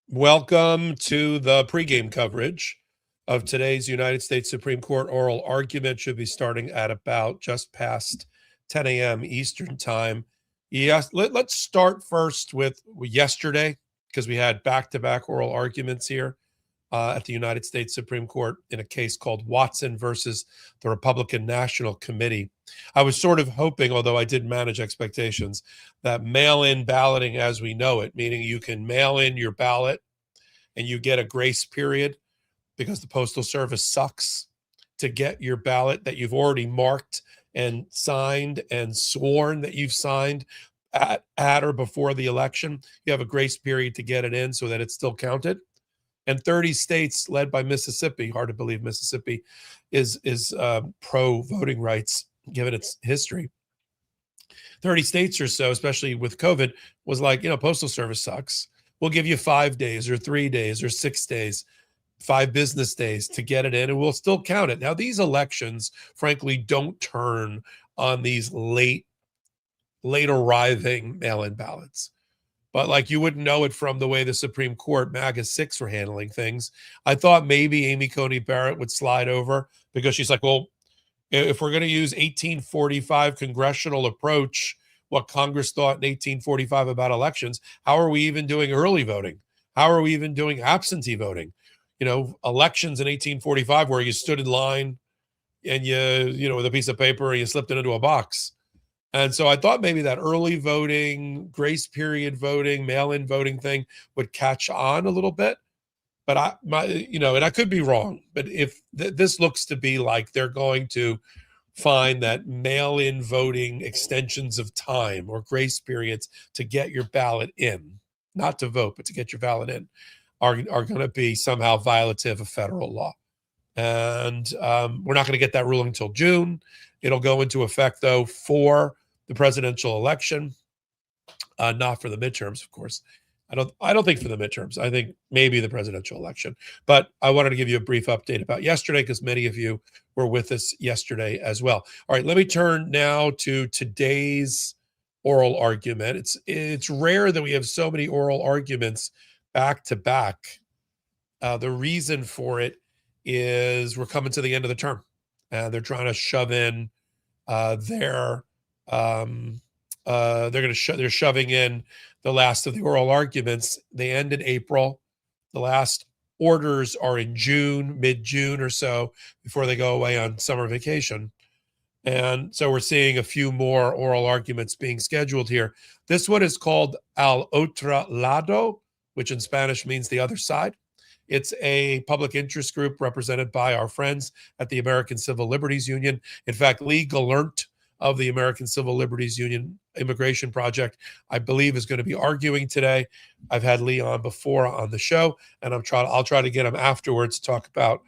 Welcome to the pregame coverage of today's United States Supreme Court oral argument. Should be starting at about just past 10 a.m. Eastern time. Yes, let's start first with yesterday, because we had back-to-back oral arguments here at the United States Supreme Court in a case called Watson versus the Republican National Committee. I was sort of hoping, although I did manage expectations, that mail-in balloting as we know it, meaning you can mail in your ballot and you get a grace period because the Postal Service sucks to get your ballot that you've already marked and signed and sworn that you've signed at or before the election. You have a grace period to get it in so that it's still counted. And 30 states led by Mississippi, hard to believe Mississippi is pro voting rights given its history. 30 states or so, especially with COVID, was like, Postal Service sucks. We'll give you 5 days or 3 days or 6 days, 5 business days to get it in, and we'll still count it. Now, these elections, frankly, don't turn on these late arriving mail-in ballots. But like you wouldn't know it from the way the Supreme Court, MAGA 6, were handling things. I thought maybe Amy Coney Barrett would slide over because she's like, well, if we're going to use 1845 congressional approach, what Congress thought in 1845 about elections, how are we even doing early voting? How are we even doing absentee voting? Elections in 1845 where you stood in line and you with a piece of paper and you slipped it into a box. And so I thought maybe that early voting, grace period voting, mail-in voting thing would catch on a little bit. But and I could be wrong, but if this looks to be like they're going to find that mail-in voting extensions of time or grace periods to get your ballot in, not to vote, but to get your ballot in, are going to be somehow violative of federal law. And we're not going to get that ruling until June. It'll go into effect, though, for the presidential election, not for the midterms, of course. I don't think for the midterms. I think maybe the presidential election. But I wanted to give you a brief update about yesterday because many of you were with us yesterday as well. All right, let me turn now to today's oral argument. It's rare that we have so many oral arguments back to back. The reason for it is we're coming to the end of the term. They're trying to shove in they're shoving in the last of the oral arguments. They end in April. The last orders are in June, mid-June or so, before they go away on summer vacation. And so we're seeing a few more oral arguments being scheduled here. This one is called Al Otro Lado, which in Spanish means the other side. It's a public interest group represented by our friends at the American Civil Liberties Union. In fact, Legal AF of the American Civil Liberties Union Immigration Project, I believe, is going to be arguing today. I've had Lee on before on the show, and I'll try to get him afterwards to talk about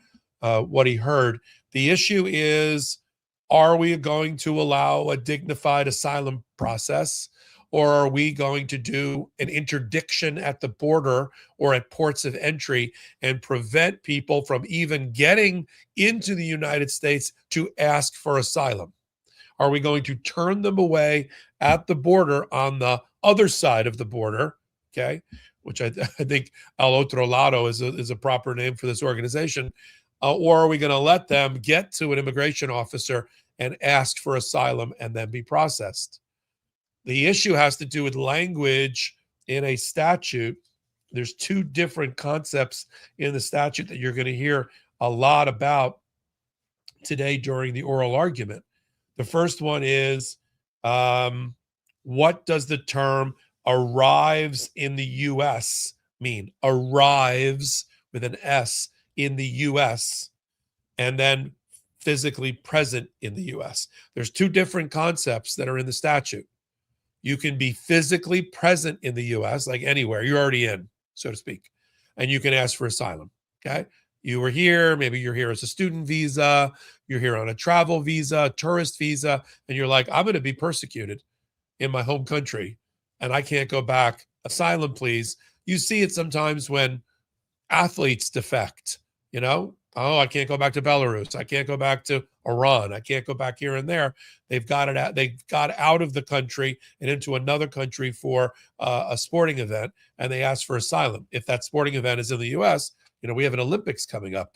what he heard. The issue is, are we going to allow a dignified asylum process, or are we going to do an interdiction at the border or at ports of entry and prevent people from even getting into the United States to ask for asylum? Are we going to turn them away at the border on the other side of the border, okay, which I think Al Otro Lado is a proper name for this organization, or are we going to let them get to an immigration officer and ask for asylum and then be processed? The issue has to do with language in a statute. There's two different concepts in the statute that you're going to hear a lot about today during the oral argument. The first one is, what does the term arrives in the U.S. mean? Arrives with an S in the U.S. and then physically present in the U.S. There's two different concepts that are in the statute. You can be physically present in the U.S., like anywhere. You're already in, so to speak, and you can ask for asylum, okay? You were here, maybe you're here as a student visa, you're here on a travel visa, tourist visa, and you're like, I'm going to be persecuted in my home country, and I can't go back. Asylum, please. You see it sometimes when athletes defect, Oh, I can't go back to Belarus. I can't go back to Iran. I can't go back here and there. They've got it out. They got out of the country and into another country for a sporting event, and they asked for asylum. If that sporting event is in the U.S., we have an Olympics coming up.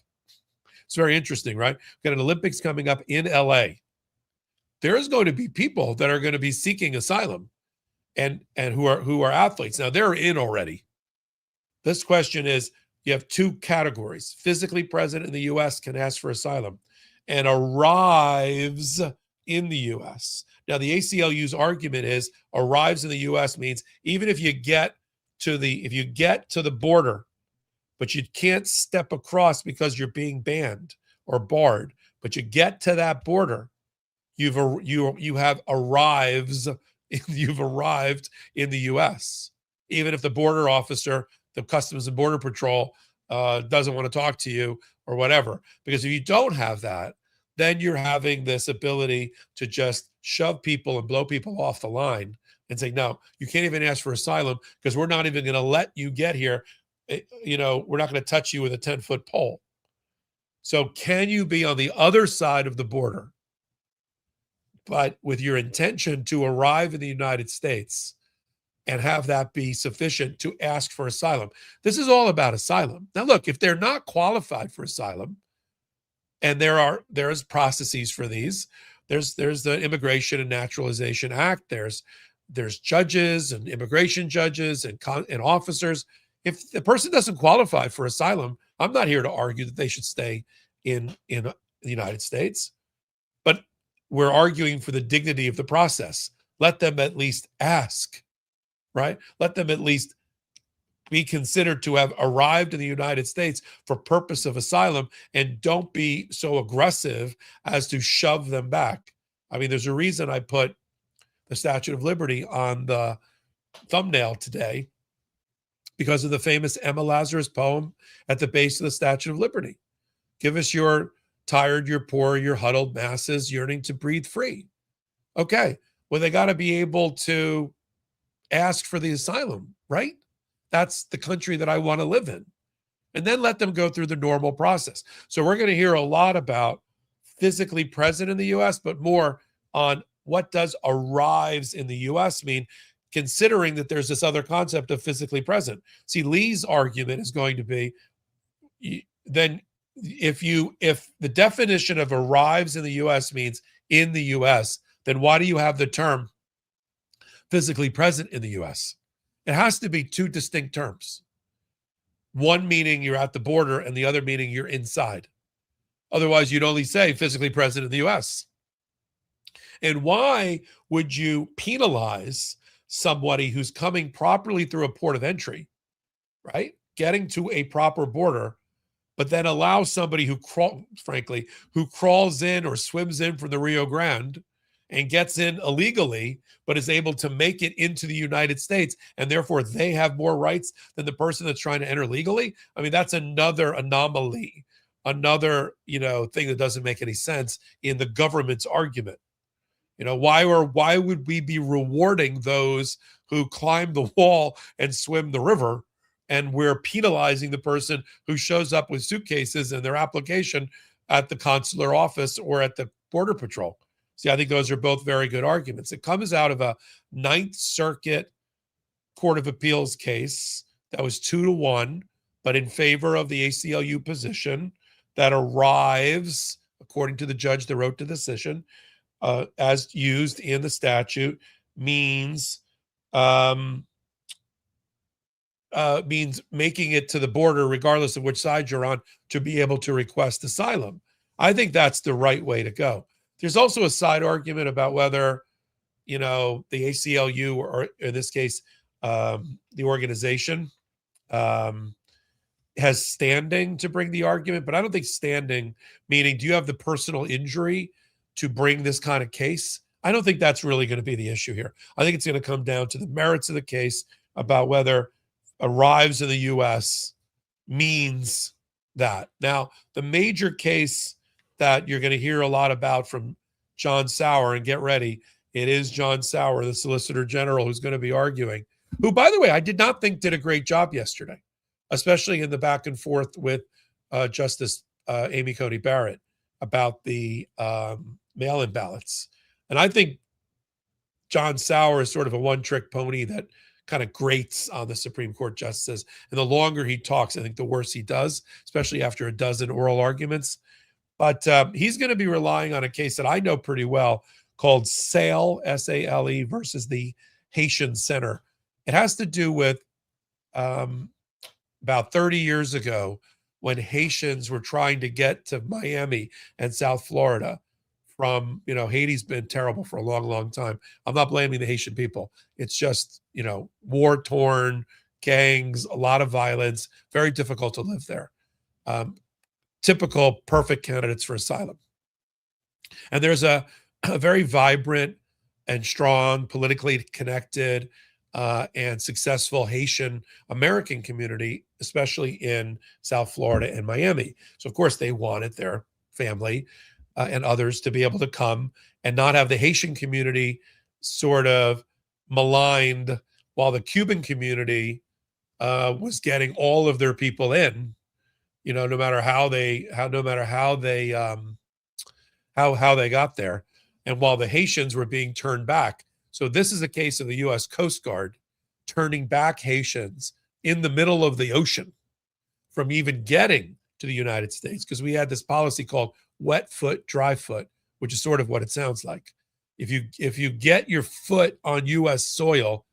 It's very interesting, right? We've got an Olympics coming up in L.A. There's going to be people that are going to be seeking asylum, and who are athletes. Now they're in already. This question is, you have two categories. Physically present in the U.S. can ask for asylum and arrives in the U.S. Now, the ACLU's argument is arrives in the U.S. means even if you get to the border, but you can't step across because you're being banned or barred, but you get to that border, you've arrived in the U.S. Even if the border officer, the Customs and Border Patrol, doesn't want to talk to you or whatever. Because if you don't have that, then you're having this ability to just shove people and blow people off the line and say, no, you can't even ask for asylum because we're not even going to let you get here. We're not going to touch you with a 10-foot pole. So can you be on the other side of the border, but with your intention to arrive in the United States and have that be sufficient to ask for asylum? This is all about asylum. Now, look, if they're not qualified for asylum, and there's processes for these, there's the Immigration and Naturalization Act, there's judges and immigration judges and officers. If the person doesn't qualify for asylum, I'm not here to argue that they should stay in the United States, but we're arguing for the dignity of the process. Let them at least ask. Right? Let them at least be considered to have arrived in the United States for purpose of asylum, and don't be so aggressive as to shove them back. I mean, there's a reason I put the Statue of Liberty on the thumbnail today, because of the famous Emma Lazarus poem at the base of the Statue of Liberty. Give us your tired, your poor, your huddled masses yearning to breathe free. Okay, well, they got to be able to ask for the asylum, right? That's the country that I want to live in. And then let them go through the normal process. So we're going to hear a lot about physically present in the U.S., but more on what does arrives in the U.S. mean, considering that there's this other concept of physically present. See, Lee's argument is going to be, then if the definition of arrives in the U.S. means in the U.S., then why do you have the term physically present in the U.S.? It has to be two distinct terms. One meaning you're at the border and the other meaning you're inside. Otherwise, you'd only say physically present in the U.S. And why would you penalize somebody who's coming properly through a port of entry, right? Getting to a proper border, but then allow somebody who crawls in or swims in from the Rio Grande and gets in illegally, but is able to make it into the United States, and therefore they have more rights than the person that's trying to enter legally? I mean, that's another anomaly, another, thing that doesn't make any sense in the government's argument. Why would we be rewarding those who climb the wall and swim the river, and we're penalizing the person who shows up with suitcases and their application at the consular office or at the Border Patrol? See, I think those are both very good arguments. It comes out of a Ninth Circuit Court of Appeals case that was 2-1, but in favor of the ACLU position, that arrives, according to the judge that wrote the decision, as used in the statute, means making it to the border, regardless of which side you're on, to be able to request asylum. I think that's the right way to go. There's also a side argument about whether, the ACLU, or in this case, the organization, has standing to bring the argument. But I don't think standing, meaning do you have the personal injury to bring this kind of case? I don't think that's really going to be the issue here. I think it's going to come down to the merits of the case about whether arrives in the U.S. means that. Now, the major case that you're going to hear a lot about from John Sauer, and get ready, it is John Sauer, the Solicitor General, who's going to be arguing, who, by the way, I did not think did a great job yesterday, especially in the back and forth with Justice Amy Coney Barrett about the mail-in ballots. And I think John Sauer is sort of a one-trick pony that kind of grates on the Supreme Court justices. And the longer he talks, I think the worse he does, especially after a dozen oral arguments. But he's going to be relying on a case that I know pretty well called SALE, S-A-L-E, versus the Haitian Center. It has to do with about 30 years ago when Haitians were trying to get to Miami and South Florida from, Haiti's been terrible for a long, long time. I'm not blaming the Haitian people. It's just, war-torn gangs, a lot of violence, very difficult to live there. Typical perfect candidates for asylum. And there's a very vibrant and strong, politically connected, and successful Haitian American community, especially in South Florida and Miami. So, of course, they wanted their family and others to be able to come and not have the Haitian community sort of maligned while the Cuban community was getting all of their people in, no matter how they got there, and while the Haitians were being turned back. So this is a case of the U.S. Coast Guard turning back Haitians in the middle of the ocean from even getting to the United States, because we had this policy called wet foot, dry foot, which is sort of what it sounds like. If you get your foot on U.S. soil,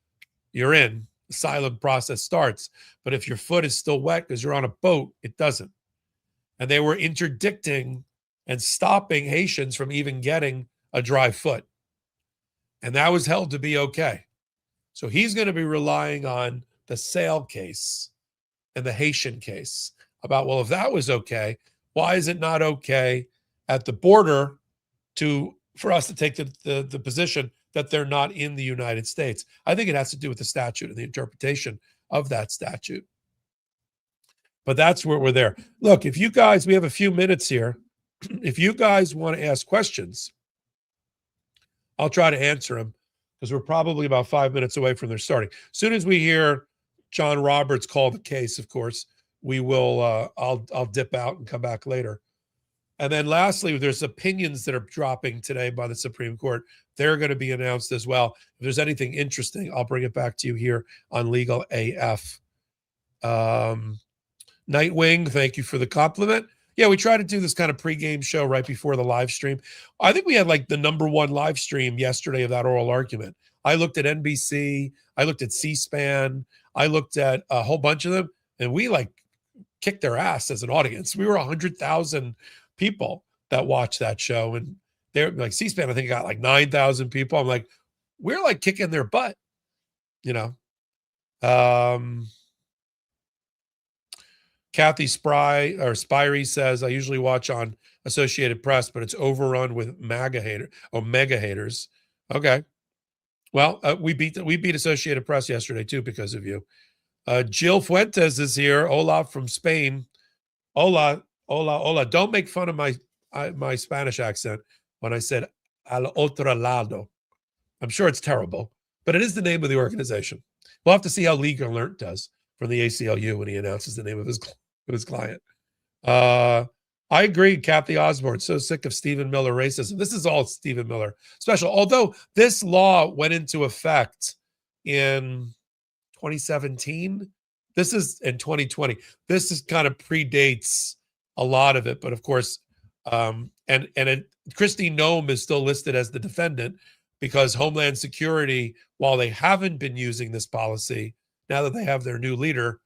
you're in. Asylum process starts. But if your foot is still wet because you're on a boat, it doesn't. And they were interdicting and stopping Haitians from even getting a dry foot. And that was held to be okay. So he's going to be relying on the SALE case and the Haitian case about, well, if that was okay, why is it not okay at the border for us to take the position that they're not in the United States? I think it has to do with the statute and the interpretation of that statute. But that's where we're there. Look, if you guys, we have a few minutes here. If you guys want to ask questions, I'll try to answer them, because we're probably about 5 minutes away from their starting. As soon as we hear John Roberts call the case, of course, we will, I'll dip out and come back later. And then lastly, there's opinions that are dropping today by the Supreme Court. They're going to be announced as well. If there's anything interesting, I'll bring it back to you here on Legal AF. Nightwing, thank you for the compliment. Yeah, we try to do this kind of pregame show right before the live stream. I think we had like the #1 live stream yesterday of that oral argument. I looked at NBC. I looked at C-SPAN. I looked at a whole bunch of them, and we like kicked their ass as an audience. We were 100,000 people that watched that show, and they're like, C-SPAN, I think, got like 9,000 people. I'm like, we're like kicking their butt, Kathy Spirey says, I usually watch on Associated Press, but it's overrun with mega haters. Okay. Well, we beat Associated Press yesterday too because of you. Jill Fuentes is here. Hola from Spain. Hola. Don't make fun of my Spanish accent when I said al otro lado. I'm sure it's terrible, but it is the name of the organization. We'll have to see how Legal Alert does from the ACLU when he announces the name of his client. I agree, Kathy Osborne. So sick of Stephen Miller racism. This is all Stephen Miller special. Although this law went into effect in 2017, this is in 2020. This is kind of predates a lot of it, but of course, Kristi Noem is still listed as the defendant because Homeland Security, while they haven't been using this policy, now that they have their new leader,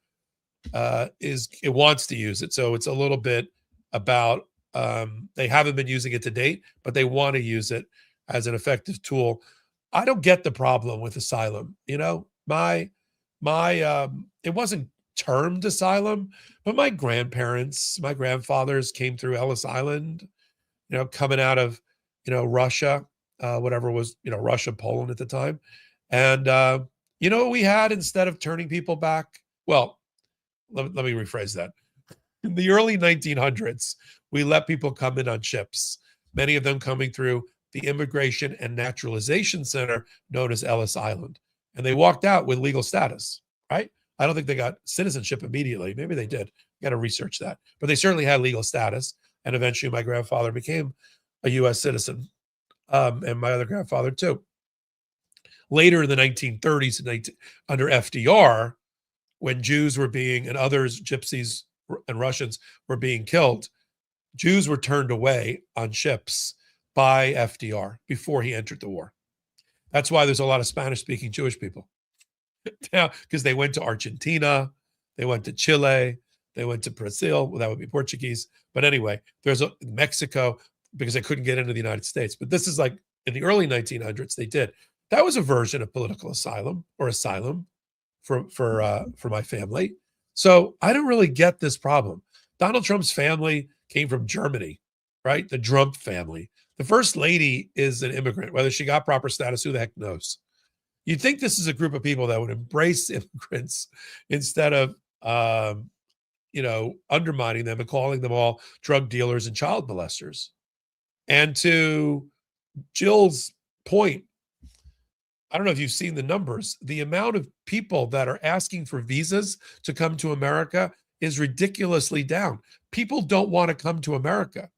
it wants to use it. So it's a little bit about they haven't been using it to date, but they want to use it as an effective tool. I don't get the problem with asylum. It wasn't termed asylum, but my grandfathers came through Ellis Island, coming out of, Russia, whatever was, Russia, Poland at the time. And, what we had instead of turning people back? Well, let me rephrase that. In the early 1900s, we let people come in on ships, many of them coming through the Immigration and Naturalization Center known as Ellis Island. And they walked out with legal status, right? I don't think they got citizenship immediately. Maybe they did. Got to research that. But they certainly had legal status. And eventually my grandfather became a U.S. citizen, and my other grandfather too. Later in the 1930s, under FDR, when Jews were being, and others, gypsies and Russians, were being killed, Jews were turned away on ships by FDR before he entered the war. That's why there's a lot of Spanish-speaking Jewish people now, because they went to Argentina, they went to Chile, they went to Brazil. Well, that would be Portuguese. But anyway, there's Mexico, because they couldn't get into the United States. But this is like in the early 1900s, they did. That was a version of political asylum or asylum for my family. So I don't really get this problem. Donald Trump's family came from Germany, right? The Trump family. The first lady is an immigrant. Whether she got proper status, who the heck knows? You'd think this is a group of people that would embrace immigrants instead of, undermining them and calling them all drug dealers and child molesters. And to Jill's point, I don't know if you've seen the numbers. The amount of people that are asking for visas to come to America is ridiculously down. People don't want to come to America,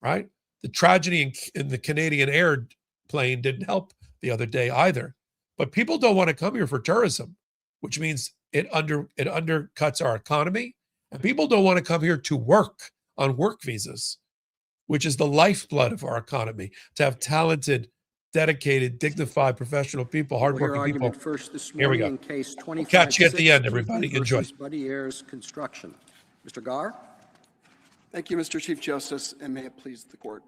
right? The tragedy in the Canadian airplane didn't help the other day either. But people don't want to come here for tourism, which means it undercuts our economy. And people don't want to come here to work on work visas, which is the lifeblood of our economy, to have talented, dedicated, dignified, professional people, hardworking people. First this Here we go. In case We'll catch you at the end, everybody. Enjoy. Buddy Ayers Construction. Mr. Garr. Thank you, Mr. Chief Justice, and may it please the court.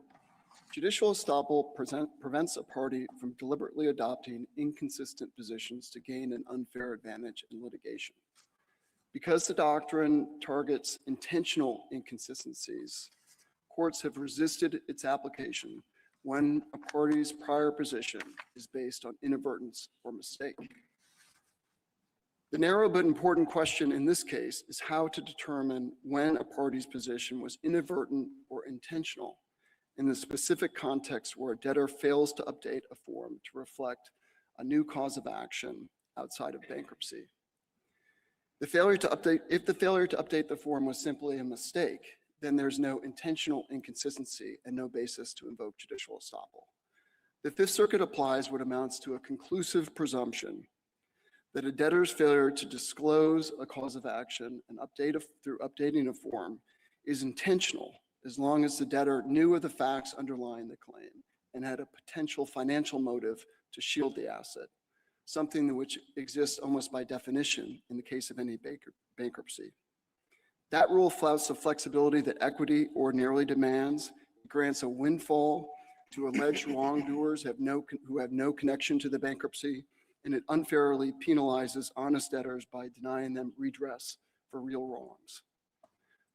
Judicial estoppel prevents a party from deliberately adopting inconsistent positions to gain an unfair advantage in litigation. Because the doctrine targets intentional inconsistencies, courts have resisted its application when a party's prior position is based on inadvertence or mistake. The narrow but important question in this case is how to determine when a party's position was inadvertent or intentional in the specific context where a debtor fails to update a form to reflect a new cause of action outside of bankruptcy. If the failure to update the form was simply a mistake, then there's no intentional inconsistency and no basis to invoke judicial estoppel. The Fifth Circuit applies what amounts to a conclusive presumption that a debtor's failure to disclose a cause of action and through updating a form is intentional as long as the debtor knew of the facts underlying the claim and had a potential financial motive to shield the asset, something which exists almost by definition in the case of any bankruptcy. That rule flouts the flexibility that equity ordinarily demands. It grants a windfall to alleged wrongdoers who have no connection to the bankruptcy, and it unfairly penalizes honest debtors by denying them redress for real wrongs.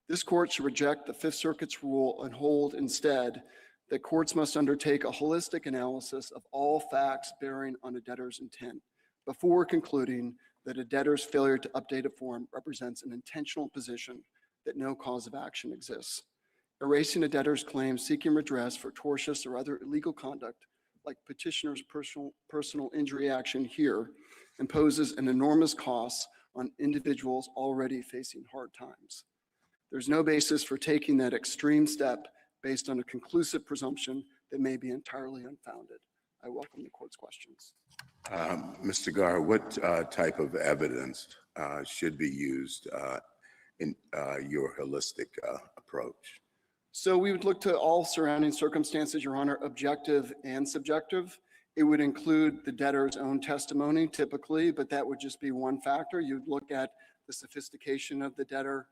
This court should reject the Fifth Circuit's rule and hold instead that courts must undertake a holistic analysis of all facts bearing on a debtor's intent before concluding that a debtor's failure to update a form represents an intentional position that no cause of action exists. Erasing a debtor's claim seeking redress for tortious or other illegal conduct, like petitioner's personal injury action here, imposes an enormous cost on individuals already facing hard times. There's no basis for taking that extreme step based on a conclusive presumption that may be entirely unfounded. I welcome the court's questions. Mr. Garr, what type of evidence should be used in your holistic approach? So we would look to all surrounding circumstances, Your Honor, objective and subjective. It would include the debtor's own testimony typically, but that would just be one factor. You'd look at the sophistication of the debtor,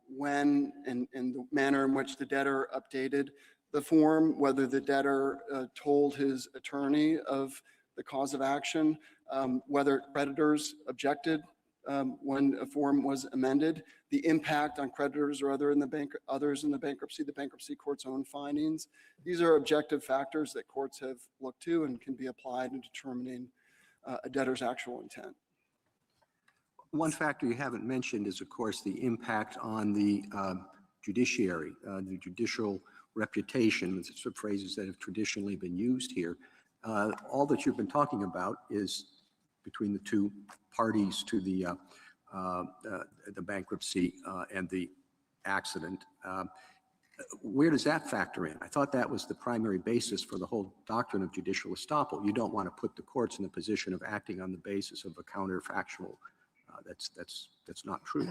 when and the manner in which the debtor updated the form, whether the debtor told his attorney of the cause of action, whether creditors objected when a form was amended, the impact on creditors or others in the bankruptcy court's own findings. These are objective factors that courts have looked to and can be applied in determining a debtor's actual intent. One factor you haven't mentioned is, of course, the impact on the judiciary, the judicial reputation, some phrases that have traditionally been used here. All that you've been talking about is between the two parties to the the bankruptcy and the accident. Where does that factor in? I thought that was the primary basis for the whole doctrine of judicial estoppel. You don't want to put the courts in the position of acting on the basis of a counterfactual. That's not true.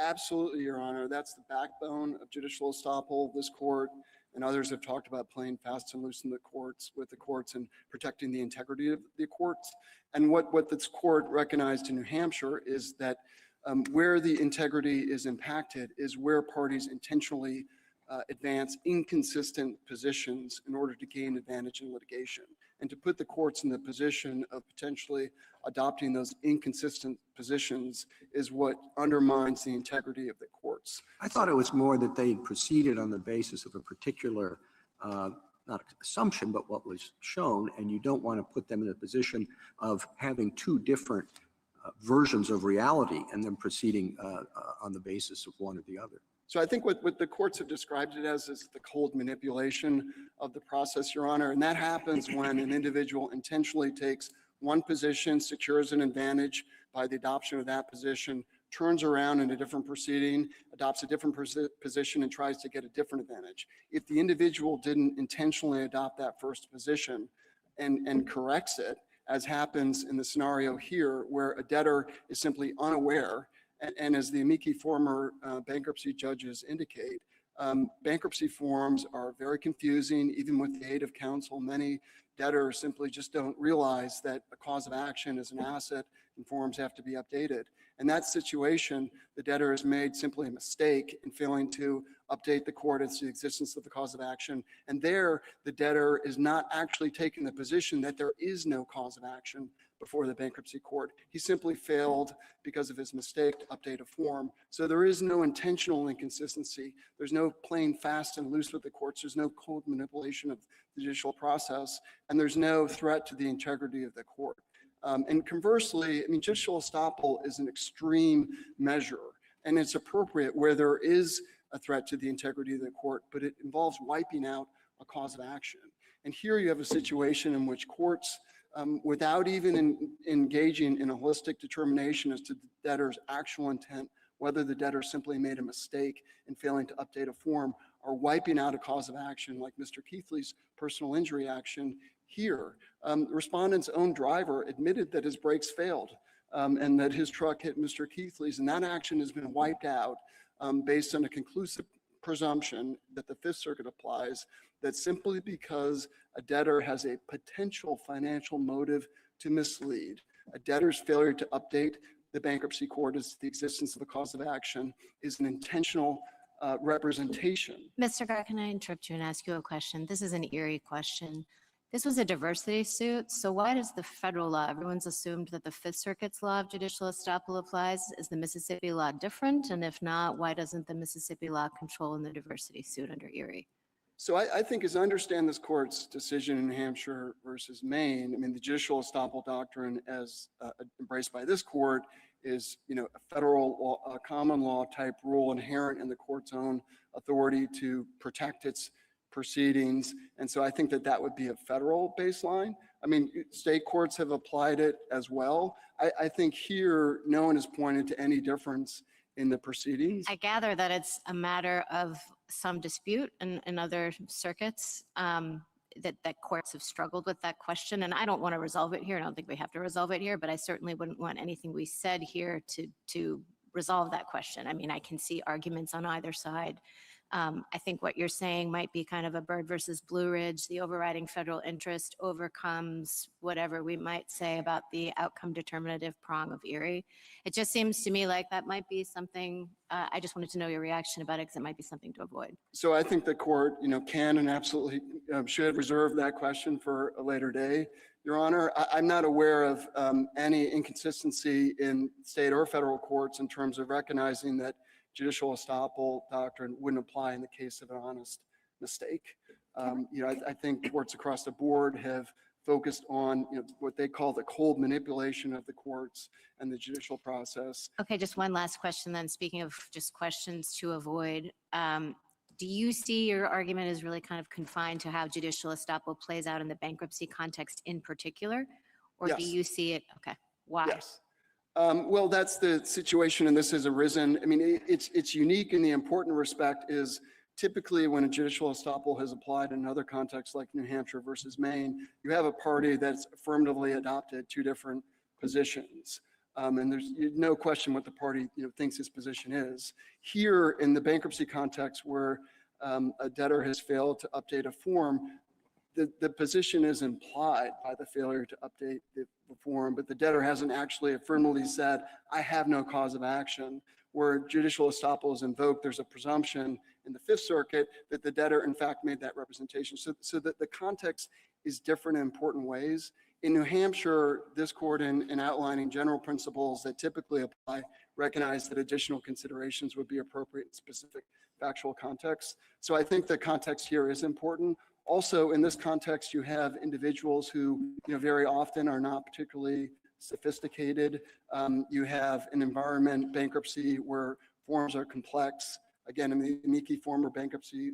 Absolutely, Your Honor. That's the backbone of judicial estoppel. This court and others have talked about playing fast and loose in the courts with the courts and protecting the integrity of the courts. And what this court recognized in New Hampshire is that where the integrity is impacted is where parties intentionally advance inconsistent positions in order to gain advantage in litigation. And to put the courts in the position of potentially adopting those inconsistent positions is what undermines the integrity of the courts. I thought it was more that they had proceeded on the basis of a particular, not assumption, but what was shown, and you don't want to put them in a position of having two different versions of reality and then proceeding on the basis of one or the other. So I think what the courts have described it as is the cold manipulation of the process, Your Honor, and that happens when an individual intentionally takes one position, secures an advantage by the adoption of that position, turns around in a different proceeding, adopts a different position, and tries to get a different advantage. If the individual didn't intentionally adopt that first position and corrects it, as happens in the scenario here, where a debtor is simply unaware, and as the amici former bankruptcy judges indicate, bankruptcy forms are very confusing. Even with the aid of counsel, many debtors simply just don't realize that a cause of action is an asset and forms have to be updated. In that situation, the debtor has made simply a mistake in failing to update the court as to the existence of the cause of action. And there, the debtor is not actually taking the position that there is no cause of action before the bankruptcy court. He simply failed because of his mistake to update a form. So there is no intentional inconsistency. There's no playing fast and loose with the courts. There's no cold manipulation of the judicial process, and there's no threat to the integrity of the court. And conversely, I mean, judicial estoppel is an extreme measure, and it's appropriate where there is a threat to the integrity of the court, but it involves wiping out a cause of action. And here you have a situation in which courts, without even engaging in a holistic determination as to the debtor's actual intent, whether the debtor simply made a mistake in failing to update a form, are wiping out a cause of action like Mr. Keithley's personal injury action here. The respondent's own driver admitted that his brakes failed and that his truck hit Mr. Keithley's, and that action has been wiped out based on a conclusive presumption that the Fifth Circuit applies, that simply because a debtor has a potential financial motive to mislead, a debtor's failure to update the bankruptcy court as to the existence of a cause of action is an intentional representation. Mr. Gar, can I interrupt you and ask you a question? This is an eerie question. This was a diversity suit, so why does the federal law, everyone's assumed that the Fifth Circuit's law of judicial estoppel applies. Is the Mississippi law different? And if not, why doesn't the Mississippi law control in the diversity suit under Erie? So I think, as I understand this court's decision in New Hampshire versus Maine, I mean, the judicial estoppel doctrine as embraced by this court is, you know, a federal law, a common law type rule inherent in the court's own authority to protect its proceedings. And so I think that that would be a federal baseline. I mean, state courts have applied it as well. I think here, no one has pointed to any difference in the proceedings. I gather that it's a matter of some dispute in other circuits, that courts have struggled with that question. And I don't want to resolve it here. I don't think we have to resolve it here, but I certainly wouldn't want anything we said here to resolve that question. I mean, I can see arguments on either side. I think what you're saying might be kind of a Bird versus Blue Ridge. The overriding federal interest overcomes whatever we might say about the outcome determinative prong of Erie. It just seems to me like that might be something, I just wanted to know your reaction about it because it might be something to avoid. So I think the court, you know, can and absolutely should reserve that question for a later day. Your Honor, I'm not aware of any inconsistency in state or federal courts in terms of recognizing that judicial estoppel doctrine wouldn't apply in the case of an honest mistake. You know, I think courts across the board have focused on, you know, what they call the cold manipulation of the courts and the judicial process. Okay, just one last question then. Speaking of just questions to avoid, do you see your argument is really kind of confined to how judicial estoppel plays out in the bankruptcy context in particular? Or Yes. do you see it, okay, why? Yes. Well, that's the situation, and this has arisen. I mean, it's unique in the important respect is typically when a judicial estoppel has applied in another context like New Hampshire versus Maine, you have a party that's affirmatively adopted two different positions. And there's no question what the party thinks his position is. Here in the bankruptcy context where a debtor has failed to update a form, the position is implied by the failure to update the form, but the debtor hasn't actually affirmatively said, I have no cause of action. Where judicial estoppel is invoked, there's a presumption in the Fifth Circuit that the debtor in fact made that representation. So that the context is different in important ways. In New Hampshire, this court in outlining general principles that typically apply recognize that additional considerations would be appropriate in specific factual contexts. So I think the context here is important. Also, in this context, you have individuals who very often are not particularly sophisticated. You have an environment, bankruptcy, where forms are complex. Again, the amici former bankruptcy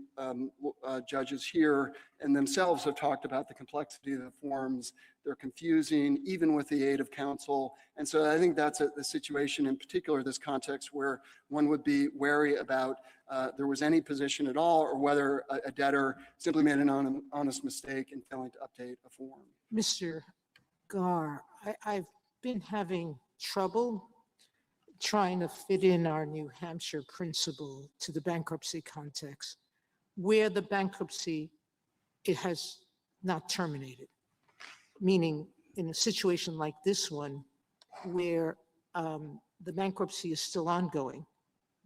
judges here and themselves have talked about the complexity of the forms. They're confusing, even with the aid of counsel. And so I think that's the situation in particular, this context, where one would be wary about there was any position at all, or whether a debtor simply made an honest mistake in failing to update a form. Mr. Gar, I've been having trouble trying to fit in our New Hampshire principle to the bankruptcy context, where the bankruptcy, it has not terminated. Meaning in a situation like this one, where the bankruptcy is still ongoing,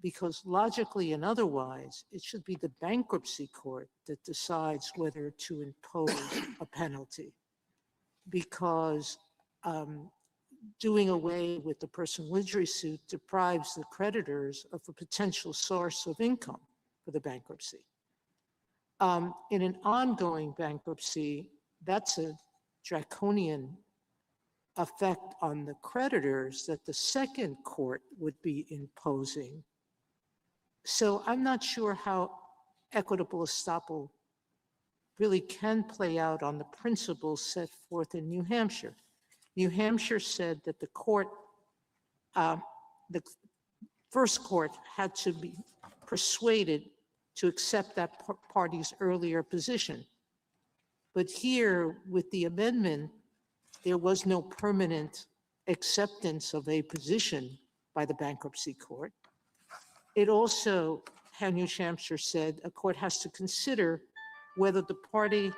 because logically and otherwise, it should be the bankruptcy court that decides whether to impose a penalty. Because doing away with the personal injury suit deprives the creditors of a potential source of income for the bankruptcy. In an ongoing bankruptcy, that's a draconian effect on the creditors that the second court would be imposing. So I'm not sure how equitable estoppel really can play out on the principles set forth in New Hampshire. New Hampshire said that the court, the first court had to be persuaded to accept that party's earlier position. But here, with the amendment, there was no permanent acceptance of a position by the bankruptcy court. It also, how New Hampshire said, a court has to consider whether the party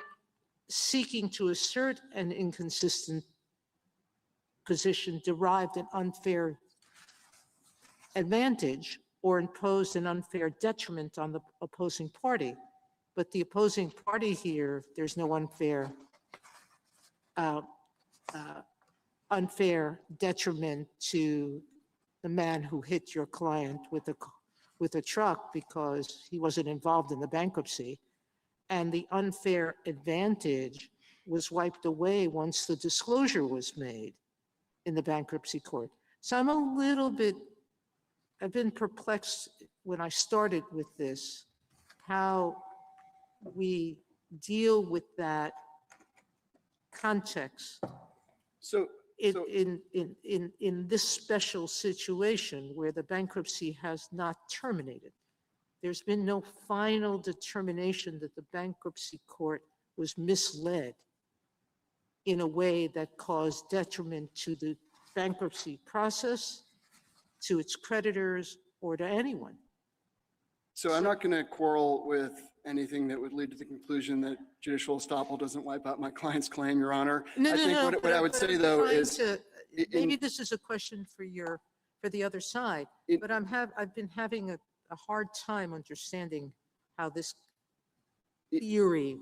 seeking to assert an inconsistent position derived an unfair advantage or imposed an unfair detriment on the opposing party. But the opposing party here, there's no unfair detriment to the man who hit your client with a truck because he wasn't involved in the bankruptcy. And the unfair advantage was wiped away once the disclosure was made in the bankruptcy court. So I've been perplexed when I started with this, how we deal with that context in this special situation where the bankruptcy has not terminated. There's been no final determination that the bankruptcy court was misled in a way that caused detriment to the bankruptcy process, to its creditors, or to anyone. So I'm not going to quarrel with anything that would lead to the conclusion that judicial estoppel doesn't wipe out my client's claim, Your Honor. What I would say though is, maybe this is a question for the other side, but I've been having a hard time understanding how this theory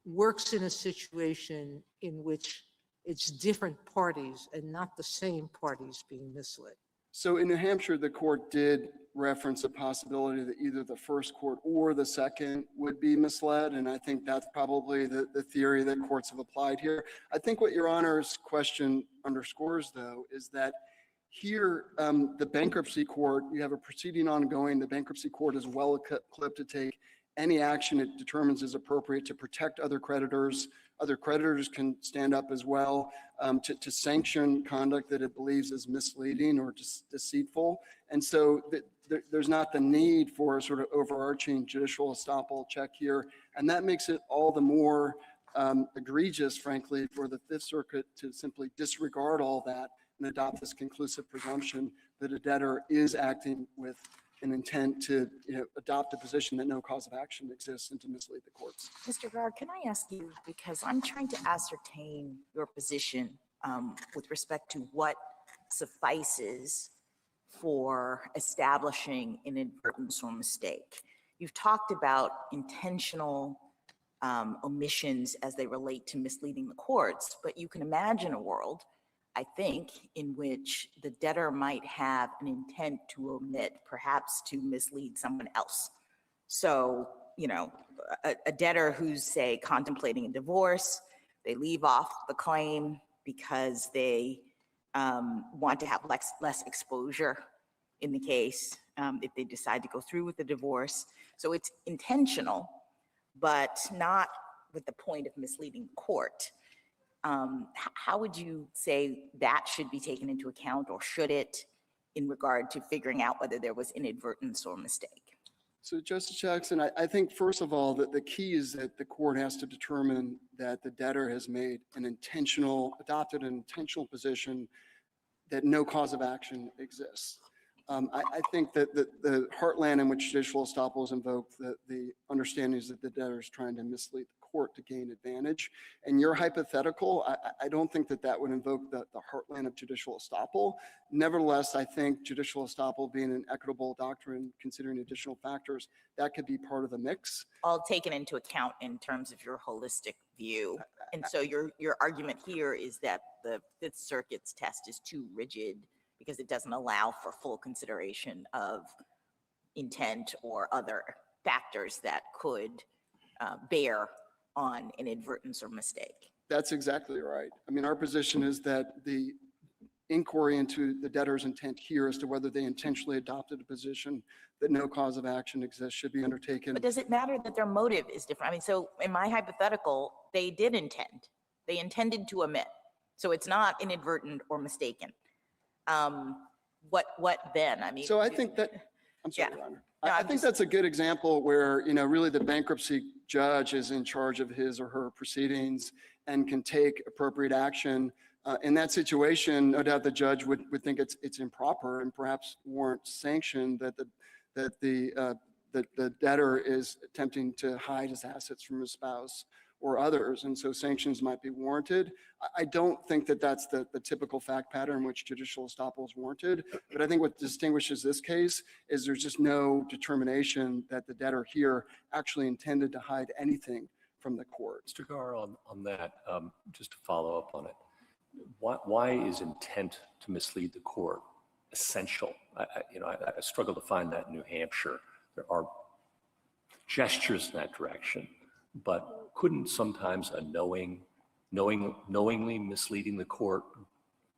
works in a situation in which it's different parties and not the same parties being misled. So in New Hampshire, the court did reference a possibility that either the first court or the second would be misled. And I think that's probably the theory that courts have applied here. I think what Your Honor's question underscores, though, is that here, the bankruptcy court, you have a proceeding ongoing. The bankruptcy court is well equipped to take any action it determines is appropriate to protect other creditors. Other creditors can stand up as well to sanction conduct that it believes is misleading or deceitful. And so there's not the need for a sort of overarching judicial estoppel check here. And that makes it all the more egregious, frankly, for the Fifth Circuit to simply disregard all that and adopt this conclusive presumption that a debtor is acting with an intent to adopt a position that no cause of action exists and to mislead the courts. Mr. Gar, can I ask you, because I'm trying to ascertain your position with respect to what suffices for establishing inadvertence or mistake. You've talked about intentional omissions as they relate to misleading the courts, but you can imagine a world, I think, in which the debtor might have an intent to omit, perhaps to mislead someone else. So, a debtor who's, say, contemplating a divorce, they leave off the claim because they want to have less exposure in the case if they decide to go through with the divorce. So it's intentional, but not with the point of misleading the court. How would you say that should be taken into account, or should it, in regard to figuring out whether there was inadvertence or mistake? So Justice Jackson, I think first of all that the key is that the court has to determine that the debtor has made adopted an intentional position that no cause of action exists. I think that the heartland in which judicial estoppel is invoked, the understanding is that the debtor is trying to mislead the court to gain advantage. And your hypothetical, I don't think that would invoke the heartland of judicial estoppel. Nevertheless, I think judicial estoppel being an equitable doctrine, considering additional factors, that could be part of the mix. All taken into account in terms of your holistic view. And so your argument here is that the Fifth Circuit's test is too rigid because it doesn't allow for full consideration of intent or other factors that could bear on inadvertence or mistake. That's exactly right. I mean, our position is that the inquiry into the debtor's intent here as to whether they intentionally adopted a position that no cause of action exists should be undertaken. But does it matter that their motive is different? I mean, so in my hypothetical, they did intend. They intended to omit. So it's not inadvertent or mistaken. What then? I mean, so I think that, I'm sorry, Yeah. Your Honor. No, I I'm think just- that's a good example where, really the bankruptcy judge is in charge of his or her proceedings and can take appropriate action. In that situation, no doubt the judge would think it's improper and perhaps warrant sanction that the debtor is attempting to hide his assets from his spouse or others, and so sanctions might be warranted. I don't think that that's the typical fact pattern in which judicial estoppel is warranted, but I think what distinguishes this case is there's just no determination that the debtor here actually intended to hide anything from the court. Mr. Gar, on that, just to follow up on it, why is intent to mislead the court essential? I struggle to find that in New Hampshire. There are gestures in that direction, but couldn't sometimes a knowingly misleading the court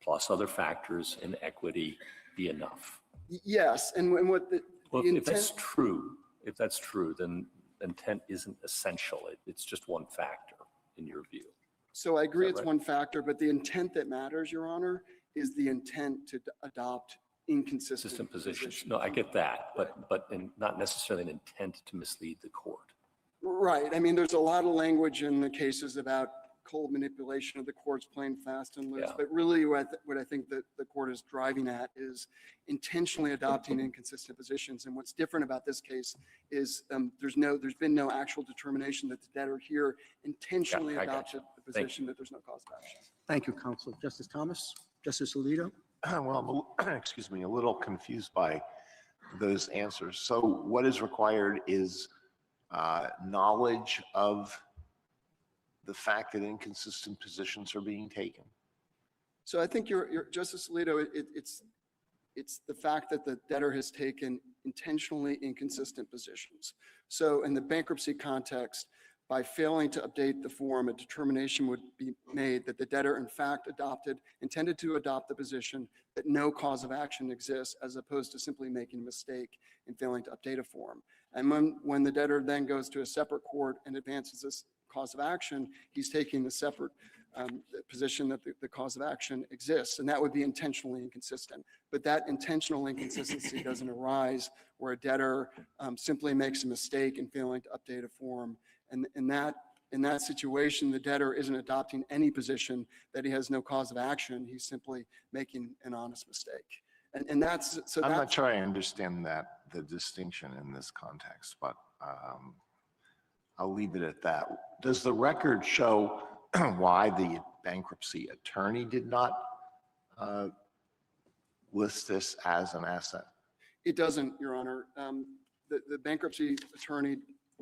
plus other factors in equity be enough? Yes, and what the If that's true, then intent isn't essential. It's just one factor in your view. So I agree that it's right? one factor, but the intent that matters, Your Honor, is the intent to adopt inconsistent Consistent positions. No, I get that, but not necessarily an intent to mislead the court. Right. I mean, there's a lot of language in the cases about cold manipulation of the courts, playing fast and loose. Yeah. But really what I think that the court is driving at is intentionally adopting inconsistent positions. And what's different about this case is there's been no actual determination that the debtor here intentionally I got adopted you. the Thank position that there's no cause of action. Thank you, Counsel. Justice Thomas? Justice Alito? Well, excuse me, a little confused by those answers. So what is required is knowledge of the fact that inconsistent positions are being taken. So I think your Justice Alito, it's the fact that the debtor has taken intentionally inconsistent positions. So in the bankruptcy context, By failing to update the form, a determination would be made that the debtor in fact intended to adopt the position that no cause of action exists, as opposed to simply making a mistake in failing to update a form. And when the debtor then goes to a separate court and advances this cause of action, he's taking the separate position that the cause of action exists, and that would be intentionally inconsistent. But that intentional inconsistency doesn't arise where a debtor simply makes a mistake in failing to update a form. And in that situation, the debtor isn't adopting any position that he has no cause of action. He's simply making an honest mistake. And that's so. I'm not sure I understand the distinction in this context, but I'll leave it at that. Does the record show why the bankruptcy attorney did not list this as an asset? It doesn't, Your Honor. The bankruptcy attorney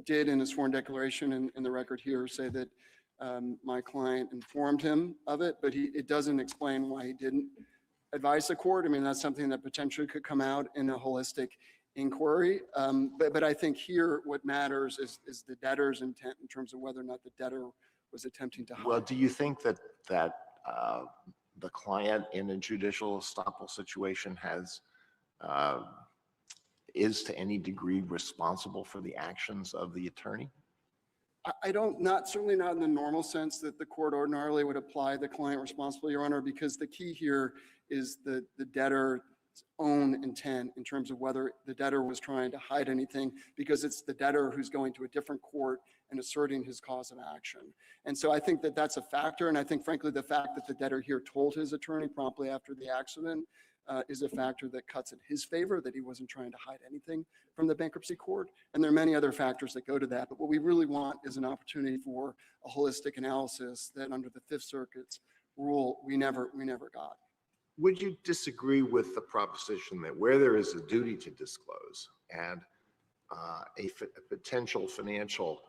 did, in his sworn declaration in the record here, say that my client informed him of it, but it doesn't explain why he didn't advise the court. I mean, that's something that potentially could come out in a holistic inquiry. But I think here what matters is the debtor's intent in terms of whether or not the debtor was attempting to hide. Well, do you think that the client in a judicial estoppel situation is to any degree responsible for the actions of the attorney? I don't, certainly not in the normal sense that the court ordinarily would apply the client responsibility, Your Honor, because the key here is the debtor's own intent in terms of whether the debtor was trying to hide anything, because it's the debtor who's going to a different court and asserting his cause of action. And so I think that that's a factor. And I think, frankly, the fact that the debtor here told his attorney promptly after the accident is a factor that cuts in his favor, that he wasn't trying to hide anything from the bankruptcy court. And there are many other factors that go to that. But what we really want is an opportunity for a holistic analysis that under the Fifth Circuit's rule, we never got. Would you disagree with the proposition that where there is a duty to disclose and a potential financial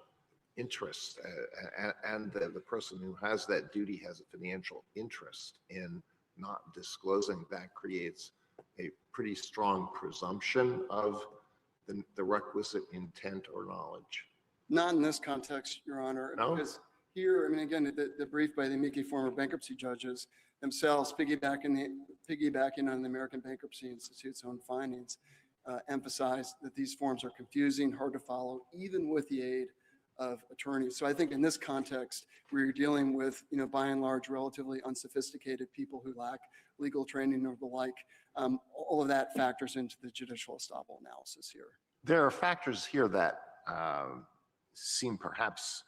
interest, and the person who has that duty has a financial interest in not disclosing, that creates a pretty strong presumption of the requisite intent or knowledge? Not in this context, Your Honor. No? Because here, I mean, again, the brief by the amici former bankruptcy judges themselves, piggybacking on the American Bankruptcy Institute's own findings, emphasize that these forms are confusing, hard to follow, even with the aid of attorneys. So I think in this context, we're dealing with, by and large, relatively unsophisticated people who lack legal training or the like. All of that factors into the judicial estoppel analysis here. There are factors here that seem perhaps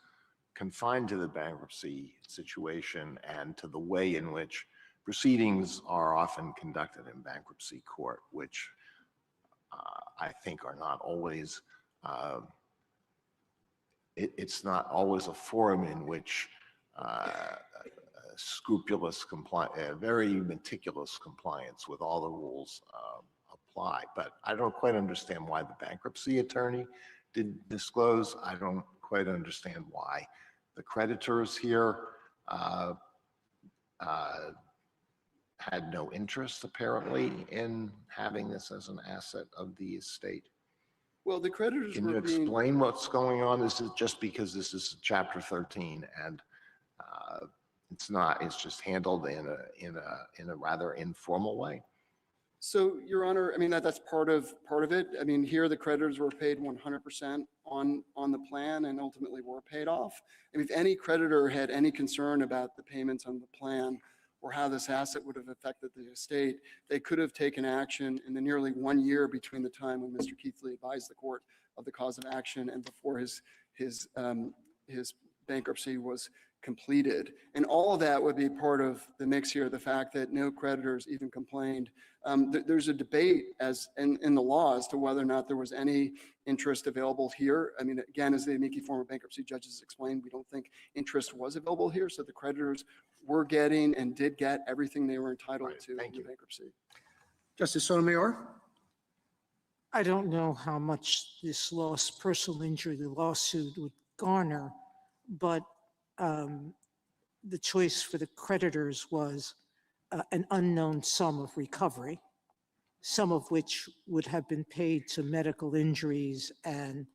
confined to the bankruptcy situation and to the way in which proceedings are often conducted in bankruptcy court, which I think are not always, it's not always a forum in which scrupulous very meticulous compliance with all the rules apply. But I don't quite understand why the bankruptcy attorney didn't disclose. I don't quite understand why the creditors here had no interest, apparently, in having this as an asset of the estate. Well, the creditors Can you explain what's going on? Is it just because this is Chapter 13 and it's not? It's just handled in a rather informal way. So, Your Honor, I mean, that's part of it. I mean, here the creditors were paid 100% on the plan and ultimately were paid off. I mean, if any creditor had any concern about the payments on the plan or how this asset would have affected the estate, they could have taken action in the nearly 1 year between the time when Mr. Keithley advised the court of the cause of action and before his bankruptcy was completed. And all of that would be part of the mix here, the fact that no creditors even complained. There's a debate in the law as to whether or not there was any interest available here. I mean, again, as the amici former bankruptcy judges explained, we don't think interest was available here. So the creditors were getting and did get everything they were entitled to in the bankruptcy. Justice Sotomayor? I don't know how much this personal injury lawsuit would garner, but the choice for the creditors was an unknown sum of recovery, some of which would have been paid to medical injuries and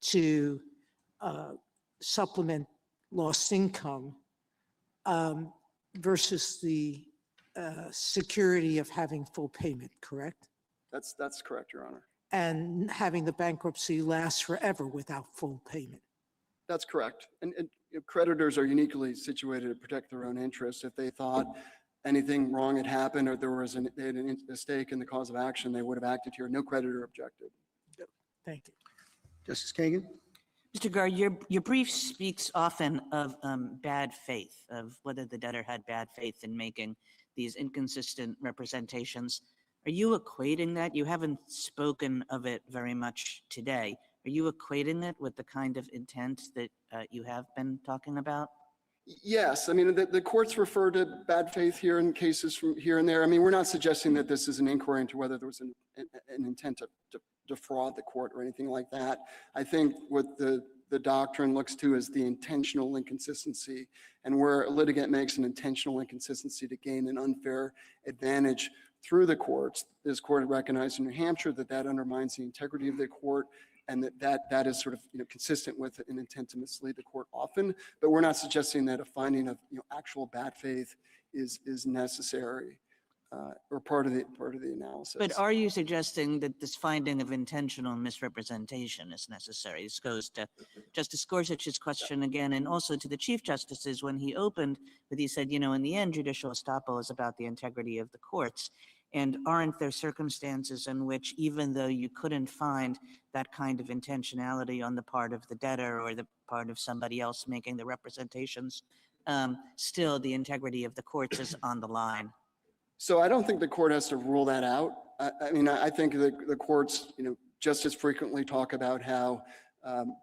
to supplement lost income versus the security of having full payment, correct? That's correct, Your Honor. And having the bankruptcy last forever without full payment. That's correct. And creditors are uniquely situated to protect their own interests. If they thought anything wrong had happened or there was they had a stake in the cause of action, they would have acted here. No creditor objected. Thank you. Justice Kagan? Mr. Gar, your brief speaks often of bad faith, of whether the debtor had bad faith in making these inconsistent representations. Are you equating that? You haven't spoken of it very much today. Are you equating it with the kind of intent that you have been talking about? Yes, I mean, the courts refer to bad faith here in cases from here and there. I mean, we're not suggesting that this is an inquiry into whether there was an intent to defraud the court or anything like that. I think what the doctrine looks to is the intentional inconsistency, and where a litigant makes an intentional inconsistency to gain an unfair advantage through the courts. This court recognized in New Hampshire that undermines the integrity of the court, and that is sort of consistent with an intent to mislead the court often. But we're not suggesting that a finding of actual bad faith is necessary or part of the analysis. But are you suggesting that this finding of intentional misrepresentation is necessary? This goes to Justice Gorsuch's question again, and also to the Chief Justice's when he opened, but he said, in the end, judicial estoppel is about the integrity of the courts. And aren't there circumstances in which, even though you couldn't find that kind of intentionality on the part of the debtor or the part of somebody else making the representations, still the integrity of the courts is on the line? So I don't think the court has to rule that out. I mean, I think the courts, just as frequently talk about how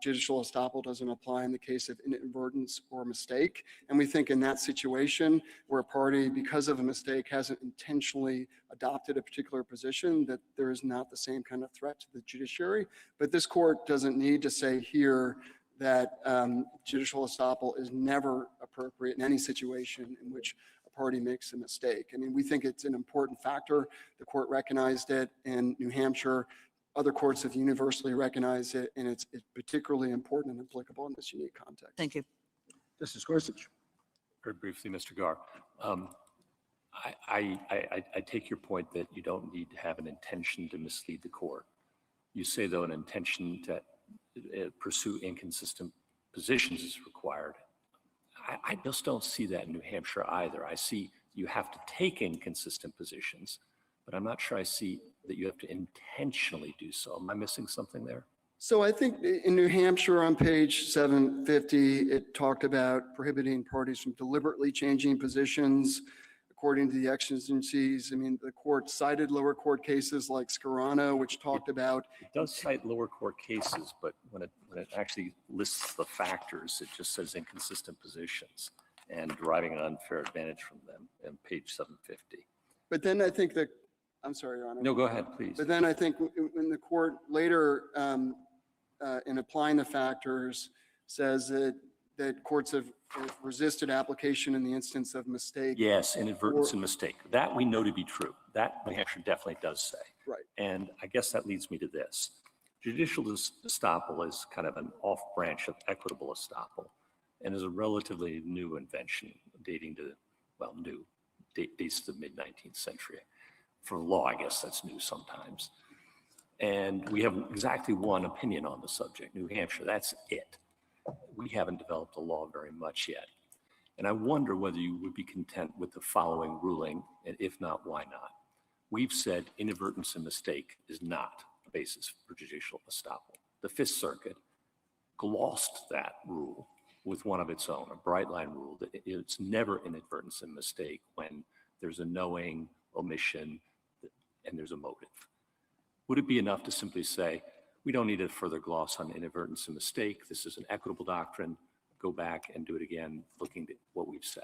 judicial estoppel doesn't apply in the case of inadvertence or mistake. And we think in that situation where a party, because of a mistake, hasn't intentionally adopted a particular position, that there is not the same kind of threat to the judiciary. But this court doesn't need to say here that judicial estoppel is never appropriate in any situation in which a party makes a mistake. I mean, we think it's an important factor. The court recognized it in New Hampshire. Other courts have universally recognized it, and it's particularly important and applicable in this unique context. Thank you. Justice Gorsuch? Very briefly, Mr. Gar. I take your point that you don't need to have an intention to mislead the court. You say, though, an intention to pursue inconsistent positions is required. I just don't see that in New Hampshire either. I see you have to take inconsistent positions, but I'm not sure I see that you have to intentionally do so. Am I missing something there? So I think in New Hampshire on page 750, it talked about prohibiting parties from deliberately changing positions according to the exigencies. I mean, the court cited lower court cases like Scarano, which talked about. It does cite lower court cases, but when it actually lists the factors, it just says inconsistent positions and deriving an unfair advantage from them on page 750. But then I think that, I'm sorry, Your Honor. No, go ahead, please. But then I think when the court later, in applying the factors, says that courts have resisted application in the instance of mistake. Yes, inadvertence and mistake. That we know to be true. That New Hampshire definitely does say. Right. And I guess that leads me to this. Judicial estoppel is kind of an off branch of equitable estoppel and is a relatively new invention dating to, well, dates to the mid-19th century. For law, I guess that's new sometimes. And we have exactly one opinion on the subject, New Hampshire, that's it. We haven't developed a law very much yet. And I wonder whether you would be content with the following ruling, and if not, why not? We've said inadvertence and mistake is not a basis for judicial estoppel. The Fifth Circuit glossed that rule with one of its own, a bright line rule that it's never inadvertence and mistake when there's a knowing omission and there's a motive. Would it be enough to simply say, we don't need a further gloss on inadvertence and mistake. This is an equitable doctrine. Go back and do it again, looking at what we've said.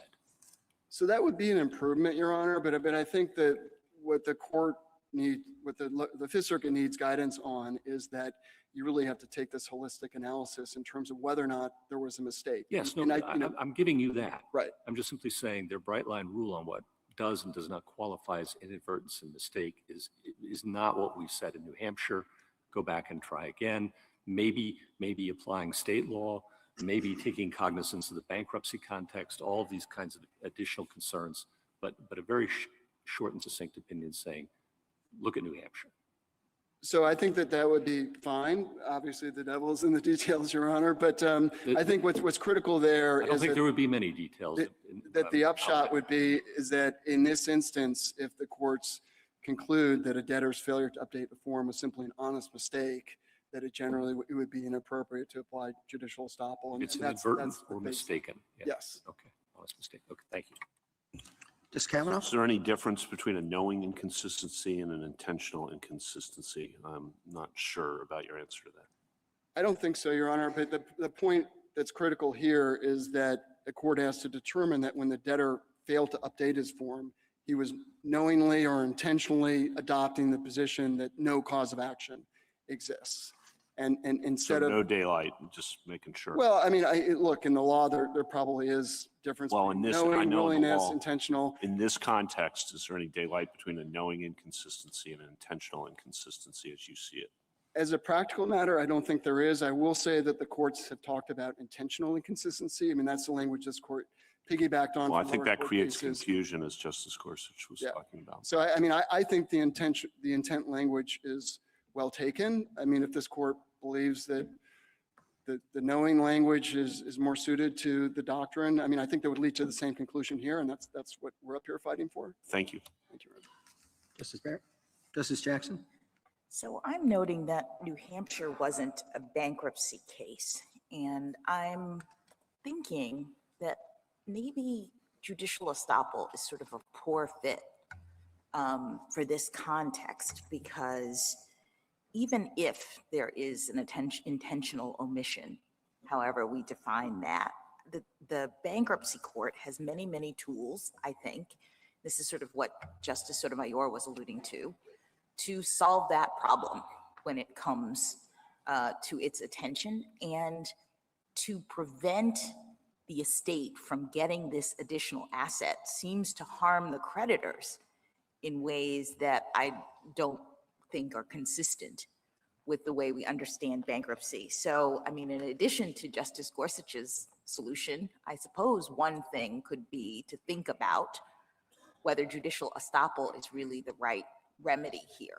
So that would be an improvement, Your Honor, but I think that what the court needs, what the Fifth Circuit needs guidance on is that you really have to take this holistic analysis in terms of whether or not there was a mistake. Yes, no, I'm giving you that. Right. I'm just simply saying their bright line rule on what does and does not qualify as inadvertence and mistake is not what we said in New Hampshire. Go back and try again. maybe applying state law, maybe taking cognizance of the bankruptcy context, all of these kinds of additional concerns, but a very short and succinct opinion saying, look at New Hampshire. So I think that that would be fine. Obviously, the devil's in the details, Your Honor, but I think what's critical there I don't is think that there would be many details. that the upshot would be is that in this instance, if the courts conclude that a debtor's failure to update the form was simply an honest mistake, that it would be inappropriate to apply judicial estoppel. And It's that's inadvertent the or basis. mistaken. Yeah. Yes. Okay, honest mistake. Okay, thank you. Justice Kavanaugh? Is there any difference between a knowing inconsistency and an intentional inconsistency? I'm not sure about your answer to that. I don't think so, Your Honor, but the point that's critical here is that the court has to determine that when the debtor failed to update his form, he was knowingly or intentionally adopting the position that no cause of action exists. And So instead of, no daylight, just making sure. well, I mean, look, in the law, there probably is difference Well, in between this, I knowing, know in the willingness, law, intentional. in this context, is there any daylight between a knowing inconsistency and an intentional inconsistency as you see it? As a practical matter, I don't think there is. I will say that the courts have talked about intentional inconsistency. I mean, that's the language this court piggybacked on. Well, I from think lower that court creates cases. confusion, as Justice Gorsuch was Yeah. talking about. So I mean, I think the intent language is well taken. I mean, if this court believes that the knowing language is more suited to the doctrine, I mean, I think that would lead to the same conclusion here, and that's what we're up here fighting for. Thank you. Thank you, Your Honor. Justice Barrett? Justice Jackson? So I'm noting that New Hampshire wasn't a bankruptcy case, and I'm thinking that maybe judicial estoppel is sort of a poor fit for this context, because even if there is an intentional omission, however we define that, the bankruptcy court has many, many tools, I think. This is sort of what Justice Sotomayor was alluding to solve that problem when it comes to its attention, and to prevent the estate from getting this additional asset seems to harm the creditors in ways that I don't think are consistent with the way we understand bankruptcy. So, I mean, in addition to Justice Gorsuch's solution, I suppose one thing could be to think about whether judicial estoppel is really the right remedy here.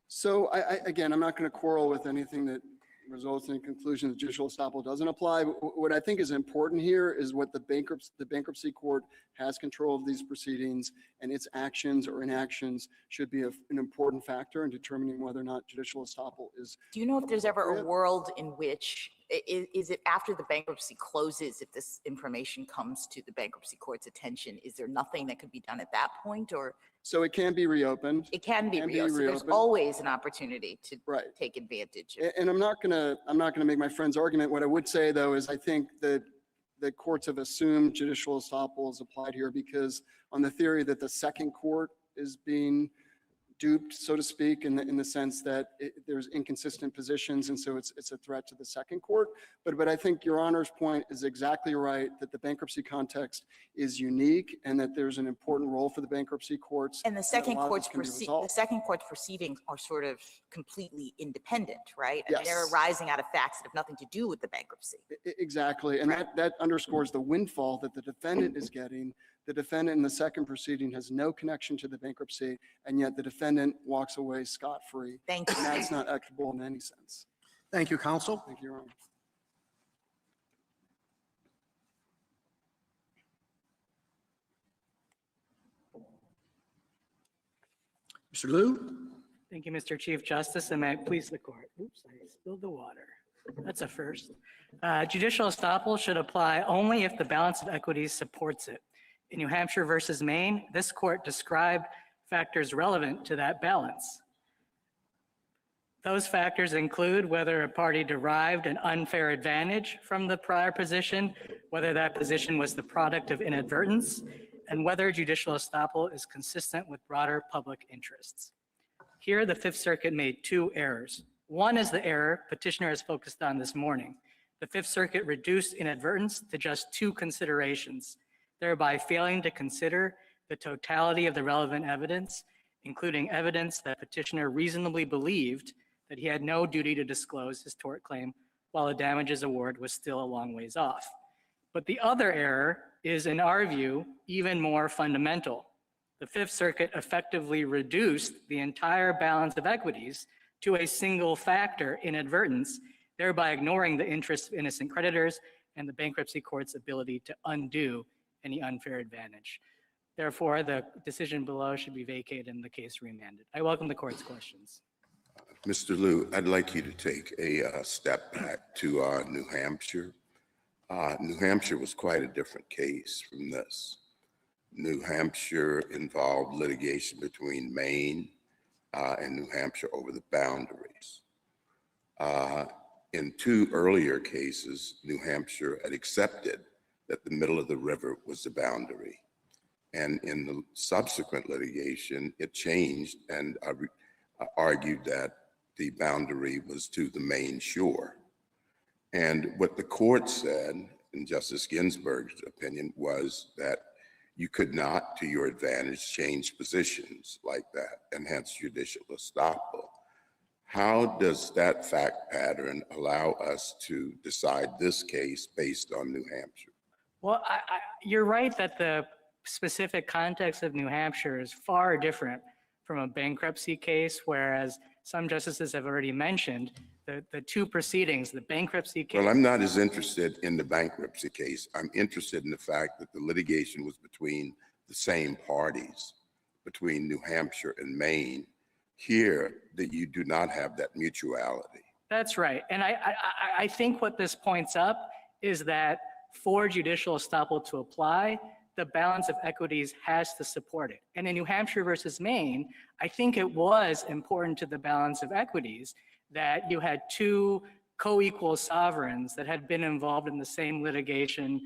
So again, I'm not going to quarrel with anything that results in a conclusion that judicial estoppel doesn't apply. But what I think is important here is what the bankruptcy court has control of these proceedings, and its actions or inactions should be an important factor in determining whether or not judicial estoppel is. Do you know if there's ever a world in which, is it after the bankruptcy closes, if this information comes to the bankruptcy court's attention, is there nothing that could be done at that point, or? So it can be reopened. It can be reopened. So there's reopened. always an opportunity to Right. take advantage of. And I'm not gonna make my friend's argument. What I would say though is I think that the courts have assumed judicial estoppel is applied here because on the theory that the second court is being duped, so to speak, in the sense that there's inconsistent positions, and so it's a threat to the second court. But I think Your Honor's point is exactly right, that the bankruptcy context is unique and that there's an important role for the bankruptcy courts. And the second a lot of court's this can be resolved. proceedings are sort of completely independent, right? I mean, Yes. they're arising out of facts that have nothing to do with the bankruptcy. Exactly, and that underscores the windfall that the defendant is getting. The defendant in the second proceeding has no connection to the bankruptcy, and yet the defendant walks away scot-free. Thank you. And that's not equitable in any sense. Thank you, counsel. Thank you, Your Honor. Mr. Liu? Thank you, Mr. Chief Justice, and may it please the court. Oops, I spilled the water. That's a first. Judicial estoppel should apply only if the balance of equities supports it. In New Hampshire versus Maine, this court described factors relevant to that balance. Those factors include whether a party derived an unfair advantage from the prior position, whether that position was the product of inadvertence, and whether judicial estoppel is consistent with broader public interests. Here, the Fifth Circuit made two errors. One is the error petitioner has focused on this morning. The Fifth Circuit reduced inadvertence to just two considerations, thereby failing to consider the totality of the relevant evidence, including evidence that petitioner reasonably believed that he had no duty to disclose his tort claim while a damages award was still a long ways off. But the other error is, in our view, even more fundamental. The Fifth Circuit effectively reduced the entire balance of equities to a single factor, inadvertence, thereby ignoring the interests of innocent creditors and the bankruptcy court's ability to undo any unfair advantage. Therefore, the decision below should be vacated and the case remanded. I welcome the court's questions. Mr. Liu, I'd like you to take a step back to New Hampshire. New Hampshire was quite a different case from this. New Hampshire involved litigation between Maine and New Hampshire over the boundaries. In two earlier cases, New Hampshire had accepted that the middle of the river was the boundary. And in the subsequent litigation, it changed and argued that the boundary was to the Maine shore. And what the court said, in Justice Ginsburg's opinion, was that you could not, to your advantage, change positions like that, and hence judicial estoppel. How does that fact pattern allow us to decide this case based on New Hampshire? Well, you're right that the specific context of New Hampshire is far different from a bankruptcy case, whereas some justices have already mentioned the two proceedings, the bankruptcy case. Well, I'm not as interested in the bankruptcy case. I'm interested in the fact that the litigation was between the same parties, between New Hampshire and Maine. Here, that you do not have that mutuality. That's right. And I think what this points up is that for judicial estoppel to apply, the balance of equities has to support it. And in New Hampshire versus Maine, I think it was important to the balance of equities that you had two co-equal sovereigns that had been involved in the same litigation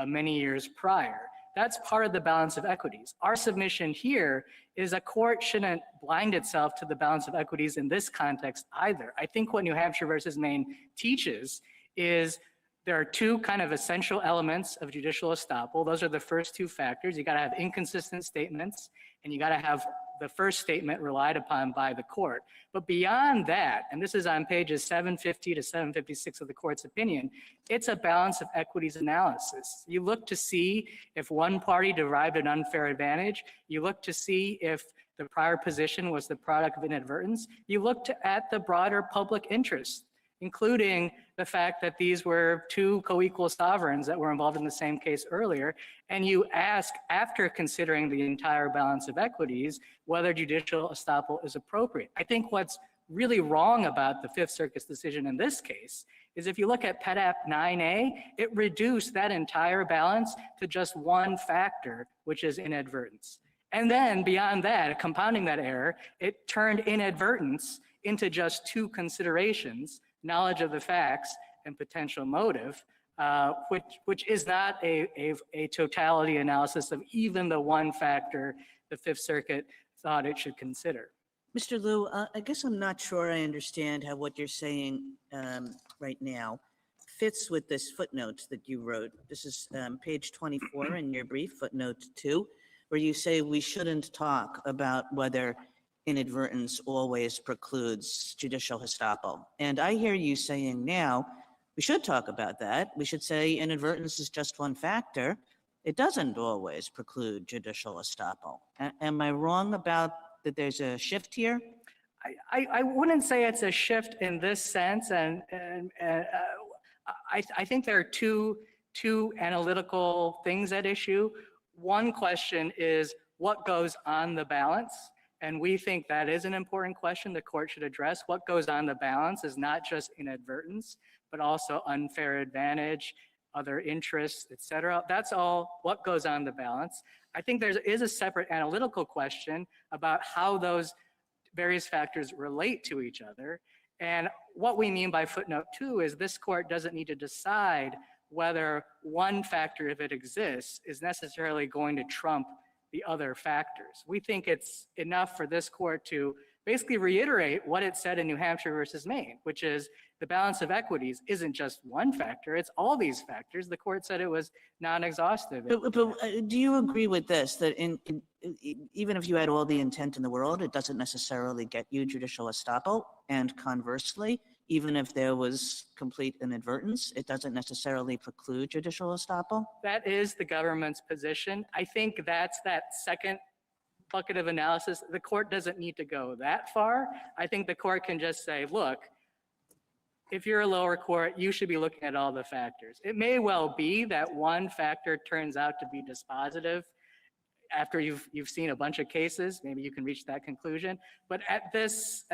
many years prior. That's part of the balance of equities. Our submission here is a court shouldn't blind itself to the balance of equities in this context either. I think what New Hampshire versus Maine teaches is there are two kind of essential elements of judicial estoppel. Those are the first two factors. You gotta have inconsistent statements, and you gotta have the first statement relied upon by the court. But beyond that, and this is on pages 750 to 756 of the court's opinion, it's a balance of equities analysis. You look to see if one party derived an unfair advantage. You look to see if the prior position was the product of inadvertence. You look at the broader public interest, including the fact that these were two co-equal sovereigns that were involved in the same case earlier. And you ask, after considering the entire balance of equities, whether judicial estoppel is appropriate. I think what's really wrong about the Fifth Circuit's decision in this case is if you look at PEDAP 9A, it reduced that entire balance to just one factor, which is inadvertence. And then beyond that, compounding that error, it turned inadvertence into just two considerations: knowledge of the facts and potential motive, which is not a totality analysis of even the one factor the Fifth Circuit thought it should consider. Mr. Liu, I guess I'm not sure I understand how what you're saying right now fits with this footnote that you wrote. This is page 24 in your brief, footnote 2, where you say we shouldn't talk about whether inadvertence always precludes judicial estoppel. And I hear you saying now, we should talk about that. We should say inadvertence is just one factor. It doesn't always preclude judicial estoppel. Am I wrong about that there's a shift here? I wouldn't say it's a shift in this sense. And I think there are two analytical things at issue. One question is what goes on the balance? And we think that is an important question the court should address. What goes on the balance is not just inadvertence, but also unfair advantage, other interests, et cetera. That's all what goes on the balance. I think there is a separate analytical question about how those various factors relate to each other. And what we mean by footnote 2 is this court doesn't need to decide whether one factor, if it exists, is necessarily going to trump the other factors. We think it's enough for this court to basically reiterate what it said in New Hampshire versus Maine, which is the balance of equities isn't just one factor, it's all these factors. The court said it was non-exhaustive. But do you agree with this, that even if you had all the intent in the world, it doesn't necessarily get you judicial estoppel? And conversely, even if there was complete inadvertence, it doesn't necessarily preclude judicial estoppel? That is the government's position. I think that's that second bucket of analysis. The court doesn't need to go that far. I think the court can just say, look, if you're a lower court, you should be looking at all the factors. It may well be that one factor turns out to be dispositive after you've seen a bunch of cases. Maybe you can reach that conclusion. But at this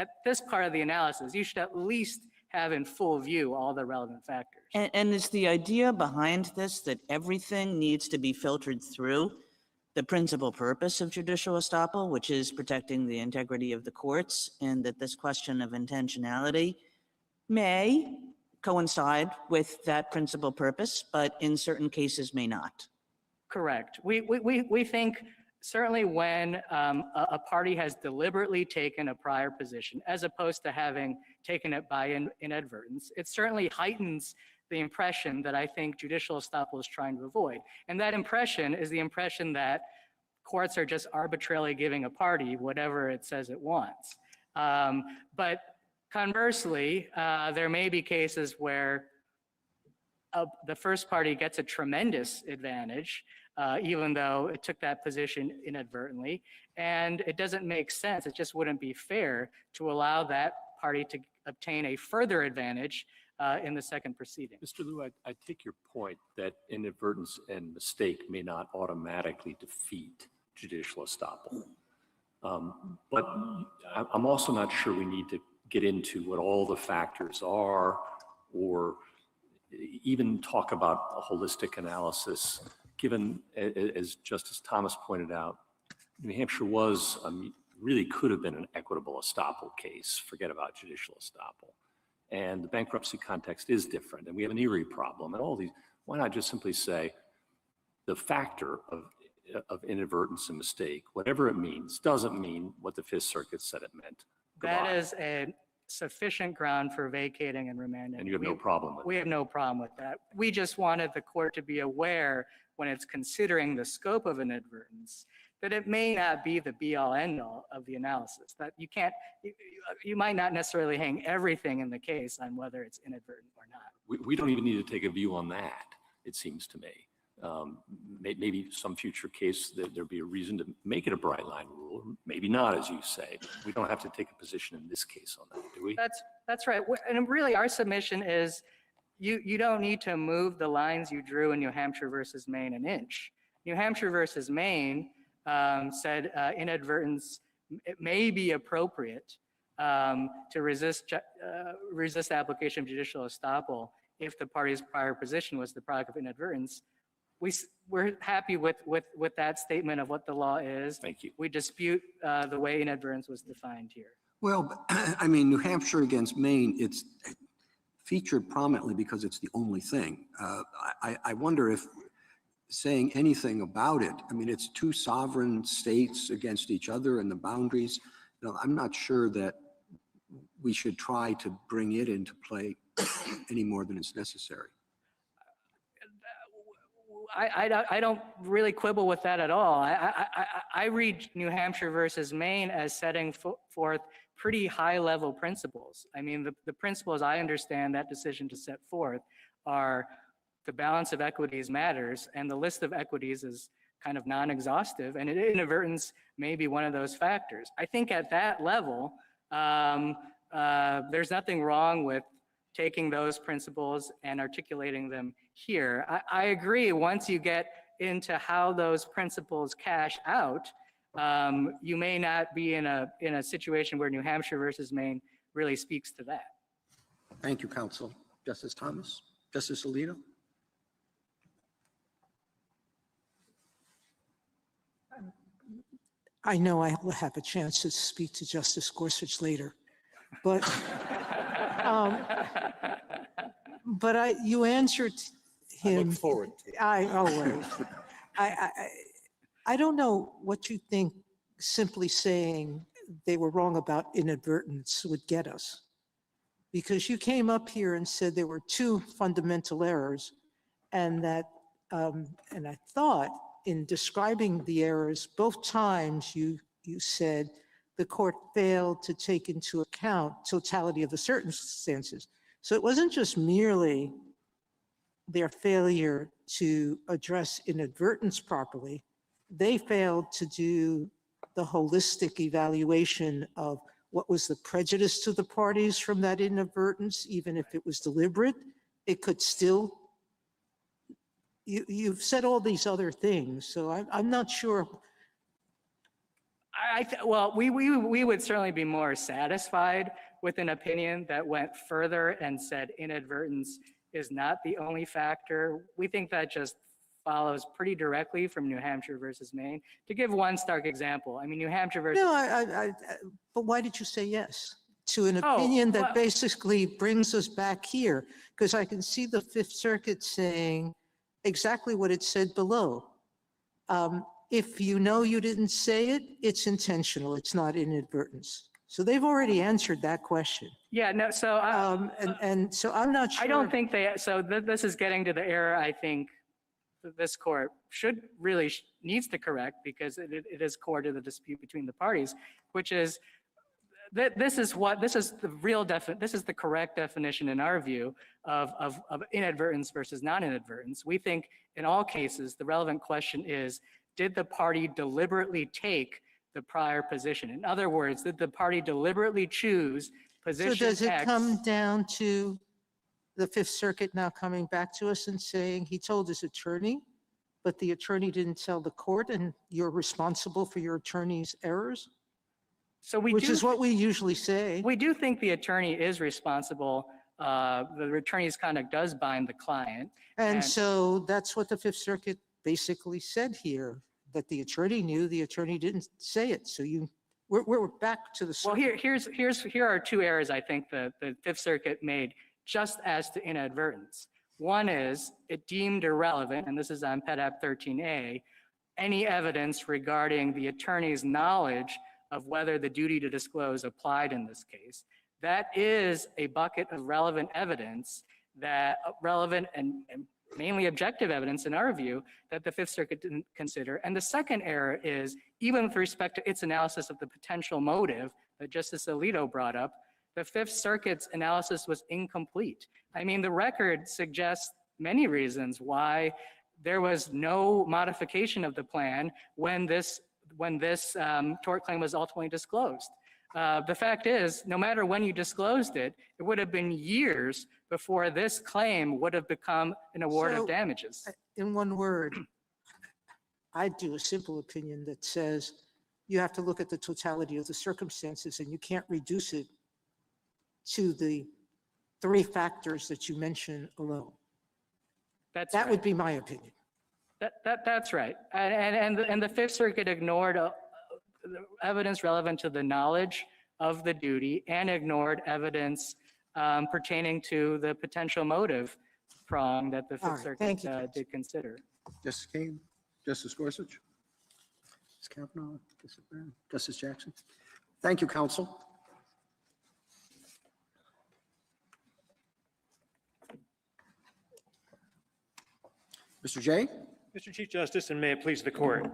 part of the analysis, you should at least have in full view all the relevant factors. And is the idea behind this that everything needs to be filtered through the principal purpose of judicial estoppel, which is protecting the integrity of the courts, and that this question of intentionality may coincide with that principal purpose, but in certain cases may not? Correct. We think certainly when a party has deliberately taken a prior position, as opposed to having taken it by inadvertence, it certainly heightens the impression that I think judicial estoppel is trying to avoid. And that impression is the impression that courts are just arbitrarily giving a party whatever it says it wants. But conversely, there may be cases where the first party gets a tremendous advantage, even though it took that position inadvertently, and it doesn't make sense. It just wouldn't be fair to allow that party to obtain a further advantage in the second proceeding. Mr. Liu, I take your point that inadvertence and mistake may not automatically defeat judicial estoppel. But I'm also not sure we need to get into what all the factors are, or even talk about a holistic analysis, given, as Justice Thomas pointed out, New Hampshire was, really could have been an equitable estoppel case, forget about judicial estoppel. And the bankruptcy context is different, and we have an Erie problem and all these. Why not just simply say the factor of inadvertence and mistake, whatever it means, doesn't mean what the Fifth Circuit said it meant. That is a sufficient ground for vacating and remanding. And you have no problem with it? We have no problem with that. We just wanted the court to be aware when it's considering the scope of inadvertence that it may not be the be-all end-all of the analysis, that you might not necessarily hang everything in the case on whether it's inadvertent or not. We don't even need to take a view on that, it seems to me. Maybe some future case there'd be a reason to make it a bright line rule, maybe not, as you say. We don't have to take a position in this case on that, do we? That's right. And really our submission is you don't need to move the lines you drew in New Hampshire versus Maine an inch. New Hampshire versus Maine said inadvertence, it may be appropriate to resist the application of judicial estoppel if the party's prior position was the product of inadvertence. We're happy with that statement of what the law is. Thank you. We dispute the way inadvertence was defined here. Well, I mean, New Hampshire against Maine, it's featured prominently because it's the only thing. I wonder if saying anything about it, I mean, it's two sovereign states against each other and the boundaries. You know, I'm not sure that we should try to bring it into play any more than is necessary. I don't really quibble with that at all. I read New Hampshire versus Maine as setting forth pretty high level principles. I mean, the principles I understand that decision to set forth are the balance of equities matters, and the list of equities is kind of non-exhaustive, and inadvertence may be one of those factors. I think at that level, there's nothing wrong with taking those principles and articulating them here. I agree, once you get into how those principles cash out, you may not be in a situation where New Hampshire versus Maine really speaks to that. Thank you, counsel. Justice Thomas? Justice Alito? I know I will have a chance to speak to Justice Gorsuch later, but you answered him. I look forward to it. I don't know what you think simply saying they were wrong about inadvertence would get us. Because you came up here and said there were two fundamental errors, and that, and I thought in describing the errors, both times you said the court failed to take into account totality of the circumstances. So it wasn't just merely their failure to address inadvertence properly. They failed to do the holistic evaluation of what was the prejudice to the parties from that inadvertence, even if it was deliberate. It could still, you've said all these other things, so I'm not sure. Well, we would certainly be more satisfied with an opinion that went further and said inadvertence is not the only factor. We think that just follows pretty directly from New Hampshire versus Maine. To give one stark example, I mean, New Hampshire versus. No, but why did you say yes to an opinion that basically brings us back here? Because I can see the Fifth Circuit saying exactly what it said below. If you know you didn't say it, it's intentional, it's not inadvertence. So they've already answered that question. Yeah, no, so. And so I'm not sure. I don't think this is getting to the error I think that this court needs to correct, because it is core to the dispute between the parties, which is that this is the correct definition in our view of inadvertence versus non-inadvertence. We think in all cases, the relevant question is, did the party deliberately take the prior position? In other words, did the party deliberately choose position X? So does it come down to the Fifth Circuit now coming back to us and saying he told his attorney, but the attorney didn't tell the court, and you're responsible for your attorney's errors? So which is what we usually say. We do think the attorney is responsible. The attorney's conduct does bind the client. And so that's what the Fifth Circuit basically said here, that the attorney knew, the attorney didn't say it. So we're back to the circuit. Well, here are two errors I think the Fifth Circuit made just as to inadvertence. One is it deemed irrelevant, and this is on PEDAP 13A, any evidence regarding the attorney's knowledge of whether the duty to disclose applied in this case. That is a bucket of relevant evidence, that relevant and mainly objective evidence in our view, that the Fifth Circuit didn't consider. And the second error is, even with respect to its analysis of the potential motive that Justice Alito brought up, the Fifth Circuit's analysis was incomplete. I mean, the record suggests many reasons why there was no modification of the plan when this tort claim was ultimately disclosed. The fact is, no matter when you disclosed it, it would have been years before this claim would have become an award of damages. In one word, I do a simple opinion that says you have to look at the totality of the circumstances, and you can't reduce it to the three factors that you mentioned alone. That would be my opinion. That's right. And the Fifth Circuit ignored evidence relevant to the knowledge of the duty and ignored evidence pertaining to the potential motive prong that the Fifth Circuit did consider. Justice Kagan, Justice Gorsuch, Justice Kavanaugh, Justice Brown, Justice Jackson. Thank you, counsel. Mr. Jay? Mr. Chief Justice, and may it please the court.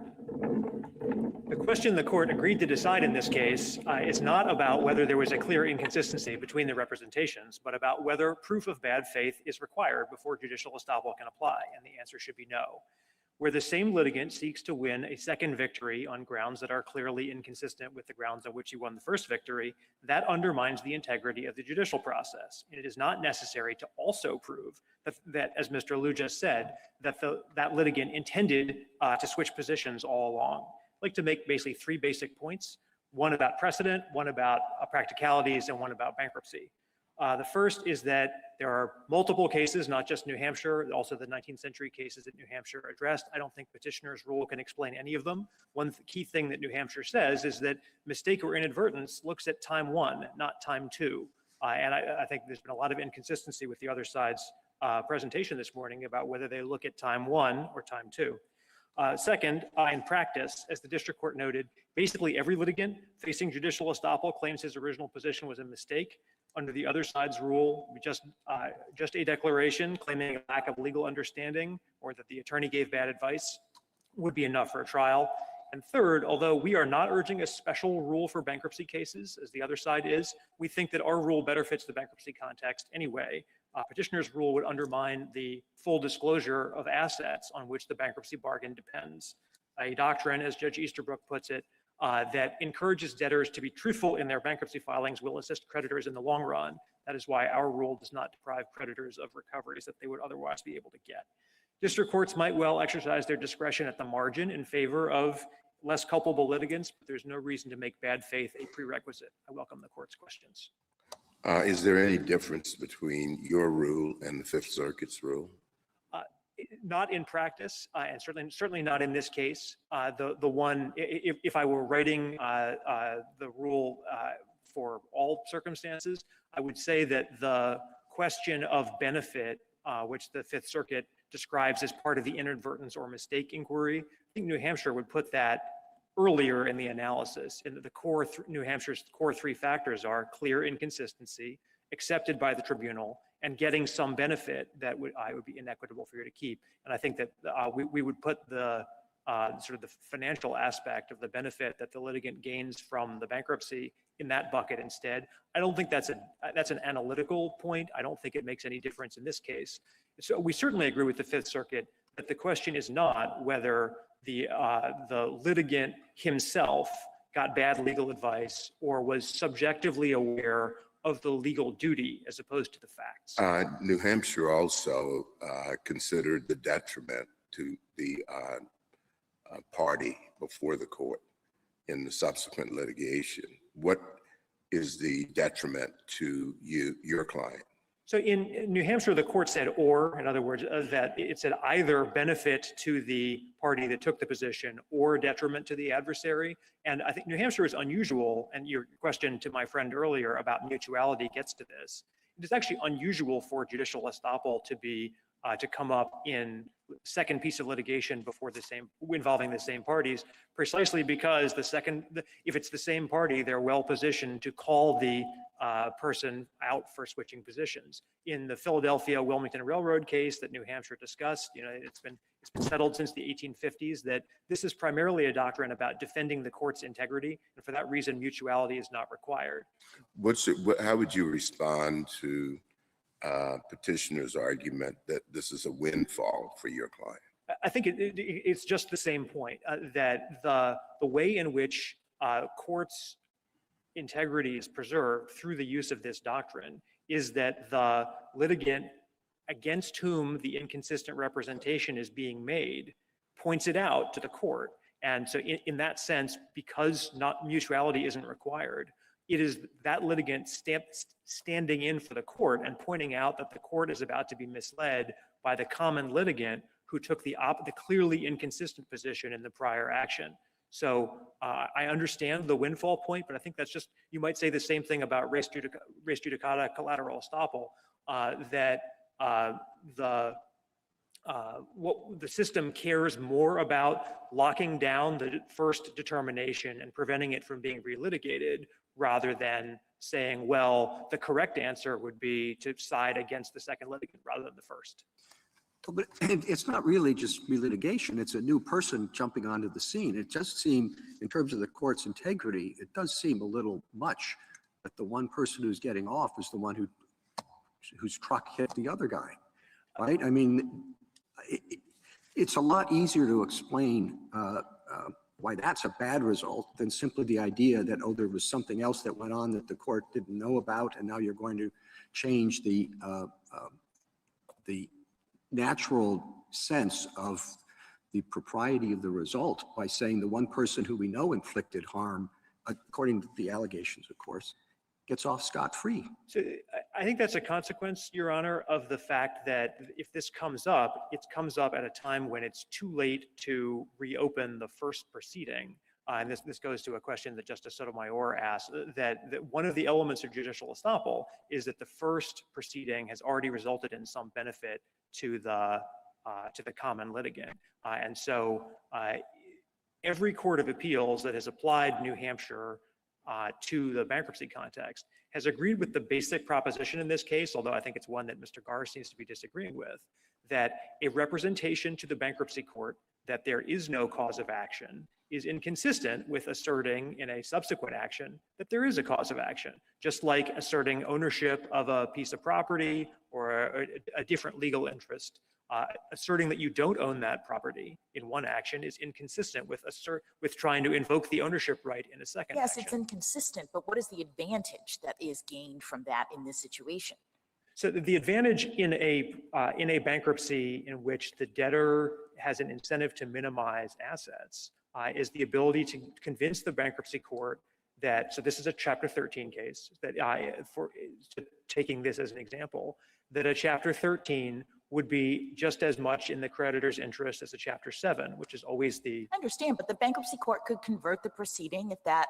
The question the court agreed to decide in this case is not about whether there was a clear inconsistency between the representations, but about whether proof of bad faith is required before judicial estoppel can apply, and the answer should be no. Where the same litigant seeks to win a second victory on grounds that are clearly inconsistent with the grounds on which he won the first victory, that undermines the integrity of the judicial process. And it is not necessary to also prove that as Mr. Liu just said, that litigant intended to switch positions all along. I'd like to make basically three basic points, one about precedent, one about practicalities, and one about bankruptcy. The first is that there are multiple cases, not just New Hampshire, also the 19th century cases that New Hampshire addressed. I don't think petitioner's rule can explain any of them. One key thing that New Hampshire says is that mistake or inadvertence looks at time one, not time two. And I think there's been a lot of inconsistency with the other side's presentation this morning about whether they look at time one or time two. Second, in practice, as the district court noted, basically every litigant facing judicial estoppel claims his original position was a mistake. Under the other side's rule, just a declaration claiming a lack of legal understanding or that the attorney gave bad advice would be enough for a trial. And third, although we are not urging a special rule for bankruptcy cases, as the other side is, we think that our rule better fits the bankruptcy context anyway. Petitioner's rule would undermine the full disclosure of assets on which the bankruptcy bargain depends. A doctrine, as Judge Easterbrook puts it, that encourages debtors to be truthful in their bankruptcy filings will assist creditors in the long run. That is why our rule does not deprive creditors of recoveries that they would otherwise be able to get. District courts might well exercise their discretion at the margin in favor of less culpable litigants, but there's no reason to make bad faith a prerequisite. I welcome the court's questions. Is there any difference between your rule and the Fifth Circuit's rule? Not in practice, and certainly not in this case. The one, if I were writing the rule for all circumstances, I would say that the question of benefit, which the Fifth Circuit describes as part of the inadvertence or mistake inquiry, I think New Hampshire would put that earlier in the analysis. And the core, New Hampshire's core three factors are clear inconsistency, accepted by the tribunal, and getting some benefit that would be inequitable for you to keep. And I think that we would put the sort of the financial aspect of the benefit that the litigant gains from the bankruptcy in that bucket instead. I don't think that's an analytical point. I don't think it makes any difference in this case. So we certainly agree with the Fifth Circuit that the question is not whether the litigant himself got bad legal advice or was subjectively aware of the legal duty as opposed to the facts. New Hampshire also considered the detriment to the party before the court in the subsequent litigation. What is the detriment to your client? So in New Hampshire, the court said or, in other words, that it said either benefit to the party that took the position or detriment to the adversary. And I think New Hampshire is unusual, and your question to my friend earlier about mutuality gets to this. It is actually unusual for judicial estoppel to be to come up in second piece of litigation before involving the same parties, precisely because if it's the same party, they're well positioned to call the person out for switching positions. In the Philadelphia Wilmington Railroad case that New Hampshire discussed, it's been settled since the 1850s that this is primarily a doctrine about defending the court's integrity, and for that reason, mutuality is not required. How would you respond to petitioner's argument that this is a windfall for your client? I think it's just the same point, that the way in which courts' integrity is preserved through the use of this doctrine is that the litigant against whom the inconsistent representation is being made points it out to the court. And so in that sense, because mutuality isn't required, it is that litigant standing in for the court and pointing out that the court is about to be misled by the common litigant who took the clearly inconsistent position in the prior action. So I understand the windfall point, but I think that's just, you might say the same thing about res judicata collateral estoppel, that the system cares more about locking down the first determination and preventing it from being relitigated rather than saying, well, the correct answer would be to side against the second litigant rather than the first. But it's not really just relitigation. It's a new person jumping onto the scene. It just seems, in terms of the court's integrity, it does seem a little much that the one person who's getting off is the one whose truck hit the other guy, right? I mean, it's a lot easier to explain why that's a bad result than simply the idea that, oh, there was something else that went on that the court didn't know about, and now you're going to change the natural sense of the propriety of the result by saying the one person who we know inflicted harm, according to the allegations, of course, gets off scot-free. So I think that's a consequence, Your Honor, of the fact that if this comes up, it comes up at a time when it's too late to reopen the first proceeding. And this goes to a question that Justice Sotomayor asked, that one of the elements of judicial estoppel is that the first proceeding has already resulted in some benefit to the common litigant. And so every court of appeals that has applied New Hampshire to the bankruptcy context has agreed with the basic proposition in this case, although I think it's one that Mr. Garr seems to be disagreeing with, that a representation to the bankruptcy court that there is no cause of action is inconsistent with asserting in a subsequent action that there is a cause of action, just like asserting ownership of a piece of property or a different legal interest. Asserting that you don't own that property in one action is inconsistent with trying to invoke the ownership right in a second Yes, action. it's inconsistent, but what is the advantage that is gained from that in this situation? So the advantage in a bankruptcy in which the debtor has an incentive to minimize assets is the ability to convince the bankruptcy court that, so this is a Chapter 13 case, that taking this as an example, that a Chapter 13 would be just as much in the creditor's interest as a Chapter 7, which is always the... I understand, but the bankruptcy court could convert the proceeding if that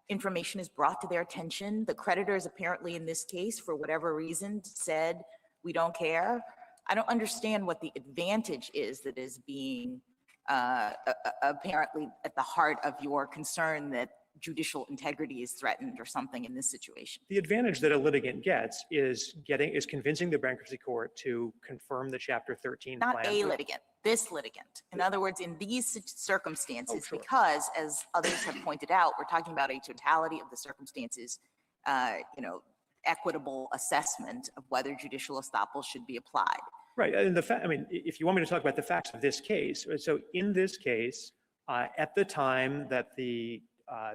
information is brought to their attention. The creditors apparently in this case, for whatever reason, said, we don't care. I don't understand what the advantage is that is being apparently at the heart of your concern that judicial integrity is threatened or something in this situation. The advantage that a litigant gets is convincing the bankruptcy court to confirm the Chapter 13 plan. Not a litigant, this litigant. In other words, in these circumstances, Oh, sure. because as others have pointed out, we're talking about a totality of the circumstances, equitable assessment of whether judicial estoppel should be applied. Right, and if you want me to talk about the facts of this case, so in this case, at the time that the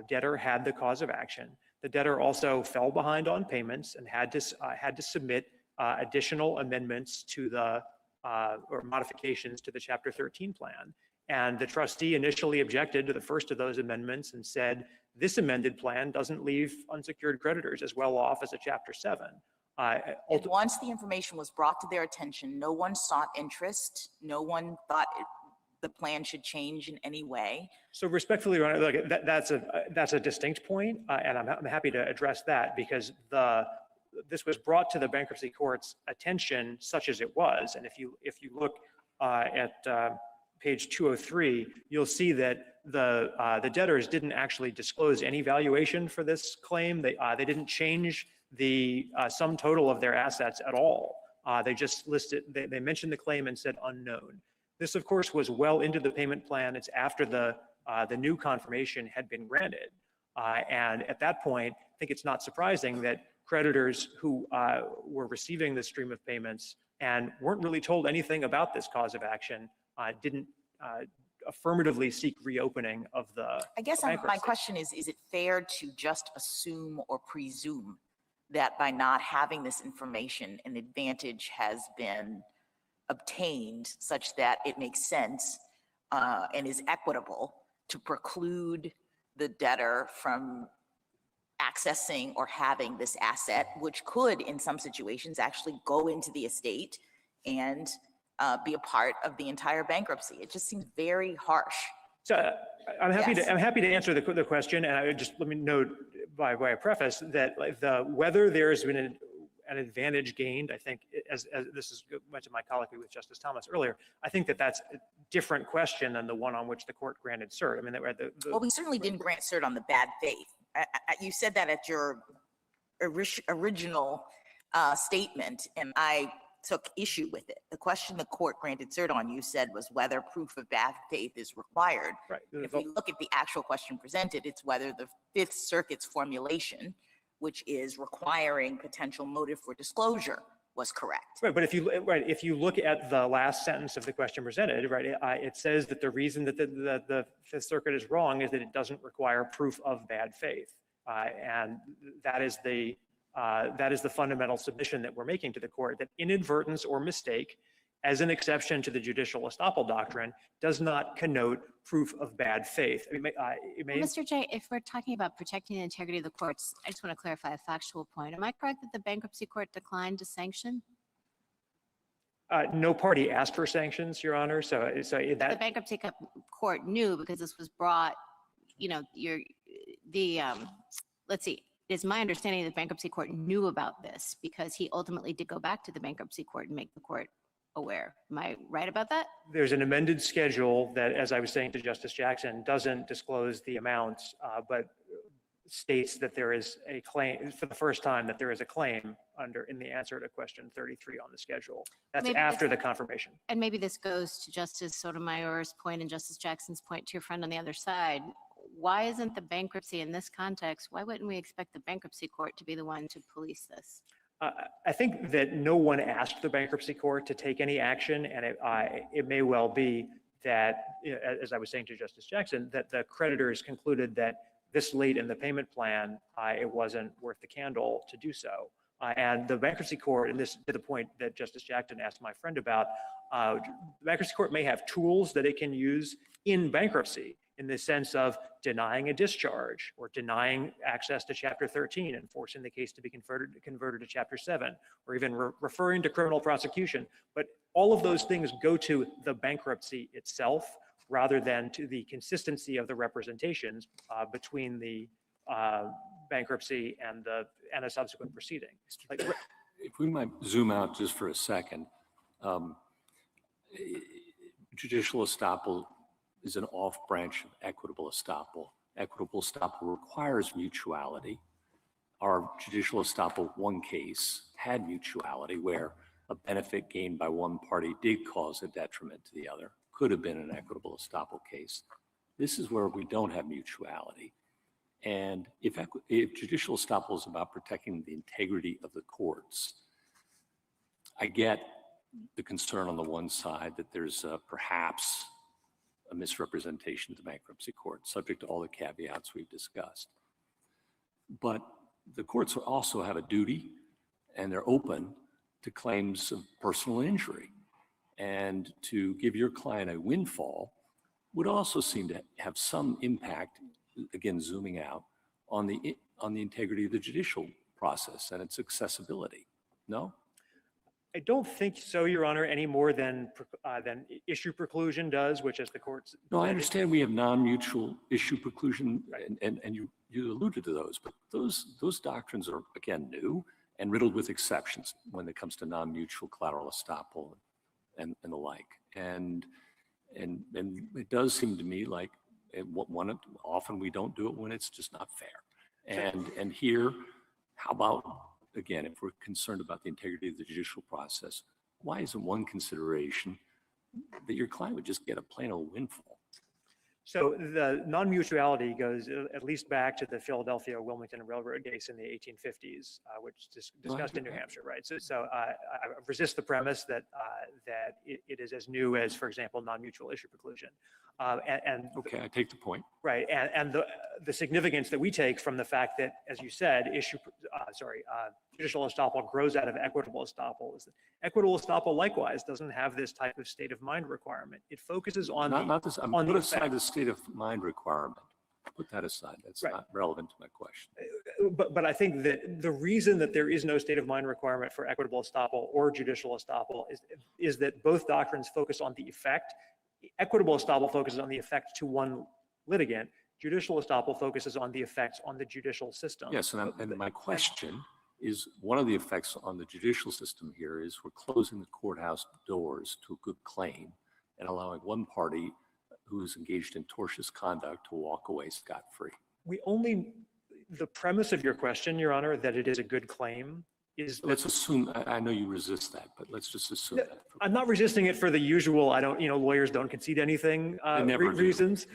debtor had the cause of action, the debtor also fell behind on payments and had to submit additional amendments to or modifications to the Chapter 13 plan. And the trustee initially objected to the first of those amendments and said, this amended plan doesn't leave unsecured creditors as well off as a Chapter 7. And once the information was brought to their attention, no one sought interest, no one thought the plan should change in any way. So respectfully, Your Honor, look, that's a distinct point, and I'm happy to address that because this was brought to the bankruptcy court's attention such as it was. And if you look at page 203, you'll see that the debtors didn't actually disclose any valuation for this claim. They didn't change the sum total of their assets at all. They just listed, they mentioned the claim and said unknown. This, of course, was well into the payment plan. It's after the new confirmation had been granted. And at that point, I think it's not surprising that creditors who were receiving this stream of payments and weren't really told anything about this cause of action didn't affirmatively seek reopening of the I guess bankruptcy. my question is it fair to just assume or presume that by not having this information, an advantage has been obtained such that it makes sense and is equitable to preclude the debtor from accessing or having this asset, which could, in some situations, actually go into the estate and be a part of the entire bankruptcy? It just seems very harsh. So I'm happy Yes. to answer the question, and I would just let me note by way of preface that whether there's been an advantage gained, I think, as this went to my colloquy with Justice Thomas earlier, I think that's a different question than the one on which the court granted cert. I mean, Well, we certainly didn't grant cert on the bad faith. You said that at your original statement, and I took issue with it. The question the court granted cert on, you said, was whether proof of bad faith is required. Right. If we look at the actual question presented, it's whether the Fifth Circuit's formulation, which is requiring potential motive for disclosure, was correct. Right, but if you look at the last sentence of the question presented, right, it says that the reason that the Fifth Circuit is wrong is that it doesn't require proof of bad faith, and that is the fundamental submission that we're making to the court, that inadvertence or mistake, as an exception to the judicial estoppel doctrine, does not connote proof of bad faith. I mean, Mr. J, if we're talking about protecting the integrity of the courts, I just want to clarify a factual point. Am I correct that the bankruptcy court declined to sanction? No party asked for sanctions, Your Honor. So The that bankruptcy court knew because this was brought, let's see, it's my understanding that the bankruptcy court knew about this because he ultimately did go back to the bankruptcy court and make the court aware. Am I right about that? There's an amended schedule that, as I was saying to Justice Jackson, doesn't disclose the amounts, but states that there is a claim, for the first time, that there is a claim in the answer to question 33 on the schedule. That's Maybe after the confirmation. And maybe this goes to Justice Sotomayor's point and Justice Jackson's point to your friend on the other side. Why isn't the bankruptcy in this context, why wouldn't we expect the bankruptcy court to be the one to police this? I think that no one asked the bankruptcy court to take any action, and it may well be that, as I was saying to Justice Jackson, that the creditors concluded that this late in the payment plan, it wasn't worth the candle to do so. And the bankruptcy court, and this to the point that Justice Jackson asked my friend about, the bankruptcy court may have tools that it can use in bankruptcy, in the sense of denying a discharge or denying access to Chapter 13 and forcing the case to be converted to Chapter 7, or even referring to criminal prosecution. But all of those things go to the bankruptcy itself rather than to the consistency of the representations between the bankruptcy and a subsequent proceeding. If we might zoom out just for a second, judicial estoppel is an off-branch of equitable estoppel. Equitable estoppel requires mutuality. Our judicial estoppel one case had mutuality, where a benefit gained by one party did cause a detriment to the other. Could have been an equitable estoppel case. This is where we don't have mutuality. And if judicial estoppel is about protecting the integrity of the courts, I get the concern on the one side that there's perhaps a misrepresentation to the bankruptcy court, subject to all the caveats we've discussed. But the courts also have a duty, and they're open to claims of personal injury. And to give your client a windfall would also seem to have some impact, again, zooming out, on the integrity of the judicial process and its accessibility. No? I don't think so, Your Honor, any more than issue preclusion does, which is the court's. No, I understand we have non-mutual issue preclusion, and you alluded to those, but those doctrines are, again, new and riddled with exceptions when it comes to non-mutual collateral estoppel and the like. And it does seem to me like often we don't do it when it's just not fair. And here, how about, again, if we're concerned about the integrity of the judicial process, why isn't one consideration that your client would just get a plain old windfall? So the non-mutuality goes at least back to the Philadelphia-Wilmington Railroad case in the 1850s, which is discussed in New Hampshire, right? So I resist the premise that it is as new as, for example, non-mutual issue preclusion. Okay, I take the point. Right, and the significance that we take from the fact that, as you said, judicial estoppel grows out of equitable estoppel is that equitable estoppel likewise doesn't have this type of state of mind requirement. It focuses on put aside the state of mind requirement. Put that aside. That's not relevant to my question. But I think that the reason that there is no state of mind requirement for equitable estoppel or judicial estoppel is that both doctrines focus on the effect. Equitable estoppel focuses on the effect to one litigant. Judicial estoppel focuses on the effects on the judicial system. Yes, and my question is, one of the effects on the judicial system here is we're closing the courthouse doors to a good claim and allowing one party who is engaged in tortious conduct to walk away scot-free. The premise of your question, Your Honor, that it is a good claim is. Let's assume, I know you resist that, but let's just assume that. I'm not resisting it for the usual, lawyers don't concede anything reasons.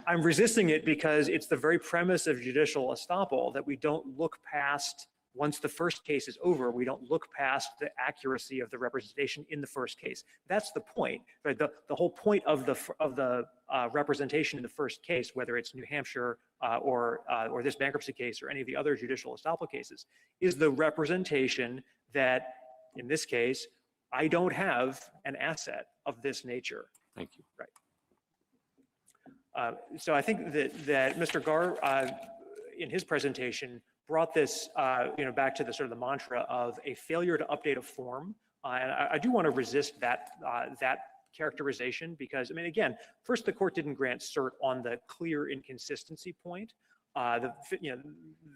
I'm resisting it because it's the very premise of judicial estoppel that we don't look past, once the first case is over, we don't look past the accuracy of the representation in the first case. That's the point, right? The whole point of the representation in the first case, whether it's New Hampshire or this bankruptcy case or any of the other judicial estoppel cases, is the representation that, in this case, I don't have an asset of this nature. Thank you. Right. So I think that Mr. Garr, in his presentation, brought this, back to the sort of the mantra of a failure to update a form, and I do want to resist that characterization because, again, first the court didn't grant cert on the clear inconsistency point.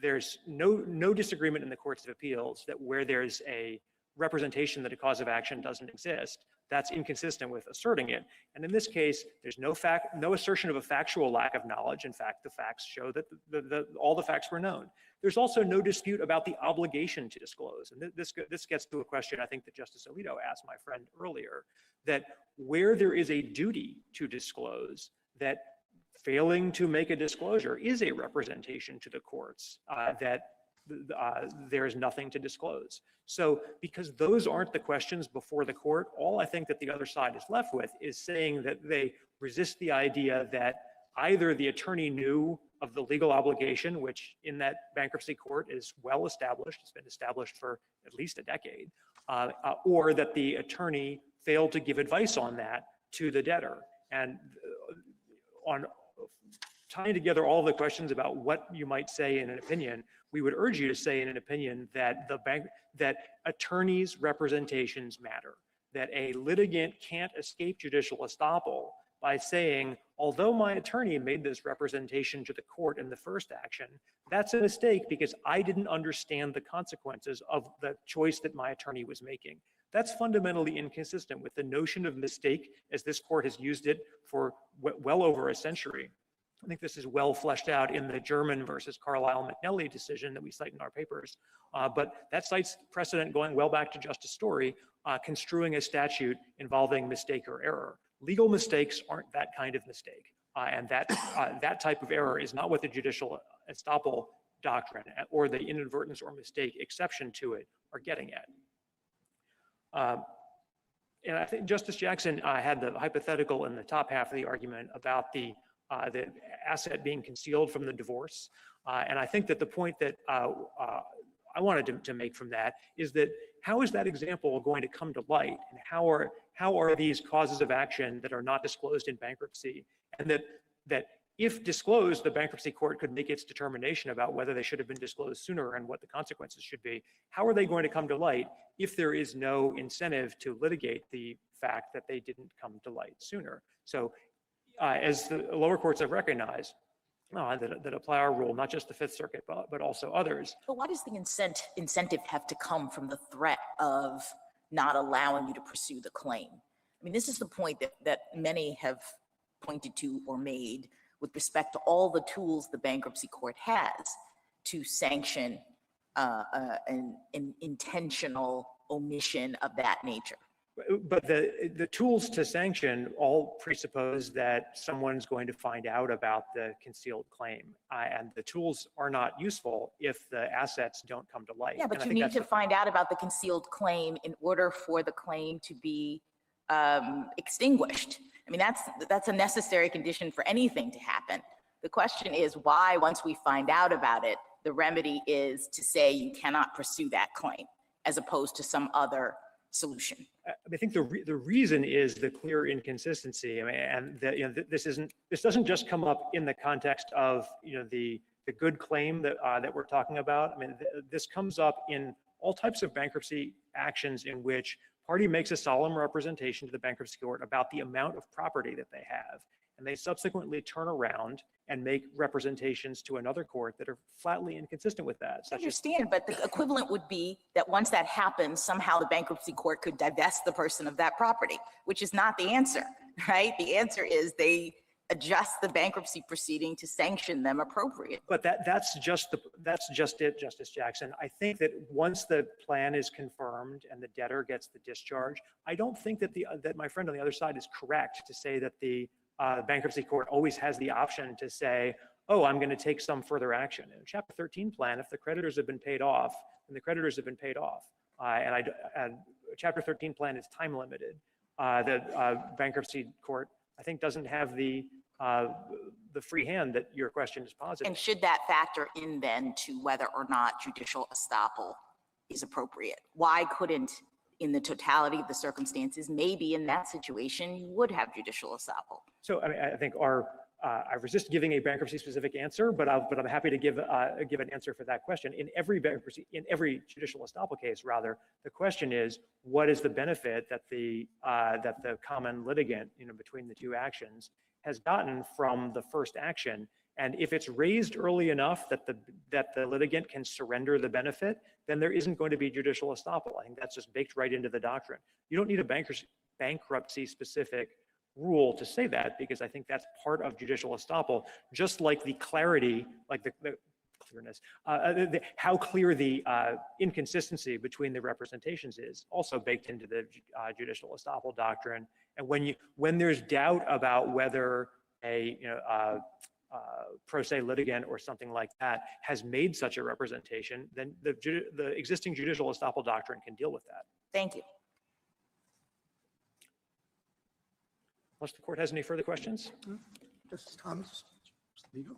There's no disagreement in the courts of appeals that where there's a representation that a cause of action doesn't exist, that's inconsistent with asserting it. And in this case, there's no assertion of a factual lack of knowledge. In fact, the facts show that all the facts were known. There's also no dispute about the obligation to disclose. And this gets to a question I think that Justice Alito asked my friend earlier, that where there is a duty to disclose, that failing to make a disclosure is a representation to the courts that there is nothing to disclose. So because those aren't the questions before the court, all I think that the other side is left with is saying that they resist the idea that either the attorney knew of the legal obligation, which in that bankruptcy court is well established, it's been established for at least a decade, or that the attorney failed to give advice on that to the debtor. And on tying together all the questions about what you might say in an opinion, we would urge you to say in an opinion that that attorneys' representations matter, that a litigant can't escape judicial estoppel by saying, although my attorney made this representation to the court in the first action, that's a mistake because I didn't understand the consequences of the choice that my attorney was making. That's fundamentally inconsistent with the notion of mistake as this court has used it for well over a century. I think this is well fleshed out in the German versus Carlisle-McNally decision that we cite in our papers. But that cites precedent going well back to Justice Story, construing a statute involving mistake or error. Legal mistakes aren't that kind of mistake. And that type of error is not what the judicial estoppel doctrine or the inadvertence or mistake exception to it are getting at. And I think Justice Jackson had the hypothetical in the top half of the argument about the asset being concealed from the divorce. And I think that the point that I wanted to make from that is that how is that example going to come to light? And how are these causes of action that are not disclosed in bankruptcy? And that if disclosed, the bankruptcy court could make its determination about whether they should have been disclosed sooner and what the consequences should be. How are they going to come to light if there is no incentive to litigate the fact that they didn't come to light sooner? So as the lower courts have recognized, that apply our rule, not just the Fifth Circuit, but also others. But why does the incentive have to come from the threat of not allowing you to pursue the claim? I mean, this is the point that many have pointed to or made with respect to all the tools the bankruptcy court has to sanction an intentional omission of that nature. But the tools to sanction all presuppose that someone's going to find out about the concealed claim. And the tools are not useful if the assets don't come to light. Yeah, but you need to find out about the concealed claim in order for the claim to be extinguished. I mean, that's a necessary condition for anything to happen. The question is why, once we find out about it, the remedy is to say you cannot pursue that claim as opposed to some other solution. I think the reason is the clear inconsistency. I mean, and that, this doesn't just come up in the context of the good claim that we're talking about. I mean, this comes up in all types of bankruptcy actions in which party makes a solemn representation to the bankruptcy court about the amount of property that they have, and they subsequently turn around and make representations to another court that are flatly inconsistent with that. I understand, but the equivalent would be that once that happens, somehow the bankruptcy court could divest the person of that property, which is not the answer, right? The answer is they adjust the bankruptcy proceeding to sanction them appropriately. But that's just it, Justice Jackson. I think that once the plan is confirmed and the debtor gets the discharge, I don't think that that my friend on the other side is correct to say that the bankruptcy court always has the option to say, oh, I'm going to take some further action. In a Chapter 13 plan, if the creditors have been paid off, then the creditors have been paid off. And a Chapter 13 plan is time limited. The bankruptcy court, I think, doesn't have the free hand that your question is positive. And should that factor in then to whether or not judicial estoppel is appropriate? Why couldn't, in the totality of the circumstances, maybe in that situation, you would have judicial estoppel? So I mean, I think I resist giving a bankruptcy-specific answer, but I'm happy to give an answer for that question. In every judicial estoppel case, rather, the question is, what is the benefit that the common litigant, between the two actions, has gotten from the first action? And if it's raised early enough that the litigant can surrender the benefit, then there isn't going to be judicial estoppel. I think that's just baked right into the doctrine. You don't need a bankruptcy specific rule to say that, because I think that's part of judicial estoppel, just like the clarity, like the clearness, how clear the inconsistency between the representations is also baked into the judicial estoppel doctrine. And when there's doubt about whether a pro se litigant or something like that has made such a representation, then the existing judicial estoppel doctrine can deal with that. Thank you. Unless the court has any further questions? Justice Thomas, legal.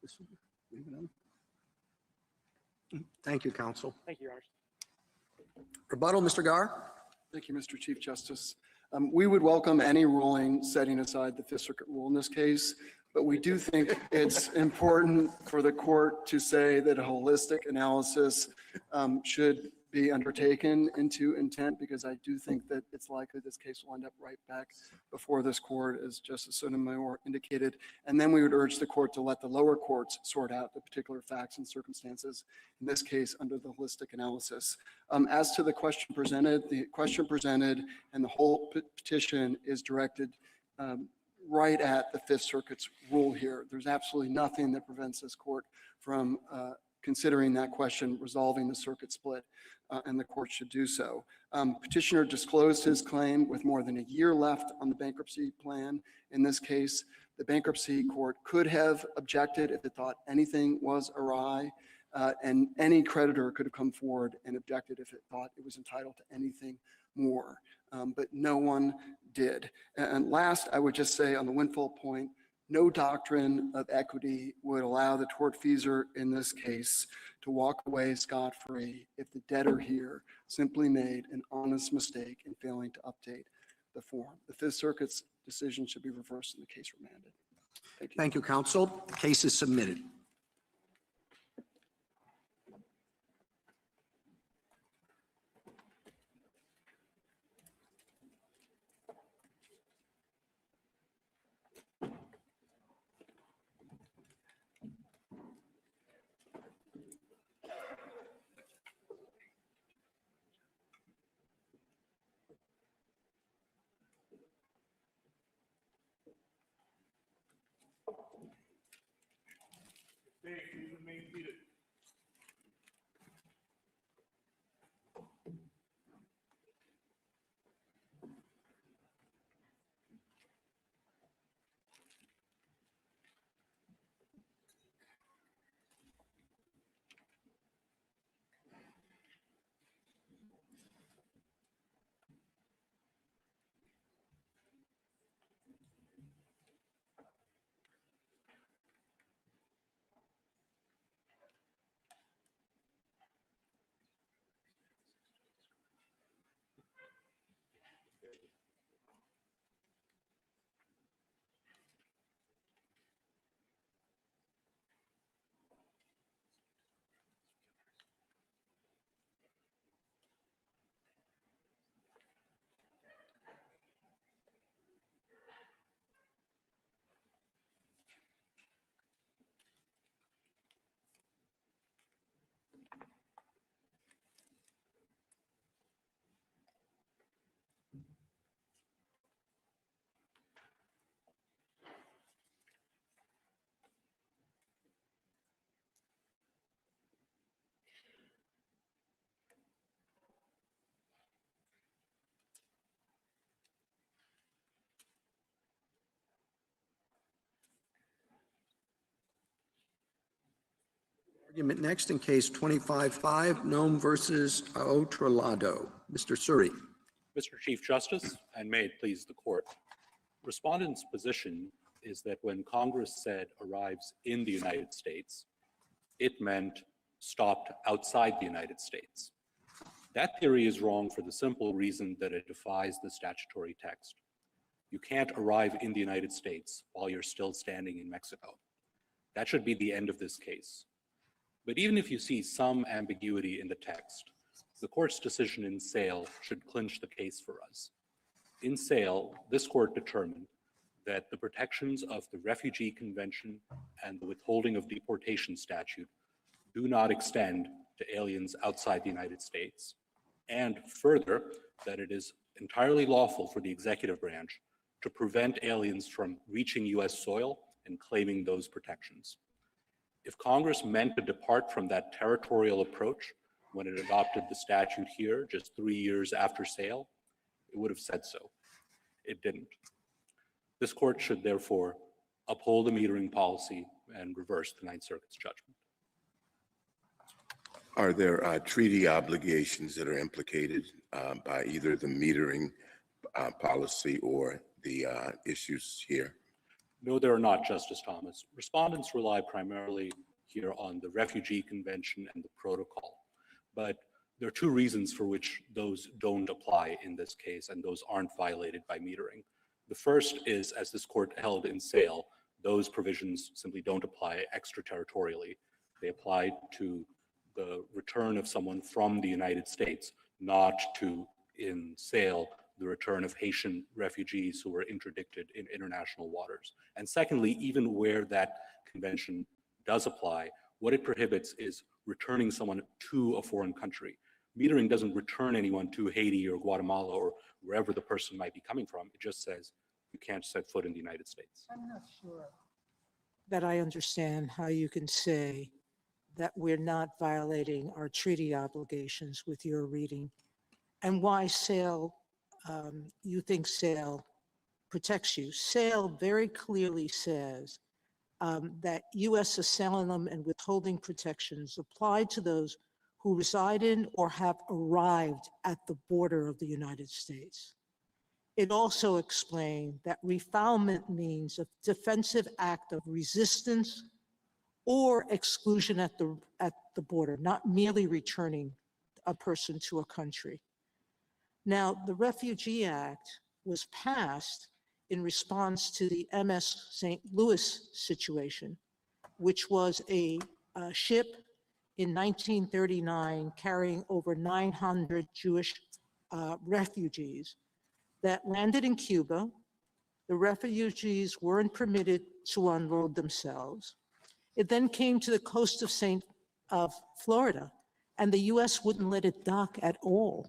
This one, leave it on. Thank you, counsel. Thank you, Your Honor. Rebuttal, Mr. Gar. Thank you, Mr. Chief Justice. We would welcome any ruling setting aside the Fifth Circuit rule in this case, but we do think it's important for the court to say that a holistic analysis should be undertaken into intent, because I do think that it's likely this case will end up right back before this court, as Justice Sotomayor indicated. And then we would urge the court to let the lower courts sort out the particular facts and circumstances, in this case, under the holistic analysis. As to the question presented and the whole petition is directed right at the Fifth Circuit's rule here. There's absolutely nothing that prevents this court from considering that question, resolving the circuit split, and the court should do so. Petitioner disclosed his claim with more than a year left on the bankruptcy plan. In this case, the bankruptcy court could have objected if it thought anything was awry, and any creditor could have come forward and objected if it thought it was entitled to anything more, but no one did. And last, I would just say on the windfall point, no doctrine of equity would allow the tortfeasor in this case to walk away scot-free if the debtor here simply made an honest mistake in failing to update the form. The Fifth Circuit's decision should be reversed and the case remanded. Thank you. Thank you, counsel. Case is submitted. Argument next in case 25-5, Nome versus Otrolado. Mr. Suri. Mr. Chief Justice, and may it please the court. Respondent's position is that when Congress said arrives in the United States, it meant stopped outside the United States. That theory is wrong for the simple reason that it defies the statutory text. You can't arrive in the United States while you're still standing in Mexico. That should be the end of this case. But even if you see some ambiguity in the text, the court's decision in Sale should clinch the case for us. In Sale, this court determined that the protections of the Refugee Convention and the withholding of deportation statute do not extend to aliens outside the United States, and further, that it is entirely lawful for the executive branch to prevent aliens from reaching US soil and claiming those protections. If Congress meant to depart from that territorial approach when it adopted the statute here just 3 years after sale, it would have said so. It didn't. This court should therefore uphold the metering policy and reverse the Ninth Circuit's judgment. Are there treaty obligations that are implicated by either the metering policy or the issues here? No, there are not, Justice Thomas. Respondents rely primarily here on the Refugee Convention and the protocol, but there are two reasons for which those don't apply in this case, and those aren't violated by metering. The first is, as this court held in Sale, those provisions simply don't apply extraterritorially. They apply to the return of someone from the United States, not to, in Sale, the return of Haitian refugees who were interdicted in international waters. And secondly, even where that convention does apply, what it prohibits is returning someone to a foreign country. Metering doesn't return anyone to Haiti or Guatemala or wherever the person might be coming from. It just says you can't set foot in the United States. I'm not sure that I understand how you can say that we're not violating our treaty obligations with your reading, and why Sale, you think Sale protects you. Sale very clearly says that U.S. asylum and withholding protections apply to those who reside in or have arrived at the border of the United States. It also explained that refoulement means a defensive act of resistance or exclusion at the border, not merely returning a person to a country. Now, the Refugee Act was passed in response to the MS St. Louis situation, which was a ship in 1939 carrying over 900 Jewish refugees that landed in Cuba. The refugees weren't permitted to unload themselves. It then came to the coast of Florida, and the US wouldn't let it dock at all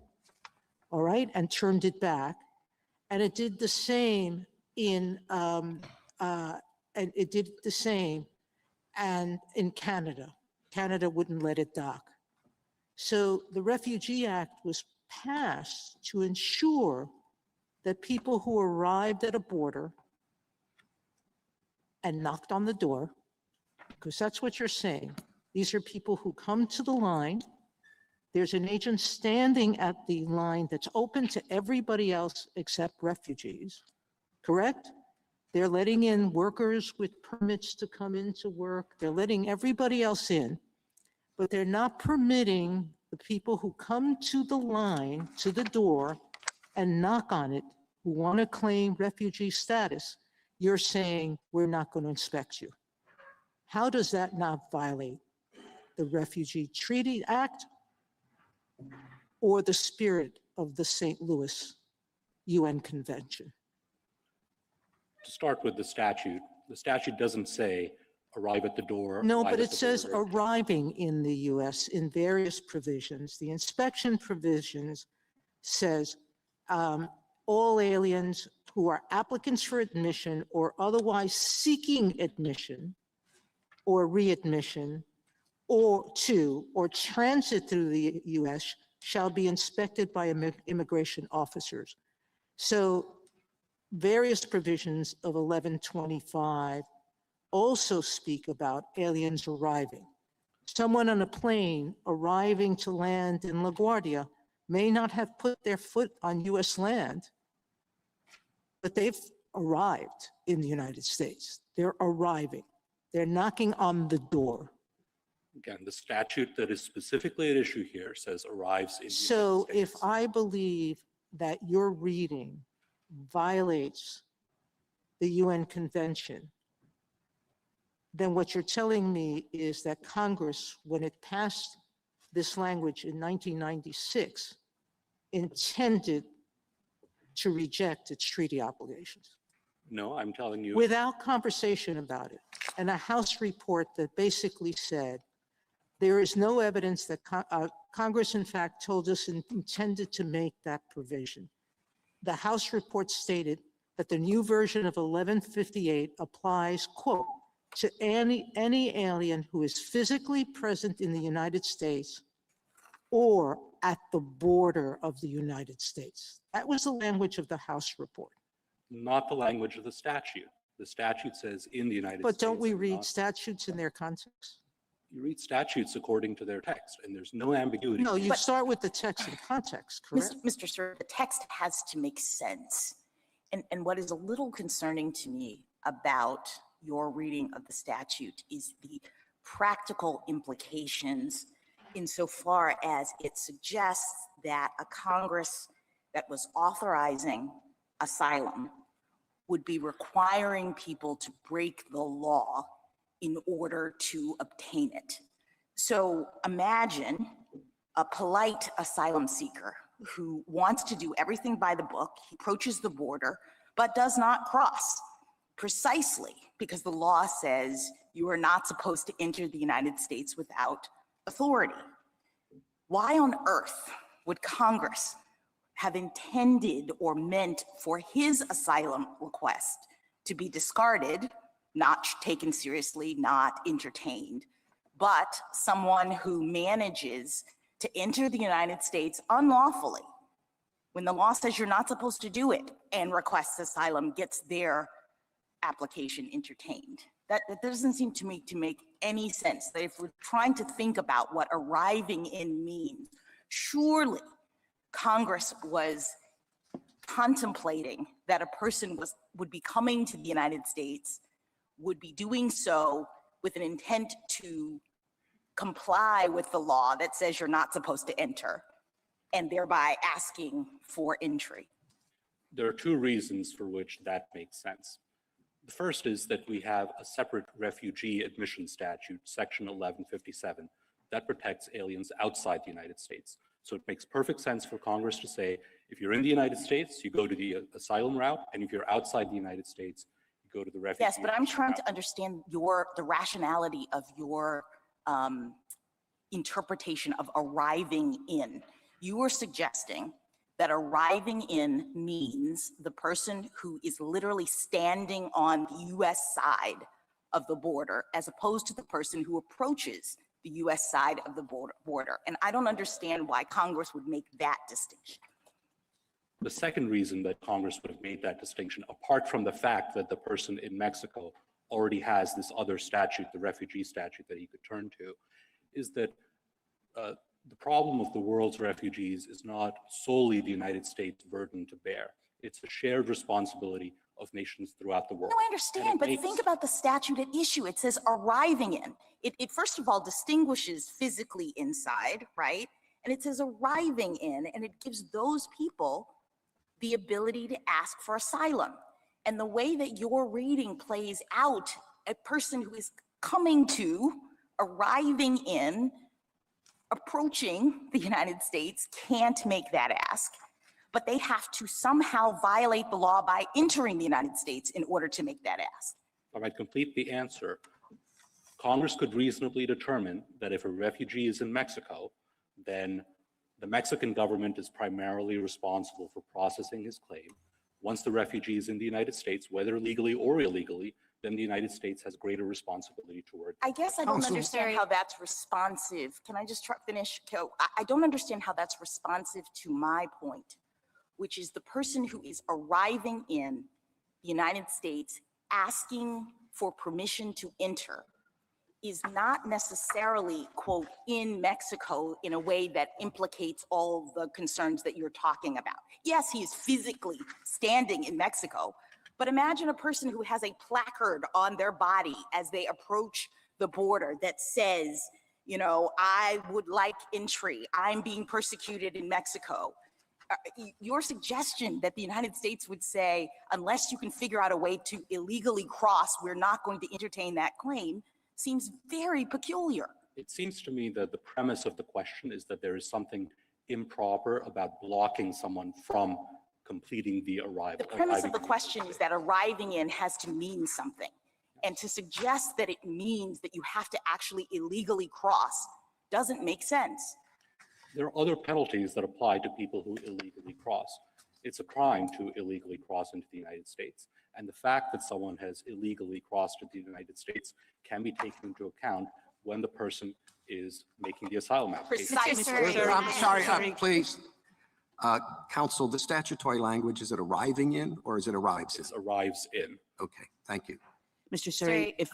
right, and turned it back. And it did the same in Canada. Canada wouldn't let it dock. So the Refugee Act was passed to ensure that people who arrived at a border and knocked on the door, because that's what you're saying, these are people who come to the line. There's an agent standing at the line that's open to everybody else except refugees, correct? They're letting in workers with permits to come into work. They're letting everybody else in, but they're not permitting the people who come to the line, to the door, and knock on it, who want to claim refugee status. You're saying, we're not going to inspect you. How does that not violate the Refugee Treaty Act or the spirit of the St. Louis UN Convention? To start with the statute doesn't say arrive at the door. No, arrive but at it the says border. arriving in the US in various provisions. The inspection provisions says all aliens who are applicants for admission or otherwise seeking admission or readmission or transit through the US shall be inspected by immigration officers. So various provisions of 1125 also speak about aliens arriving. Someone on a plane arriving to land in LaGuardia may not have put their foot on US land, but they've arrived in the United States. They're arriving. They're knocking on the door. Again, the statute that is specifically at issue here says arrives in the So United if States. I believe that your reading violates the UN Convention, then what you're telling me is that Congress, when it passed this language in 1996, intended to reject its treaty obligations. No, I'm telling you. without conversation about it, and a House report that basically said, there is no evidence that Congress, in fact, told us and intended to make that provision. The House report stated that the new version of 1158 applies, quote, to any alien who is physically present in the United States or at the border of the United States. That was the language of the House report. Not the language of the statute. The statute says in the United States. But don't we and read not- statutes in their context? You read statutes according to their text, and there's no ambiguity. No, you start with the text and context, correct? Mr. Sir, the text has to make sense. And what is a little concerning to me about your reading of the statute is the practical implications insofar as it suggests that a Congress that was authorizing asylum would be requiring people to break the law in order to obtain it. So imagine a polite asylum seeker who wants to do everything by the book, he approaches the border, but does not cross, precisely because the law says you are not supposed to enter the United States without authority. Why on earth would Congress have intended or meant for his asylum request to be discarded, not taken seriously, not entertained, but someone who manages to enter the United States unlawfully when the law says you're not supposed to do it and requests asylum gets their application entertained? That doesn't seem to me to make any sense. That if we're trying to think about what arriving in means, surely Congress was contemplating that a person would be coming to the United States, would be doing so with an intent to comply with the law that says you're not supposed to enter, and thereby asking for entry. There are two reasons for which that makes sense. The first is that we have a separate refugee admission statute, Section 1157, that protects aliens outside the United States. So it makes perfect sense for Congress to say, if you're in the United States, you go to the asylum route, and if you're outside the United States, you go to the refugee. Yes, but I'm trying route. to understand the rationality of your interpretation of arriving in. You were suggesting that arriving in means the person who is literally standing on the US side of the border, as opposed to the person who approaches the US side of the border. And I don't understand why Congress would make that distinction. The second reason that Congress would have made that distinction, apart from the fact that the person in Mexico already has this other statute, the refugee statute that he could turn to, is that the problem of the world's refugees is not solely the United States' burden to bear. It's a shared responsibility of nations throughout the world. No, I understand, but think about the statute at issue. It says arriving in. It first of all distinguishes physically inside, right? And it says arriving in, and it gives those people the ability to ask for asylum. And the way that your reading plays out, a person who is coming to, arriving in, approaching the United States can't make that ask, but they have to somehow violate the law by entering the United States in order to make that ask. If I might complete the answer, Congress could reasonably determine that if a refugee is in Mexico, then the Mexican government is primarily responsible for processing his claim. Once the refugee is in the United States, whether legally or illegally, then the United States has greater responsibility toward. I guess I don't understand how that's responsive. Can I just finish? I don't understand how that's responsive to my point, which is the person who is arriving in the United States asking for permission to enter is not necessarily, quote, in Mexico in a way that implicates all the concerns that you're talking about. Yes, he is physically standing in Mexico, but imagine a person who has a placard on their body as they approach the border that says, you know, I would like entry. I'm being persecuted in Mexico. Your suggestion that the United States would say, unless you can figure out a way to illegally cross, we're not going to entertain that claim, seems very peculiar. It seems to me that the premise of the question is that there is something improper about blocking someone from completing the arrival. The premise of the arriving- question is that arriving in has to mean something. And to suggest that it means that you have to actually illegally cross doesn't make sense. There are other penalties that apply to people who illegally cross. It's a crime to illegally cross into the United States. And the fact that someone has illegally crossed into the United States can be taken into account when the person is making the asylum application. Precisely. I'm sorry, please. Counsel, the statutory language, is it arriving in or is it arrives in? It arrives in. Okay, thank you. Mr. Sorry. Suri,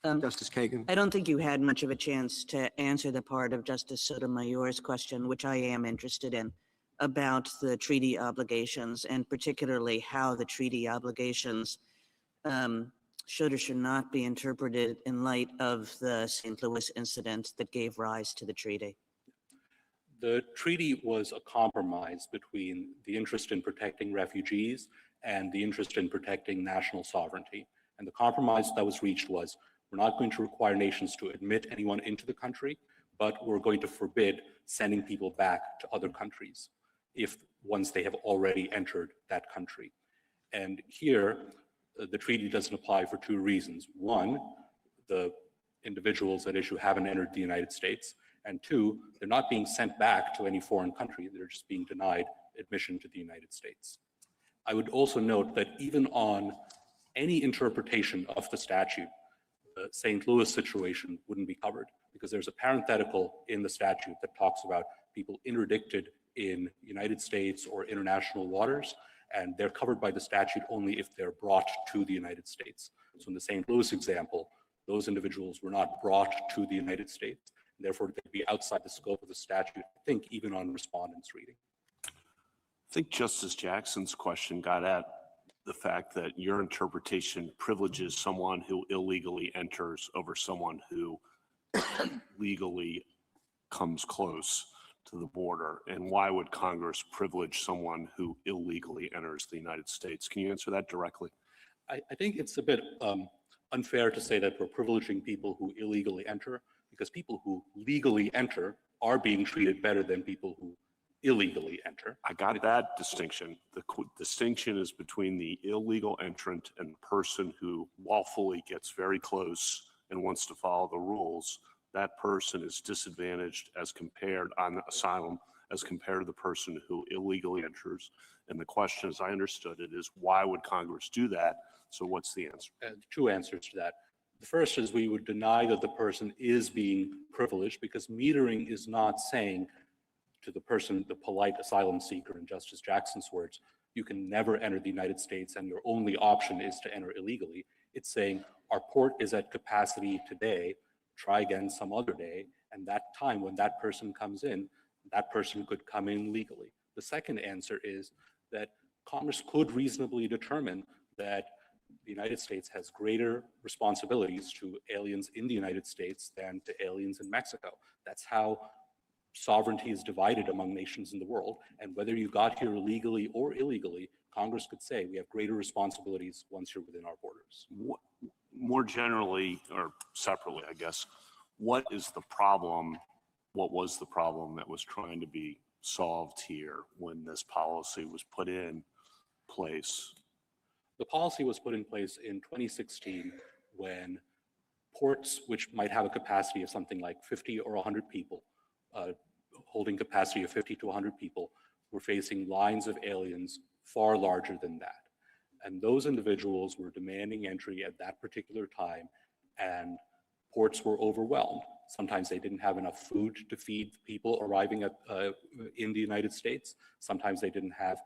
if, Justice Kagan? I don't think you had much of a chance to answer the part of Justice Sotomayor's question, which I am interested in, about the treaty obligations, and particularly how the treaty obligations should or should not be interpreted in light of the St. Louis incident that gave rise to the treaty. The treaty was a compromise between the interest in protecting refugees and the interest in protecting national sovereignty. And the compromise that was reached was, we're not going to require nations to admit anyone into the country, but we're going to forbid sending people back to other countries if once they have already entered that country. And here, the treaty doesn't apply for two reasons. One, the individuals at issue haven't entered the United States. And two, they're not being sent back to any foreign country. They're just being denied admission to the United States. I would also note that even on any interpretation of the statute, the St. Louis situation wouldn't be covered, because there's a parenthetical in the statute that talks about people interdicted in United States or international waters, and they're covered by the statute only if they're brought to the United States. So in the St. Louis example, those individuals were not brought to the United States, and therefore they'd be outside the scope of the statute, I think, even on respondents' reading. I think Justice Jackson's question got at the fact that your interpretation privileges someone who illegally enters over someone who legally comes close to the border. And why would Congress privilege someone who illegally enters the United States? Can you answer that directly? I think it's a bit unfair to say that we're privileging people who illegally enter, because people who legally enter are being treated better than people who illegally enter. I got that distinction. The distinction is between the illegal entrant and the person who lawfully gets very close and wants to follow the rules. That person is disadvantaged as compared on asylum as compared to the person who illegally enters. And the question, as I understood it, is why would Congress do that? So what's the answer? Two answers to that. The first is we would deny that the person is being privileged, because metering is not saying to the person, the polite asylum seeker, in Justice Jackson's words, you can never enter the United States and your only option is to enter illegally. It's saying our port is at capacity today, try again some other day, and that time when that person comes in, that person could come in legally. The second answer is that Congress could reasonably determine that the United States has greater responsibilities to aliens in the United States than to aliens in Mexico. That's how sovereignty is divided among nations in the world. And whether you got here legally or illegally, Congress could say we have greater responsibilities once you're within our borders. More generally, or separately, I guess, what is the problem? What was the problem that was trying to be solved here when this policy was put in place? The policy was put in place in 2016 when ports, which might have a capacity of something like 50 or 100 people, holding capacity of 50 to 100 people, were facing lines of aliens far larger than that. And those individuals were demanding entry at that particular time, and ports were overwhelmed. Sometimes they didn't have enough food to feed people arriving in the United States. Sometimes they didn't have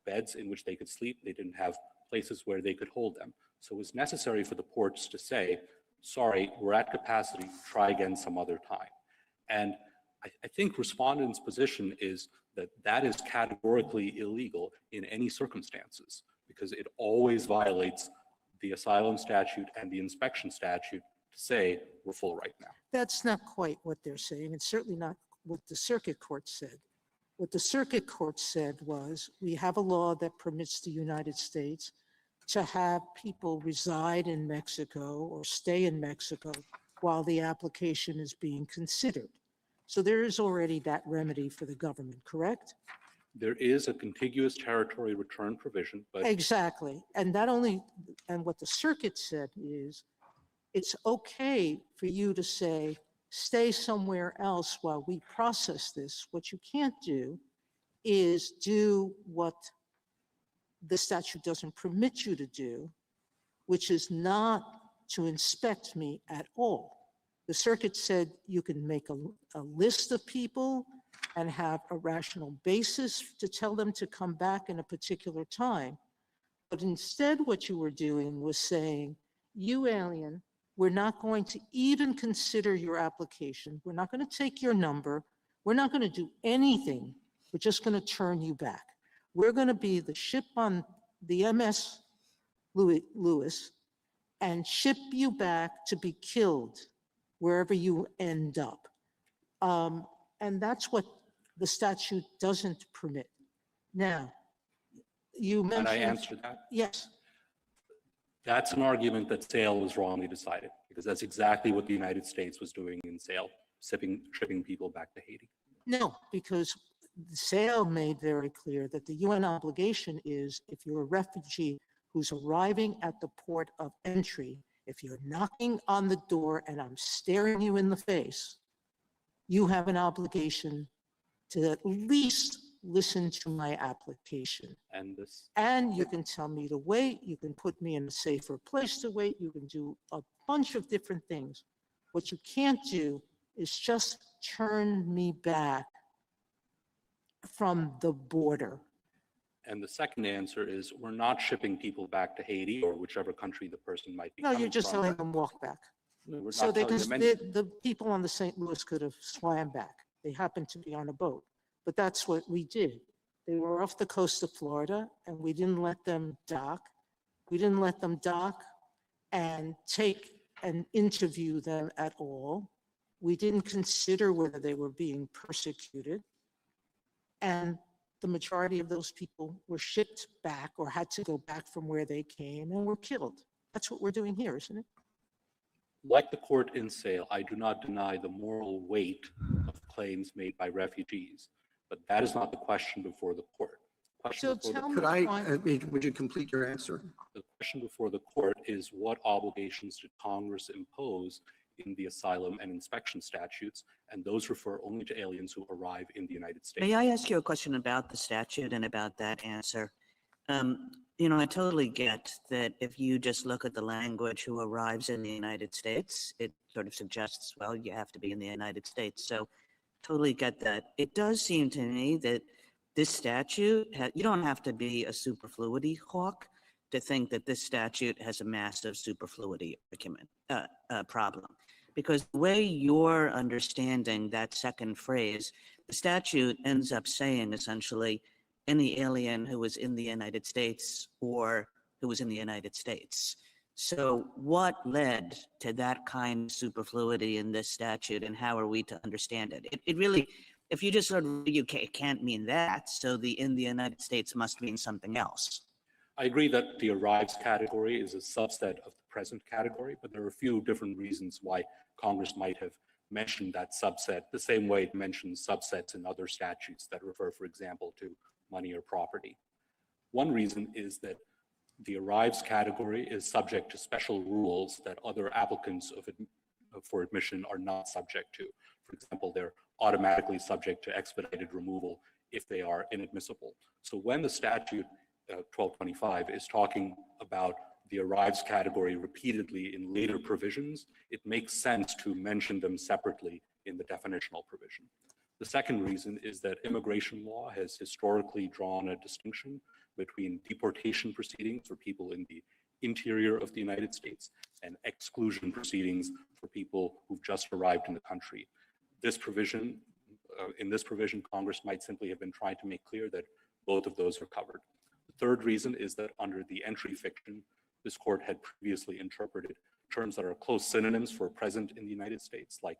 beds in which they could sleep. They didn't have places where they could hold them. So it was necessary for the ports to say, sorry, we're at capacity, try again some other time. And I think respondents' position is that that is categorically illegal in any circumstances, because it always violates the asylum statute and the inspection statute to say we're full right now. That's not quite what they're saying. It's certainly not what the circuit court said. What the circuit court said was, we have a law that permits the United States to have people reside in Mexico or stay in Mexico while the application is being considered. So there is already that remedy for the government, correct? There is a contiguous territory return provision, but Exactly. And what the circuit said is, it's okay for you to say, stay somewhere else while we process this. What you can't do is do what the statute doesn't permit you to do, which is not to inspect me at all. The circuit said you can make a list of people and have a rational basis to tell them to come back in a particular time. But instead, what you were doing was saying, you alien, we're not going to even consider your application. We're not going to take your number. We're not going to do anything. We're just going to turn you back. We're going to be the ship on the MS Lewis and ship you back to be killed wherever you end up. And that's what the statute doesn't permit. Now, you mentioned— and I answered that. Yes. That's an argument that Sale was wrongly decided, because that's exactly what the United States was doing in Sale, shipping people back to Haiti. No, because Sale made very clear that the UN obligation is, if you're a refugee who's arriving at the port of entry, if you're knocking on the door and I'm staring you in the face, you have an obligation to at least listen to my application. And you can tell me to wait, you can put me in a safer place to wait, you can do a bunch of different things. What you can't do is just turn me back from the border. And the second answer is, we're not shipping people back to Haiti or whichever country the person might be No, coming you're just from. telling them walk back. We're So not they telling can, them anything. the people on the St. Louis could have swam back. They happened to be on a boat, but that's what we did. They were off the coast of Florida and we didn't let them dock. We didn't let them dock and take and interview them at all. We didn't consider whether they were being persecuted. And the majority of those people were shipped back or had to go back from where they came and were killed. That's what we're doing here, isn't it? Like the court in Sale, I do not deny the moral weight of claims made by refugees, but that is not the question before the court. So tell me, Could I, would you complete your answer? The question before the court is, what obligations did Congress impose in the asylum and inspection statutes? And those refer only to aliens who arrive in the United States. May I ask you a question about the statute and about that answer? You know, I totally get that if you just look at the language who arrives in the United States, it sort of suggests, well, you have to be in the United States. So totally get that. It does seem to me that this statute, you don't have to be a superfluity hawk to think that this statute has a massive superfluity argument, problem. Because the way you're understanding that second phrase, the statute ends up saying essentially any alien who was in the United States or who was in the United States. So what led to that kind of superfluity in this statute, and how are we to understand it? It really, if you just sort of, it can't mean that, so the in the United States must mean something else. I agree that the arrives category is a subset of the present category, but there are a few different reasons why Congress might have mentioned that subset, the same way it mentions subsets in other statutes that refer, for example, to money or property. One reason is that the arrives category is subject to special rules that other applicants for admission are not subject to. For example, they're automatically subject to expedited removal if they are inadmissible. So when the statute 1225 is talking about the arrives category repeatedly in later provisions, it makes sense to mention them separately in the definitional provision. The second reason is that immigration law has historically drawn a distinction between deportation proceedings for people in the interior of the United States and exclusion proceedings for people who've just arrived in the country. This provision, in this provision, Congress might simply have been trying to make clear that both of those are covered. The third reason is that under the entry fiction, this court had previously interpreted terms that are close synonyms for present in the United States, like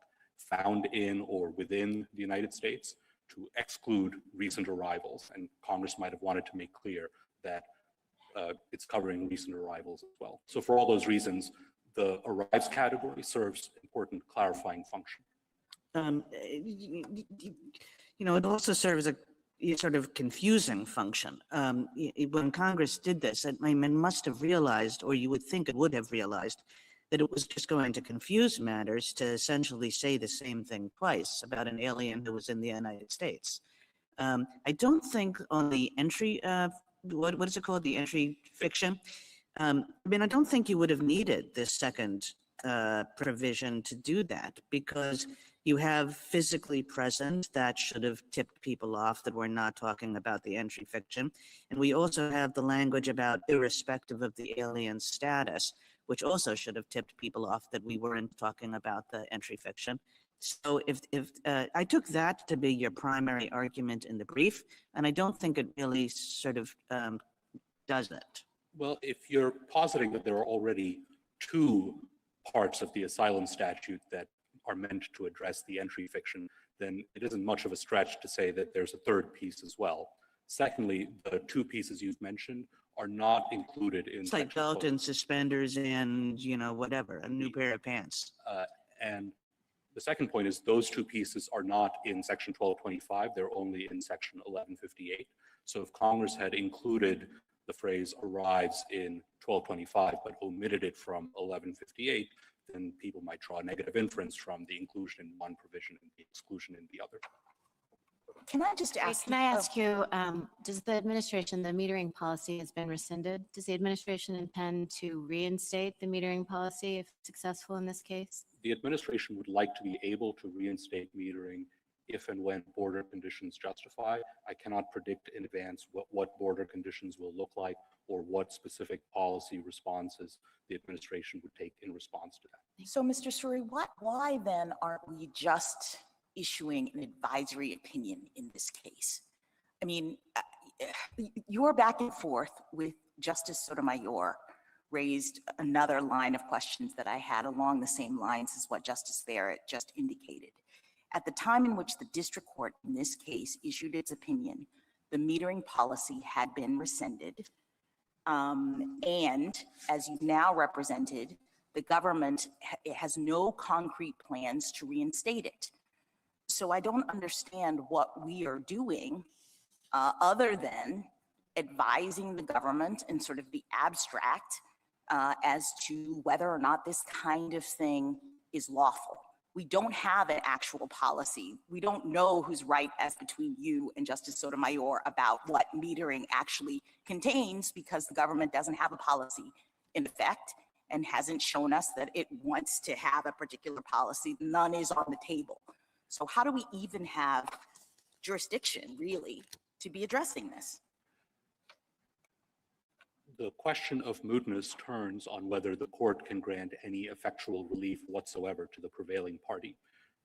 found in or within the United States, to exclude recent arrivals. And Congress might have wanted to make clear that it's covering recent arrivals as well. So for all those reasons, the arrives category serves important clarifying function. You know, it also serves a sort of confusing function. When Congress did this, it must have realized, or you would think it would have realized, that it was just going to confuse matters to essentially say the same thing twice about an alien who was in the United States. I don't think on the entry, what is it called, the entry fiction? I don't think you would have needed this second provision to do that, because you have physically present that should have tipped people off that we're not talking about the entry fiction. And we also have the language about irrespective of the alien status, which also should have tipped people off that we weren't talking about the entry fiction. So if I took that to be your primary argument in the brief, and I don't think it really sort of does it. Well, if you're positing that there are already two parts of the asylum statute that are meant to address the entry fiction, then it isn't much of a stretch to say that there's a third piece as well. Secondly, the two pieces you've mentioned are not included in It's like Section belt 12. and suspenders and, whatever, a new pair of pants. And the second point is those two pieces are not in Section 1225, they're only in Section 1158. So if Congress had included the phrase arrives in 1225 but omitted it from 1158, then people might draw a negative inference from the inclusion in one provision and the exclusion in the other. Can I just ask? Can I ask you, does the administration, the metering policy has been rescinded? Does the administration intend to reinstate the metering policy if successful in this case? The administration would like to be able to reinstate metering if and when border conditions justify. I cannot predict in advance what border conditions will look like or what specific policy responses the administration would take in response to that. So, Mr. Suri, why then aren't we just issuing an advisory opinion in this case? I mean, your back and forth with Justice Sotomayor raised another line of questions that I had along the same lines as what Justice Barrett just indicated. At the time in which the district court in this case issued its opinion, the metering policy had been rescinded. And as you've now represented, the government has no concrete plans to reinstate it. So I don't understand what we are doing other than advising the government in sort of the abstract as to whether or not this kind of thing is lawful. We don't have an actual policy. We don't know who's right as between you and Justice Sotomayor about what metering actually contains, because the government doesn't have a policy in effect and hasn't shown us that it wants to have a particular policy. None is on the table. So how do we even have jurisdiction, really, to be addressing this? The question of mootness turns on whether the court can grant any effectual relief whatsoever to the prevailing party.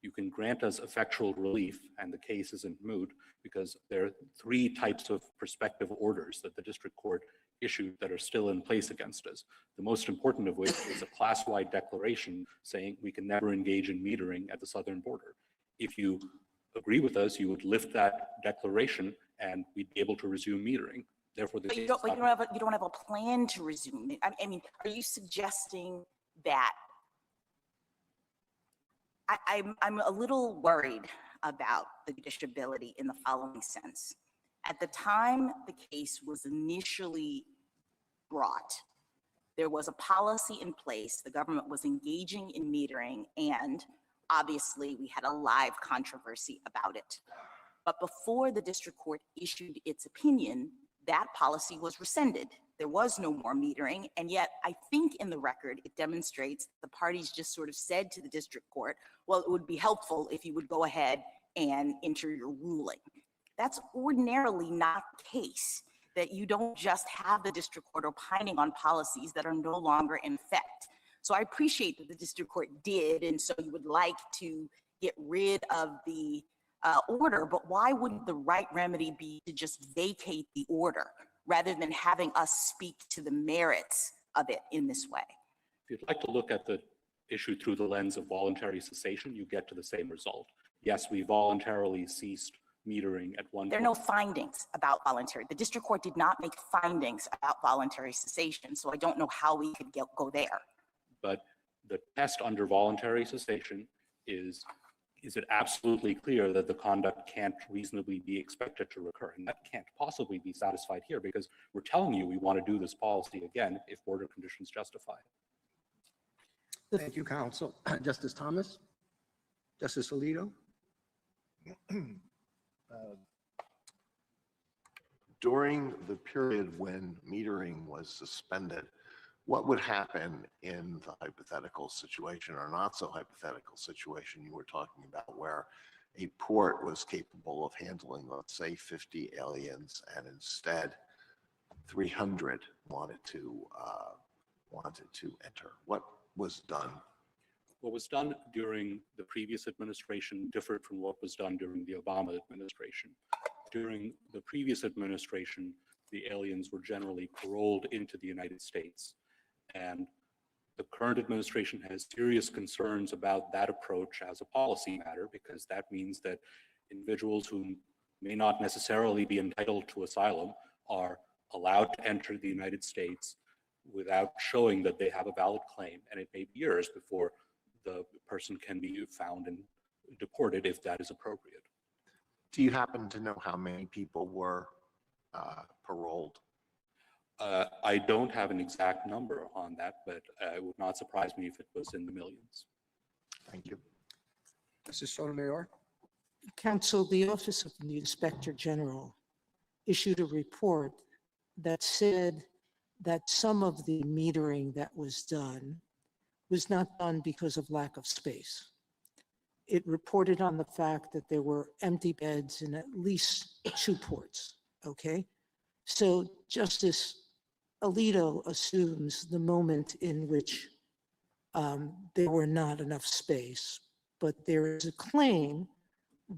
You can grant us effectual relief and the case isn't moot because there are three types of prospective orders that the district court issued that are still in place against us. The most important of which is a class-wide declaration saying we can never engage in metering at the southern border. If you agree with us, you would lift that declaration and we'd be able to resume metering. Therefore, But you don't have a plan to resume it. I mean, are you suggesting that? I'm a little worried about the judiciability in the following sense. At the time the case was initially brought, there was a policy in place. The government was engaging in metering, and obviously we had a live controversy about it. But before the district court issued its opinion, that policy was rescinded. There was no more metering, and yet I think in the record it demonstrates the parties just sort of said to the district court, well, it would be helpful if you would go ahead and enter your ruling. That's ordinarily not the case, that you don't just have the district court opining on policies that are no longer in effect. So I appreciate that the district court did, and so you would like to get rid of the order, but why wouldn't the right remedy be to just vacate the order rather than having us speak to the merits of it in this way? If you'd like to look at the issue through the lens of voluntary cessation, you get to the same result. Yes, we voluntarily ceased metering at one point. There are no findings about voluntary. The district court did not make findings about voluntary cessation, so I don't know how we could go there. But the test under voluntary cessation is is it absolutely clear that the conduct can't reasonably be expected to recur? And that can't possibly be satisfied here because we're telling you we want to do this policy again if border conditions justify it. Thank you, counsel. Justice Thomas? Justice Alito? During the period when metering was suspended, what would happen in the hypothetical situation or not so hypothetical situation you were talking about where a port was capable of handling, let's say, 50 aliens and instead 300 wanted to enter? What was done? What was done during the previous administration differed from what was done during the Obama administration. During the previous administration, the aliens were generally paroled into the United States. And the current administration has serious concerns about that approach as a policy matter, because that means that individuals who may not necessarily be entitled to asylum are allowed to enter the United States without showing that they have a valid claim. And it may be years before the person can be found and deported if that is appropriate. Do you happen to know how many people were paroled? I don't have an exact number on that, but it would not surprise me if it was in the millions. Thank you. Justice Sotomayor? Counsel, the Office of the Inspector General issued a report that said that some of the metering that was not done because of lack of space. It reported on the fact that there were empty beds in at least 2 ports, okay? So Justice Alito assumes the moment in which there were not enough space, but there is a claim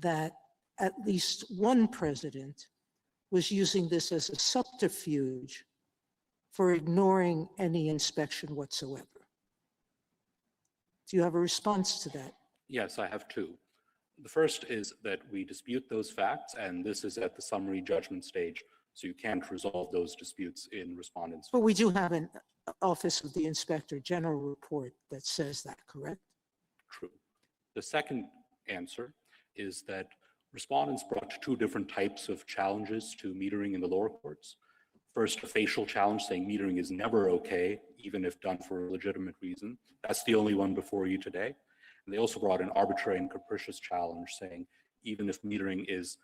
that at least one president was using this as a subterfuge for ignoring any inspection whatsoever. Do you have a response to that? Yes, I have 2. The first is that we dispute those facts, and this is at the summary judgment stage, so you can't resolve those disputes in respondents. But we do have an Office of the Inspector General report that says that, correct? True. The second answer is that respondents brought 2 different types of challenges to metering in the lower courts. First, a facial challenge saying metering is never okay, even if done for a legitimate reason. That's the only one before you today. And they also brought an arbitrary and capricious challenge saying even if metering is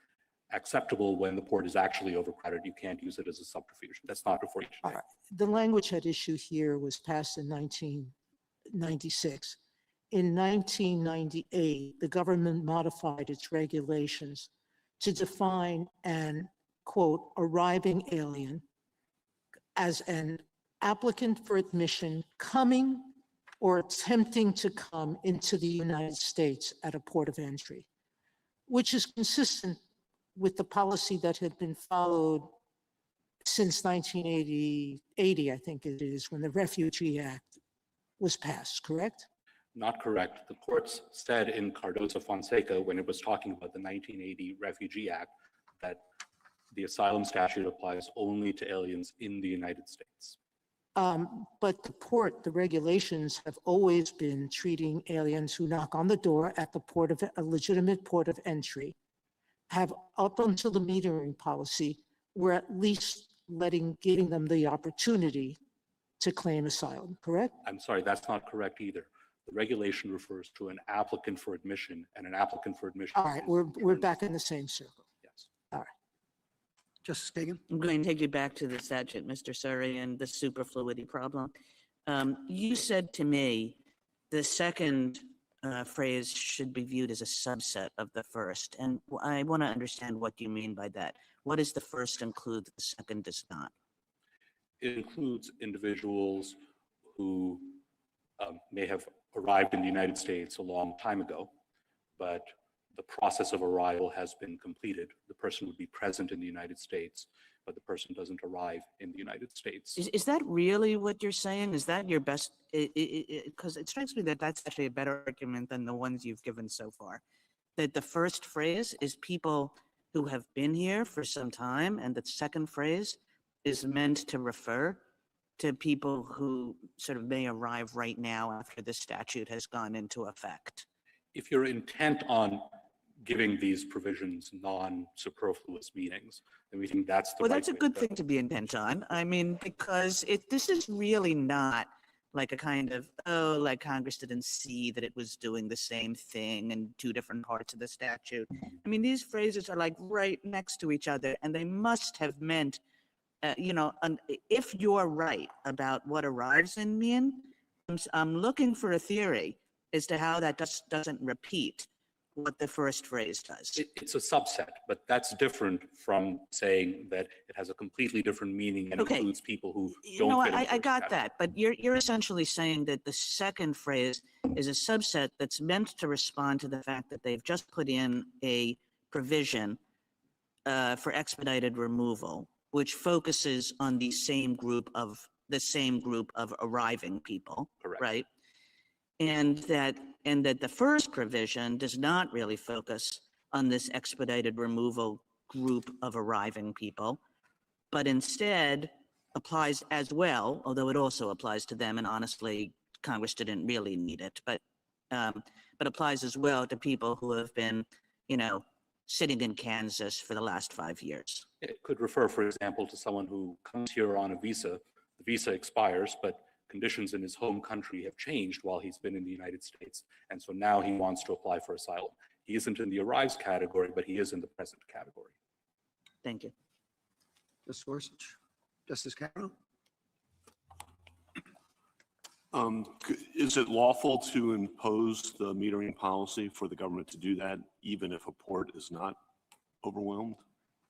acceptable when the port is actually overcrowded, you can't use it as a subterfuge. That's not before you today. All right. The language at issue here was passed in 1996. In 1998, the government modified its regulations to define an, quote, arriving alien as an applicant for admission coming or attempting to come into the United States at a port of entry, which is consistent with the policy that had been followed since 1980, I think it is, when the Refugee Act was passed, correct? Not correct. The courts said in Cardozo-Fonseca, when it was talking about the 1980 Refugee Act, that the asylum statute applies only to aliens in the United States. But the regulations have always been treating aliens who knock on the door at the port of a legitimate port of entry, have up until the metering policy, we're at least giving them the opportunity to claim asylum, correct? I'm sorry, that's not correct either. The regulation refers to an applicant for admission, and an applicant for admission. All right, we're back in the same circle. Yes. All right. Justice Kagan? I'm going to take you back to the statute, Mr. Surrey, and the superfluity problem. You said to me the second phrase should be viewed as a subset of the first, and I want to understand what you mean by that. What does the first include that the second does not? It includes individuals who may have arrived in the United States a long time ago, but the process of arrival has been completed. The person would be present in the United States, but the person doesn't arrive in the United States. Is that really what you're saying? Is that your best? Because it strikes me that that's actually a better argument than the ones you've given so far. That the first phrase is people who have been here for some time, and the second phrase is meant to refer to people who sort of may arrive right now after the statute has gone into effect. if you're intent on giving these provisions non-superfluous meanings, then we think that's the Well, right that's a way good to thing to be intent on. I mean, because this is really not like a kind of, oh, like Congress didn't see that it was doing the same thing in two different parts of the statute. I mean, these phrases are like right next to each other, and they must have meant, if you're right about what arrives in mean, I'm looking for a theory as to how that doesn't repeat what the first phrase does. It's a subset, but that's different from saying that it has a completely different meaning and Okay. includes people who You don't know, fit in the I first got category. that, but you're essentially saying that the second phrase is a subset that's meant to respond to the fact that they've just put in a provision for expedited removal, which focuses on the same group of arriving people, Correct. right? And that the first provision does not really focus on this expedited removal group of arriving people, but instead applies as well, although it also applies to them, and honestly, Congress didn't really need it, but applies as well to people who have been, sitting in Kansas for the last 5 years. It could refer, for example, to someone who comes here on a visa. The visa expires, but conditions in his home country have changed while he's been in the United States. And so now he wants to apply for asylum. He isn't in the arrives category, but he is in the present category. Thank you. Justice Gorsuch? Justice Kavanaugh? Is it lawful to impose the metering policy for the government to do that, even if a port is not overwhelmed?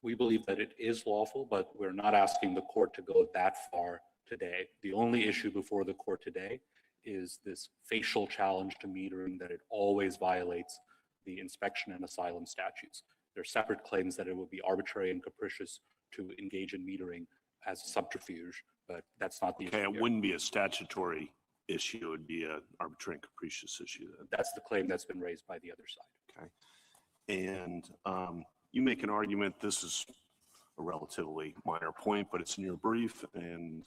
We believe that it is lawful, but we're not asking the court to go that far today. The only issue before the court today is this facial challenge to metering, that it always violates the inspection and asylum statutes. There are separate claims that it would be arbitrary and capricious to engage in metering as a subterfuge, but that's not the Okay, issue it here. wouldn't be a statutory issue, it would be an arbitrary and capricious issue then. That's the claim that's been raised by the other side. Okay. And you make an argument, this is a relatively minor point, but it's in your brief and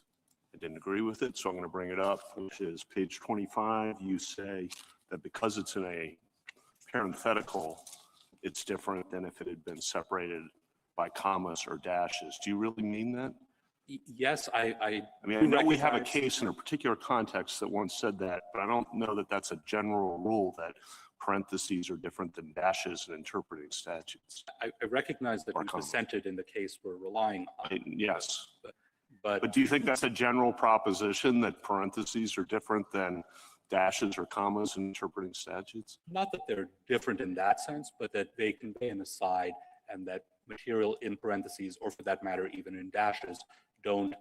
I didn't agree with it, so I'm going to bring it up, which is page 25. You say that because it's in a parenthetical, it's different than if it had been separated by commas or dashes. Do you really mean that? Yes, I mean, I know we have a recognize- case in a particular context that once said that, but I don't know that that's a general rule that parentheses are different than dashes in interpreting statutes. I recognize that Or you commas. dissented in the case we're relying on. Yes. But But do you think that's a general proposition that parentheses are different than dashes or commas in interpreting statutes? not that they're different in that sense, but that they convey an aside and that material in parentheses, or for that matter, even in dashes, don't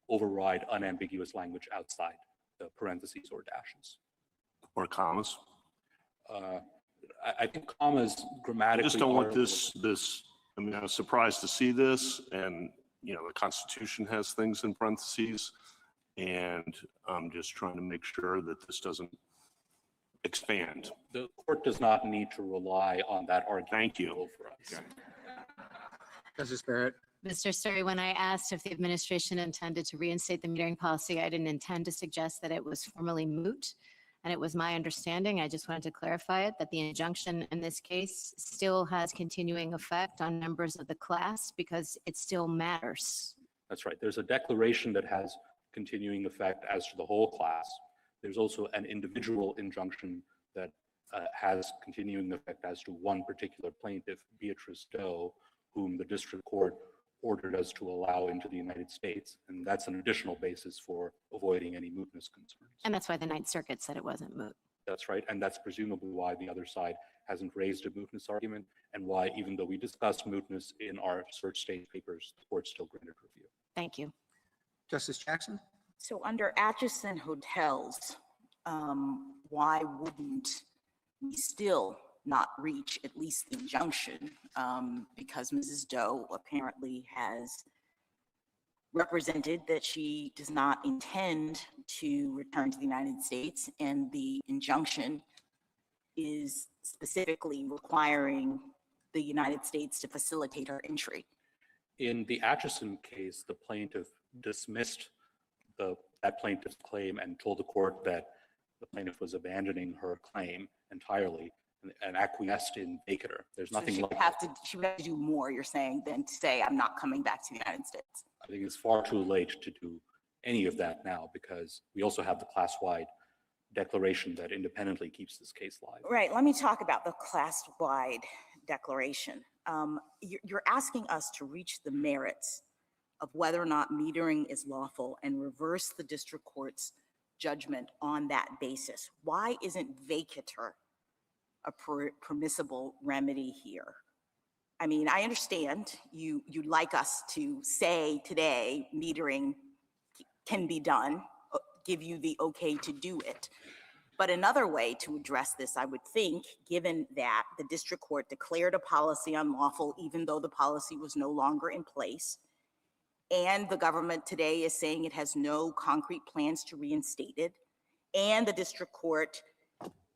override unambiguous language outside the parentheses or dashes. Or commas? I think commas grammatically. I just don't want are- this, I mean, I was surprised to see this, and, the Constitution has things in parentheses, and I'm just trying to make sure that this doesn't expand. The court does not need to rely on that argument. Thank you. to rule for us. Okay. Justice Barrett? Mr. Surrey, when I asked if the administration intended to reinstate the metering policy, I didn't intend to suggest that it was formally moot. And it was my understanding, I just wanted to clarify it, that the injunction in this case still has continuing effect on members of the class because it still matters. That's right. There's a declaration that has continuing effect as to the whole class. There's also an individual injunction that has continuing effect as to one particular plaintiff, Beatrice Doe, whom the district court ordered us to allow into the United States. And that's an additional basis for avoiding any mootness concerns. And that's why the Ninth Circuit said it wasn't moot. That's right. And that's presumably why the other side hasn't raised a mootness argument, and why, even though we discussed mootness in our search stage papers, the court still granted review. Thank you. Justice Jackson? So under Atchison Hotels, why wouldn't we still not reach at least the injunction? Because Mrs. Doe apparently has represented that she does not intend to return to the United States, and the injunction is specifically requiring the United States to facilitate her entry. In the Atchison case, the plaintiff dismissed that plaintiff's claim and told the court that the plaintiff was abandoning her claim entirely. and acquiesced in vacatur. There's So nothing she like would that. she would have to do more, you're saying, than to say, I'm not coming back to the United States. I think it's far too late to do any of that now because we also have the class-wide declaration that independently keeps this case live. Right, let me talk about the class-wide declaration. You're asking us to reach the merits of whether or not metering is lawful and reverse the district court's judgment on that basis. Why isn't vacatur a permissible remedy here? I mean, I understand you'd like us to say today metering can be done, give you the okay to do it. But another way to address this, I would think, given that the district court declared a policy unlawful, even though the policy was no longer in place, and the government today is saying it has no concrete plans to reinstate it, and the district court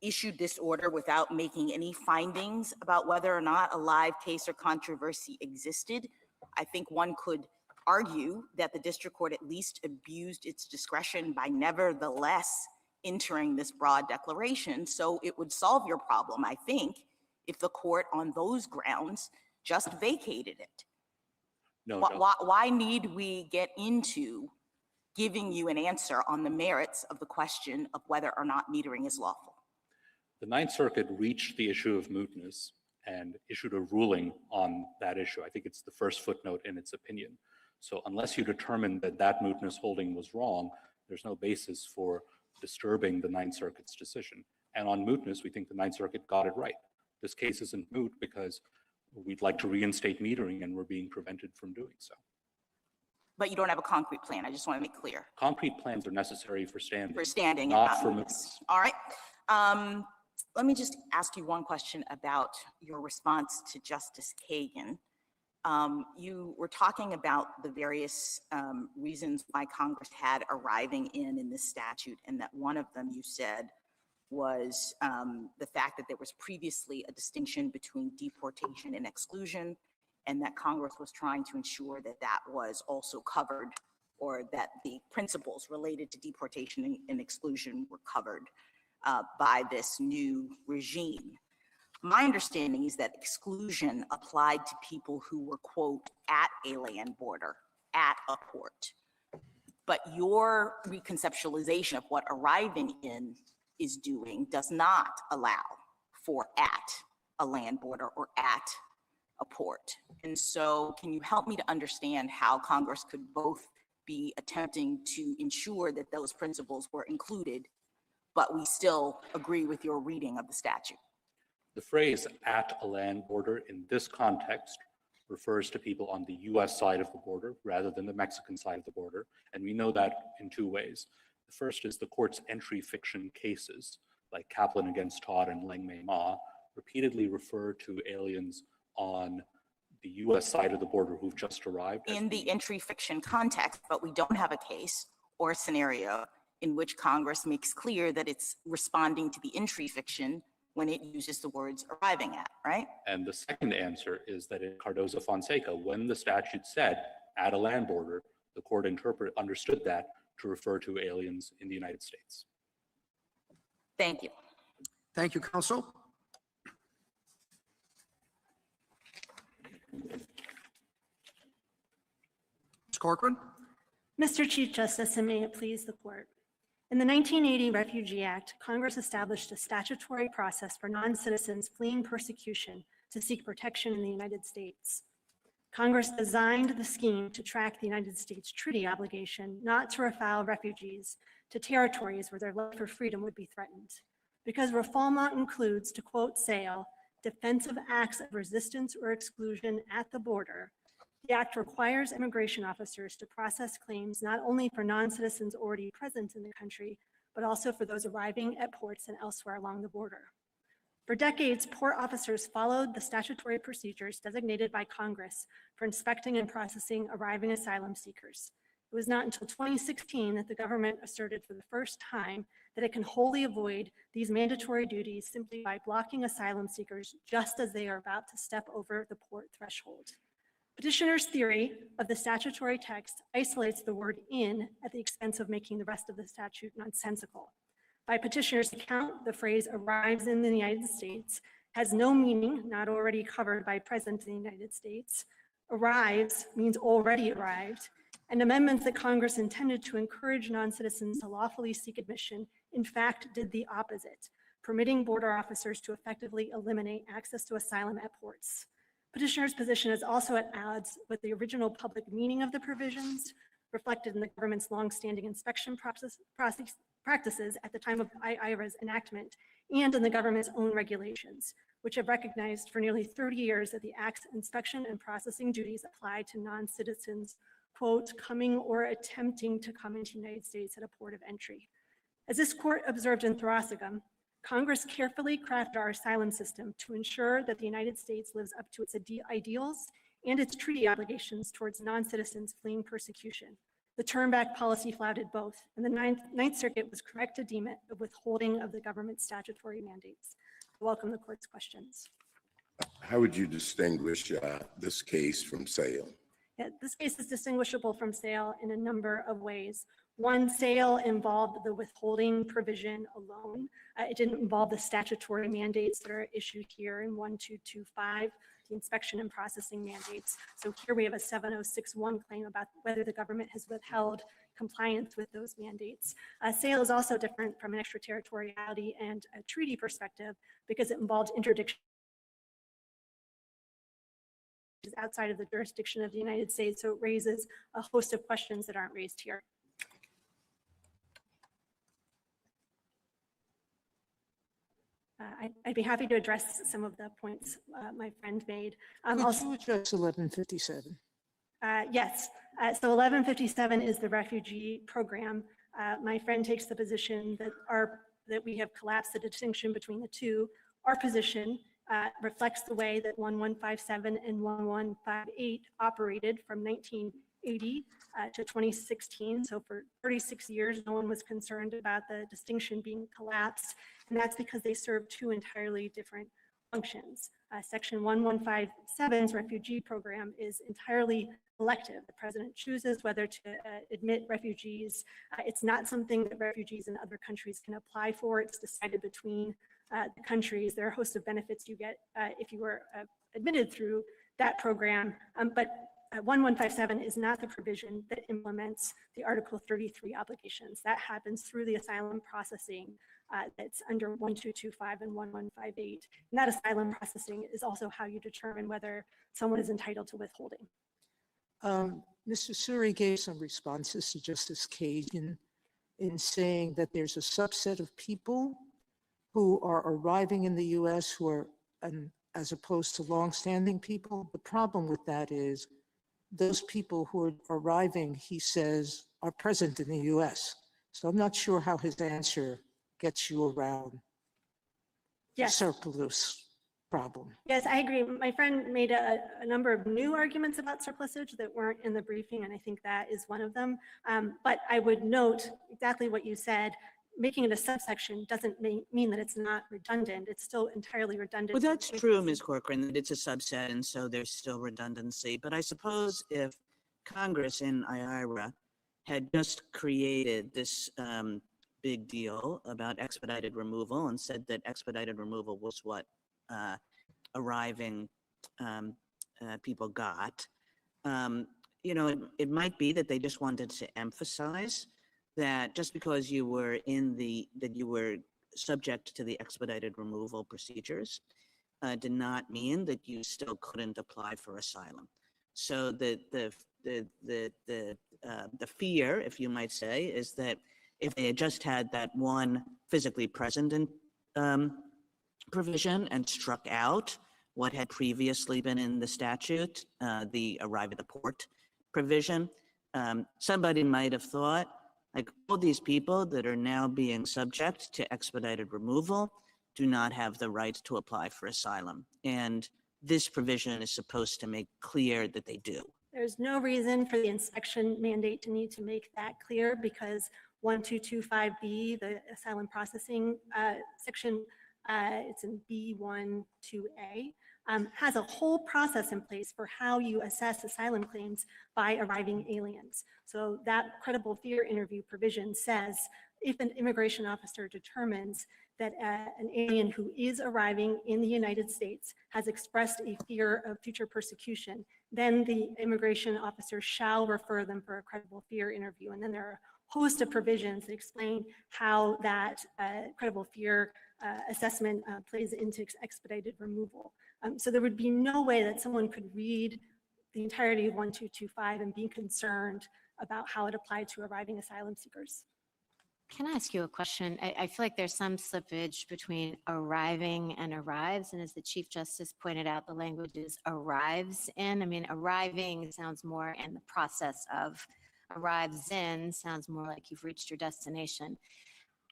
issued this order without making any findings about whether or not a live case or controversy existed, I think one could argue that the district court at least abused its discretion by nevertheless entering this broad declaration. So it would solve your problem, I think, if the court on those grounds just vacated it. No, Why need we get into giving you an answer on the merits of the question of whether or not metering is lawful? The Ninth Circuit reached the issue of mootness and issued a ruling on that issue. I think it's the first footnote in its opinion. So unless you determine that that mootness holding was wrong, there's no basis for disturbing the Ninth Circuit's decision. And on mootness, we think the Ninth Circuit got it right. This case isn't moot because we'd like to reinstate metering and we're being prevented from doing so. But you don't have a concrete plan. I just want to make clear. Concrete plans are necessary for standing. For standing, not for mootness. mootness. All right. Let me just ask you one question about your response to Justice Kagan. You were talking about the various reasons why Congress had arriving in this statute, and that one of them you said was the fact that there was previously a distinction between deportation and exclusion, and that Congress was trying to ensure that that was also covered, or that the principles related to deportation and exclusion were covered by this new regime. My understanding is that exclusion applied to people who were, quote, at a land border, at a port. But your reconceptualization of what arriving in is doing does not allow for at a land border or at a port. And so can you help me to understand how Congress could both be attempting to ensure that those principles were included, but we still agree with your reading of the statute? The phrase at a land border in this context refers to people on the US side of the border rather than the Mexican side of the border. And we know that in two ways. The first is the court's entry fiction cases, like Kaplan against Todd and Leng Mei Ma, repeatedly refer to aliens on the US side of the border who've just arrived. In the entry fiction context, but we don't have a case or a scenario in which Congress makes clear that it's responding to the entry fiction when it uses the words arriving at, right? And the second answer is that in Cardozo-Fonseca, when the statute said at a land border, the court understood that to refer to aliens in the United States. Thank you. Thank you, counsel. Ms. Corcoran? Mr. Chief Justice, and may it please the court. In the 1980 Refugee Act, Congress established a statutory process for non-citizens fleeing persecution to seek protection in the United States. Congress designed the scheme to track the United States treaty obligation not to refile refugees to territories where their life or freedom would be threatened. Because refoulement includes, to quote Sale, defensive acts of resistance or exclusion at the border, the act requires immigration officers to process claims not only for non-citizens already present in the country, but also for those arriving at ports and elsewhere along the border. For decades, port officers followed the statutory procedures designated by Congress for inspecting and processing arriving asylum seekers. It was not until 2016 that the government asserted for the first time that it can wholly avoid these mandatory duties simply by blocking asylum seekers just as they are about to step over the port threshold. Petitioner's theory of the statutory text isolates the word in at the expense of making the rest of the statute nonsensical. By petitioner's account, the phrase arrives in the United States has no meaning not already covered by present in the United States. Arrives means already arrived, and amendments that Congress intended to encourage non-citizens to lawfully seek admission, in fact, did the opposite, permitting border officers to effectively eliminate access to asylum at ports. Petitioner's position is also at odds with the original public meaning of the provisions, reflected in the government's longstanding inspection practices at the time of IIRA's enactment, and in the government's own regulations, which have recognized for nearly 30 years that the Act's inspection and processing duties apply to non-citizens, quote, coming or attempting to come into the United States at a port of entry. As this court observed in Thoracicum, Congress carefully crafted our asylum system to ensure that the United States lives up to its ideals and its treaty obligations towards non-citizens fleeing persecution. The turn-back policy flouted both, and the Ninth Circuit was correct to deem it a withholding of the government's statutory mandates. I welcome the court's questions. How would you distinguish this case from Sale? Yeah, this case is distinguishable from Sale in a number of ways. One, Sale involved the withholding provision alone. It didn't involve the statutory mandates that are issued here in 1225, the inspection and processing mandates. So here we have a 7061 claim about whether the government has withheld compliance with those mandates. Sale is also different from an extraterritoriality and a treaty perspective because it involved interdiction outside of the jurisdiction of the United States, so it raises a host of questions that aren't raised here. I'd be happy to address some of the points my friend made. Could you address 1157? Yes, so 1157 is the refugee program. My friend takes the position that we have collapsed the distinction between the two. Our position reflects the way that 1157 and 1158 operated from 1980 to 2016. So for 36 years, no one was concerned about the distinction being collapsed. And that's because they serve two entirely different functions. Section 1157's refugee program is entirely elective. The president chooses whether to admit refugees. It's not something that refugees in other countries can apply for. It's decided between the countries. There are a host of benefits you get if you were admitted through that program. But 1157 is not the provision that implements the Article 33 obligations. That happens through the asylum processing that's under 1225 and 1158. And that asylum processing is also how you determine whether someone is entitled to withholding. Mr. Suri gave some responses to Justice Kagan in saying that there's a subset of people who are arriving in the US who are, as opposed to longstanding people. The problem with that is those people who are arriving, he says, are present in the US. So I'm not sure how his answer gets you around the surplus problem. Yes, I agree. My friend made a number of new arguments about surplusage that weren't in the briefing, and I think that is one of them. But I would note exactly what you said. Making it a subsection doesn't mean that it's not redundant. It's still entirely redundant. Well, that's true, Ms. Corcoran, that it's a subset, and so there's still redundancy. But I suppose if Congress in IIRA had just created this big deal about expedited removal and said that expedited removal was what arriving people got, you know, it might be that they just wanted to emphasize that just because you were that you were subject to the expedited removal procedures did not mean that you still couldn't apply for asylum. So the fear, if you might say, is that if they had just had that one physically present provision and struck out what had previously been in the statute, the arrive at the port provision, somebody might have thought, like, all these people that are now being subject to expedited removal do not have the right to apply for asylum. And this provision is supposed to make clear that they do. There's no reason for the inspection mandate to need to make that clear because 1225B, the asylum processing section, it's in B12A, has a whole process in place for how you assess asylum claims by arriving aliens. So that credible fear interview provision says if an immigration officer determines that an alien who is arriving in the United States has expressed a fear of future persecution, then the immigration officer shall refer them for a credible fear interview. And then there are a host of provisions that explain how that credible fear assessment plays into expedited removal. So there would be no way that someone could read the entirety of 1225 and be concerned about how it applied to arriving asylum seekers. Can I ask you a question? I feel like there's some slippage between arriving and arrives. And as the Chief Justice pointed out, the language is arrives in. I mean, arriving sounds more in the process of. Arrives in sounds more like you've reached your destination.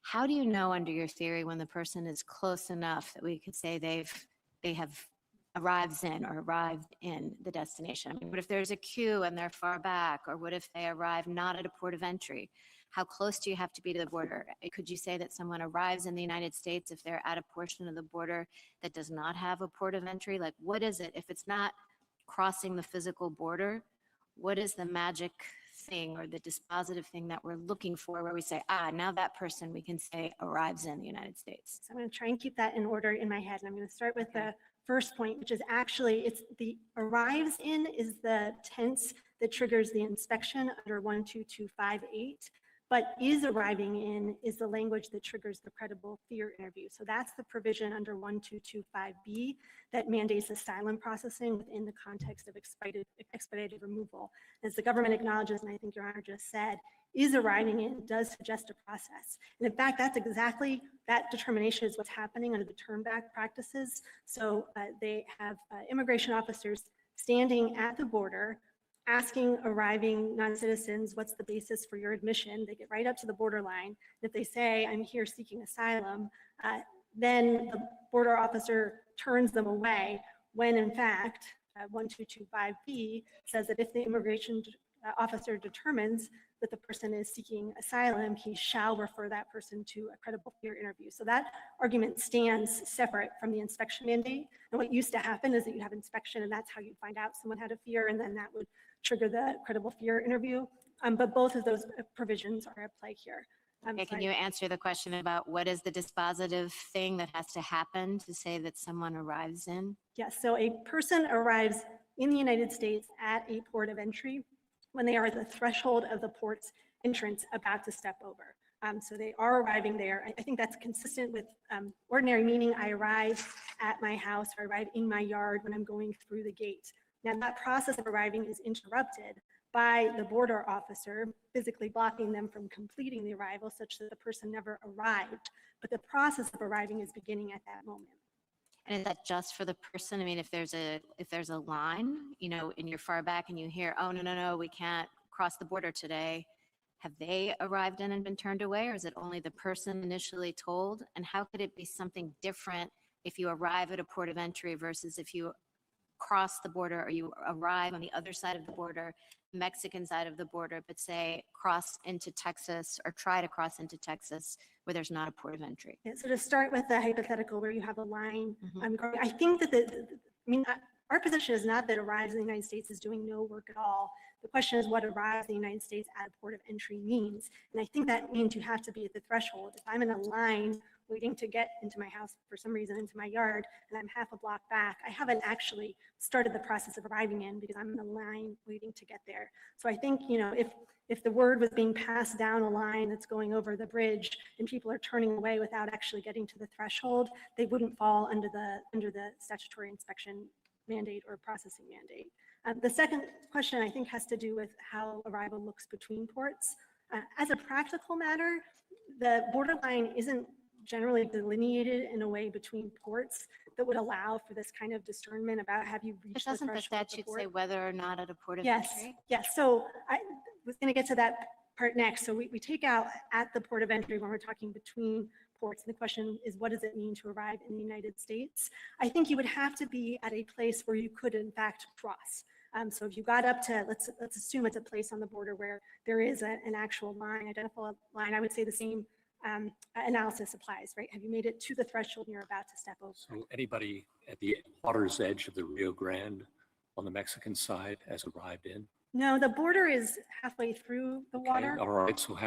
How do you know under your theory when the person is close enough that we could say they have arrives in or arrived in the destination? I mean, what if there's a queue and they're far back? Or what if they arrive not at a port of entry? How close do you have to be to the border? Could you say that someone arrives in the United States if they're at a portion of the border that does not have a port of entry? Like, what is it? If it's not crossing the physical border, what is the magic thing or the dispositive thing that we're looking for where we say, now that person we can say arrives in the United States? So I'm going to try and keep that in order in my head. And I'm going to start with the first point, which is actually, it's the arrives in is the tense that triggers the inspection under 12258. But is arriving in is the language that triggers the credible fear interview. So that's the provision under 1225B that mandates asylum processing within the context of expedited removal. As the government acknowledges, and I think Your Honor just said, is arriving in does suggest a process. And in fact, that's exactly, that determination is what's happening under the turn back practices. So they have immigration officers standing at the border asking arriving non-citizens, what's the basis for your admission? They get right up to the borderline. If they say, I'm here seeking asylum, then the border officer turns them away when in fact, 1225B says that if the immigration officer determines that the person is seeking asylum, he shall refer that person to a credible fear interview. So that argument stands separate from the inspection mandate. And what used to happen is that you have inspection and that's how you'd find out someone had a fear, and then that would trigger the credible fear interview. But both of those provisions are at play here. Okay, can you answer the question about what is the dispositive thing that has to happen to say that someone arrives in? Yes, so a person arrives in the United States at a port of entry when they are at the threshold of the port's entrance about to step over. So they are arriving there. I think that's consistent with ordinary meaning. I arrive at my house, or I arrive in my yard when I'm going through the gate. Now that process of arriving is interrupted by the border officer physically blocking them from completing the arrival such that the person never arrived. But the process of arriving is beginning at that moment. And is that just for the person? I mean, if there's a line, you know, and you're far back and you hear, oh, no, we can't cross the border today. Have they arrived in and been turned away, or is it only the person initially told? And how could it be something different if you arrive at a port of entry versus if you cross the border or you arrive on the other side of the border, Mexican side of the border, but say cross into Texas or try to cross into Texas where there's not a port of entry? Yeah, so to start with the hypothetical where you have a line, I think that our position is not that arrives in the United States is doing no work at all. The question is what arrives in the United States at a port of entry means. And I think that means you have to be at the threshold. If I'm in a line waiting to get into my house for some reason, into my yard, and I'm half a block back, I haven't actually started the process of arriving in because I'm in a line waiting to get there. So I think, you know, if the word was being passed down a line that's going over the bridge and people are turning away without actually getting to the threshold, they wouldn't fall under the statutory inspection mandate or processing mandate. The second question I think has to do with how arrival looks between ports. As a practical matter, the borderline isn't generally delineated in a way between ports that would allow for this kind of discernment about have you reached the threshold. Doesn't the statute say whether or not at a port of Yes, entry? yes. So I was going to get to that part next. So we take out at the port of entry when we're talking between ports. And the question is, what does it mean to arrive in the United States? I think you would have to be at a place where you could in fact cross. So if you got up to, let's assume it's a place on the border where there is an actual line, identifiable line, I would say the same analysis applies, right? Have you made it to the threshold and you're about to step over? So anybody at the water's edge of the Rio Grande on the Mexican side has arrived in? No, the border is halfway through the Okay, water. all right, so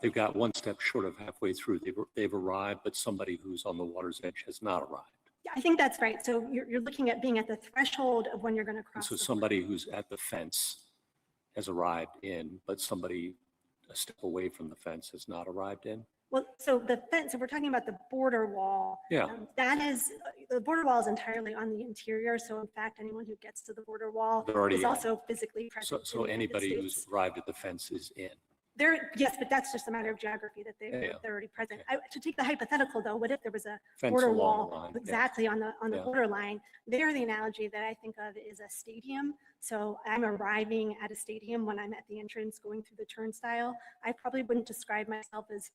they've got one step short of halfway through. They've arrived, but somebody who's on the water's edge has not arrived. Yeah, I think that's right. So you're looking at being at the threshold of when you're going to And cross. so the somebody who's at the fence has arrived in, but somebody a step away from the fence has not arrived in? Well, so the fence, if we're talking about the border wall, Yeah. that is, the border wall is entirely on the interior. So in fact, anyone who gets to the border wall They're already is in. also physically present. So in the United anybody who's States. arrived at the fence is in. Yes, but that's just a matter of geography that they're already present. To take the hypothetical though, what if there was a Fence border along the wall line, yeah. exactly on the Yeah. borderline? There, the analogy that I think of is a stadium. So I'm arriving at a stadium when I'm at the entrance going through the turnstile. I probably wouldn't describe myself as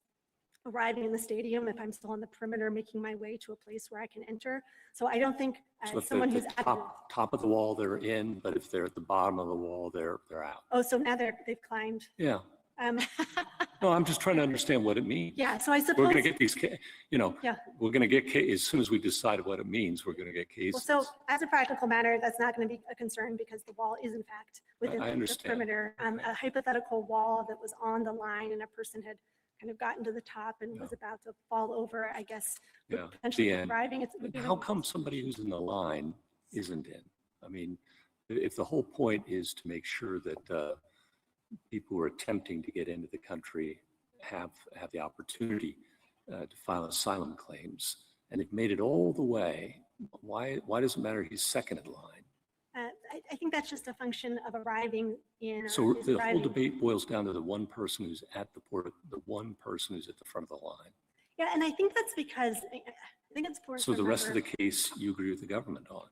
arriving in the stadium if I'm still on the perimeter making my way to a place where I can enter. So I don't think So if someone they're who's at the top of the wall, they're in, but if they're at the bottom of the wall, they're out. Oh, so now they've climbed. Yeah. Um, No, I'm just trying to understand what it means. yeah, so I We're suppose. going to get these, Yeah. we're going to get, as soon as we decide what it means, we're going to get Well, cases. so as a practical matter, that's not going to be a concern because the wall is in fact within I the understand. perimeter. A hypothetical wall that was on the line and a person had kind of gotten to the top and was about to fall over, I guess, would Yeah, potentially the be end. thriving. It would be How come somebody who's in the line isn't in? I mean, if the whole point is to make sure that people who are attempting to get into the country have the opportunity to file asylum claims, and they've made it all the way, why does it matter he's second in line? I think that's just a function of arriving in. or So is the whole arriving- debate boils down to the one person who's at the port, the one person who's at the front of the line. Yeah, and I think that's because, I think it's important. So to the rest of the remember- case, you agree with the government on?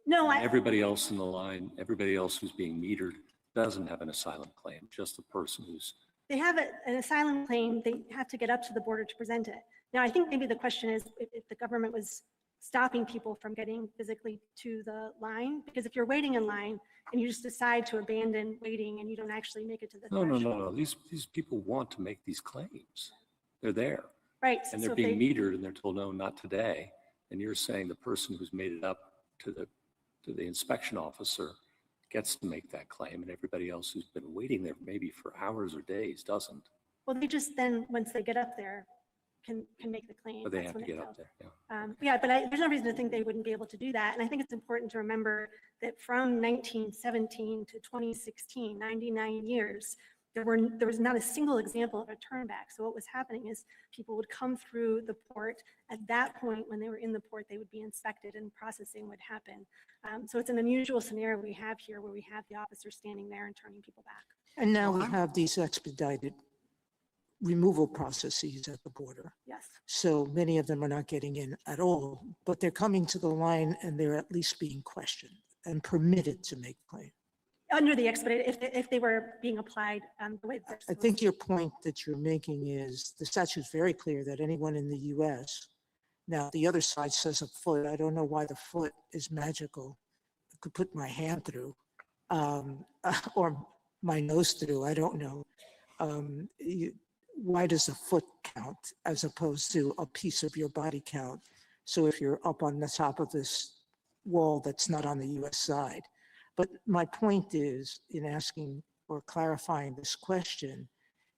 No, And everybody else in the line, everybody else who's being metered doesn't have an asylum claim, just the person who's, they have an asylum claim, they have to get up to the border to present it. Now, I think maybe the question is if the government was stopping people from getting physically to the line, because if you're waiting in line and you just decide to abandon waiting and you don't actually make it to the no. threshold. These people want to make these claims. They're there. Right. And so they're if being they- metered and they're told, no, not today. And you're saying the person who's made it up to the inspection officer gets to make that claim, and everybody else who's been waiting there maybe for hours or days doesn't. Well, they just then, once they get up there, can make the claim. But they That's have to when it get fails. up there. Yeah. Yeah, but there's no reason to think they wouldn't be able to do that. And I think it's important to remember that from 1917 to 2016, 99 years, there was not a single example of a turn back. So what was happening is people would come through the port. At that point, when they were in the port, they would be inspected and processing would happen. So it's an unusual scenario we have here where we have the officer standing there and turning people back. And now we have these expedited removal processes at the border. Yes. So many of them are not getting in at all, but they're coming to the line and they're at least being questioned and permitted to make claim. Under the expedited, if they were being applied the way they're I supposed think to. your point that you're making is the statute's very clear that anyone in the US, now the other side says a foot, I don't know why the foot is magical. I could put my hand through or my nose through, I don't know. Why does a foot count as opposed to a piece of your body count? So if you're up on the top of this wall that's not on the US side. But my point is in asking or clarifying this question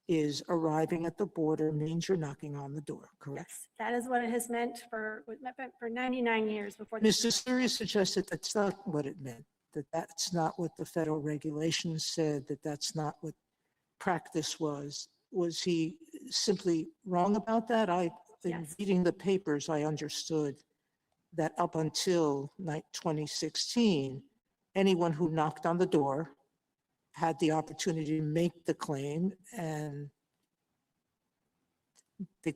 is arriving at the border means you're knocking on the door, correct? Yes, that is what it has meant for 99 years before. Mr. Surya suggested that's not what it meant, that that's not what the federal regulations said, that that's not what practice was. Was he simply wrong about that? In reading the papers, I understood that up until 2016, anyone who knocked on the door had the opportunity to make the claim, and they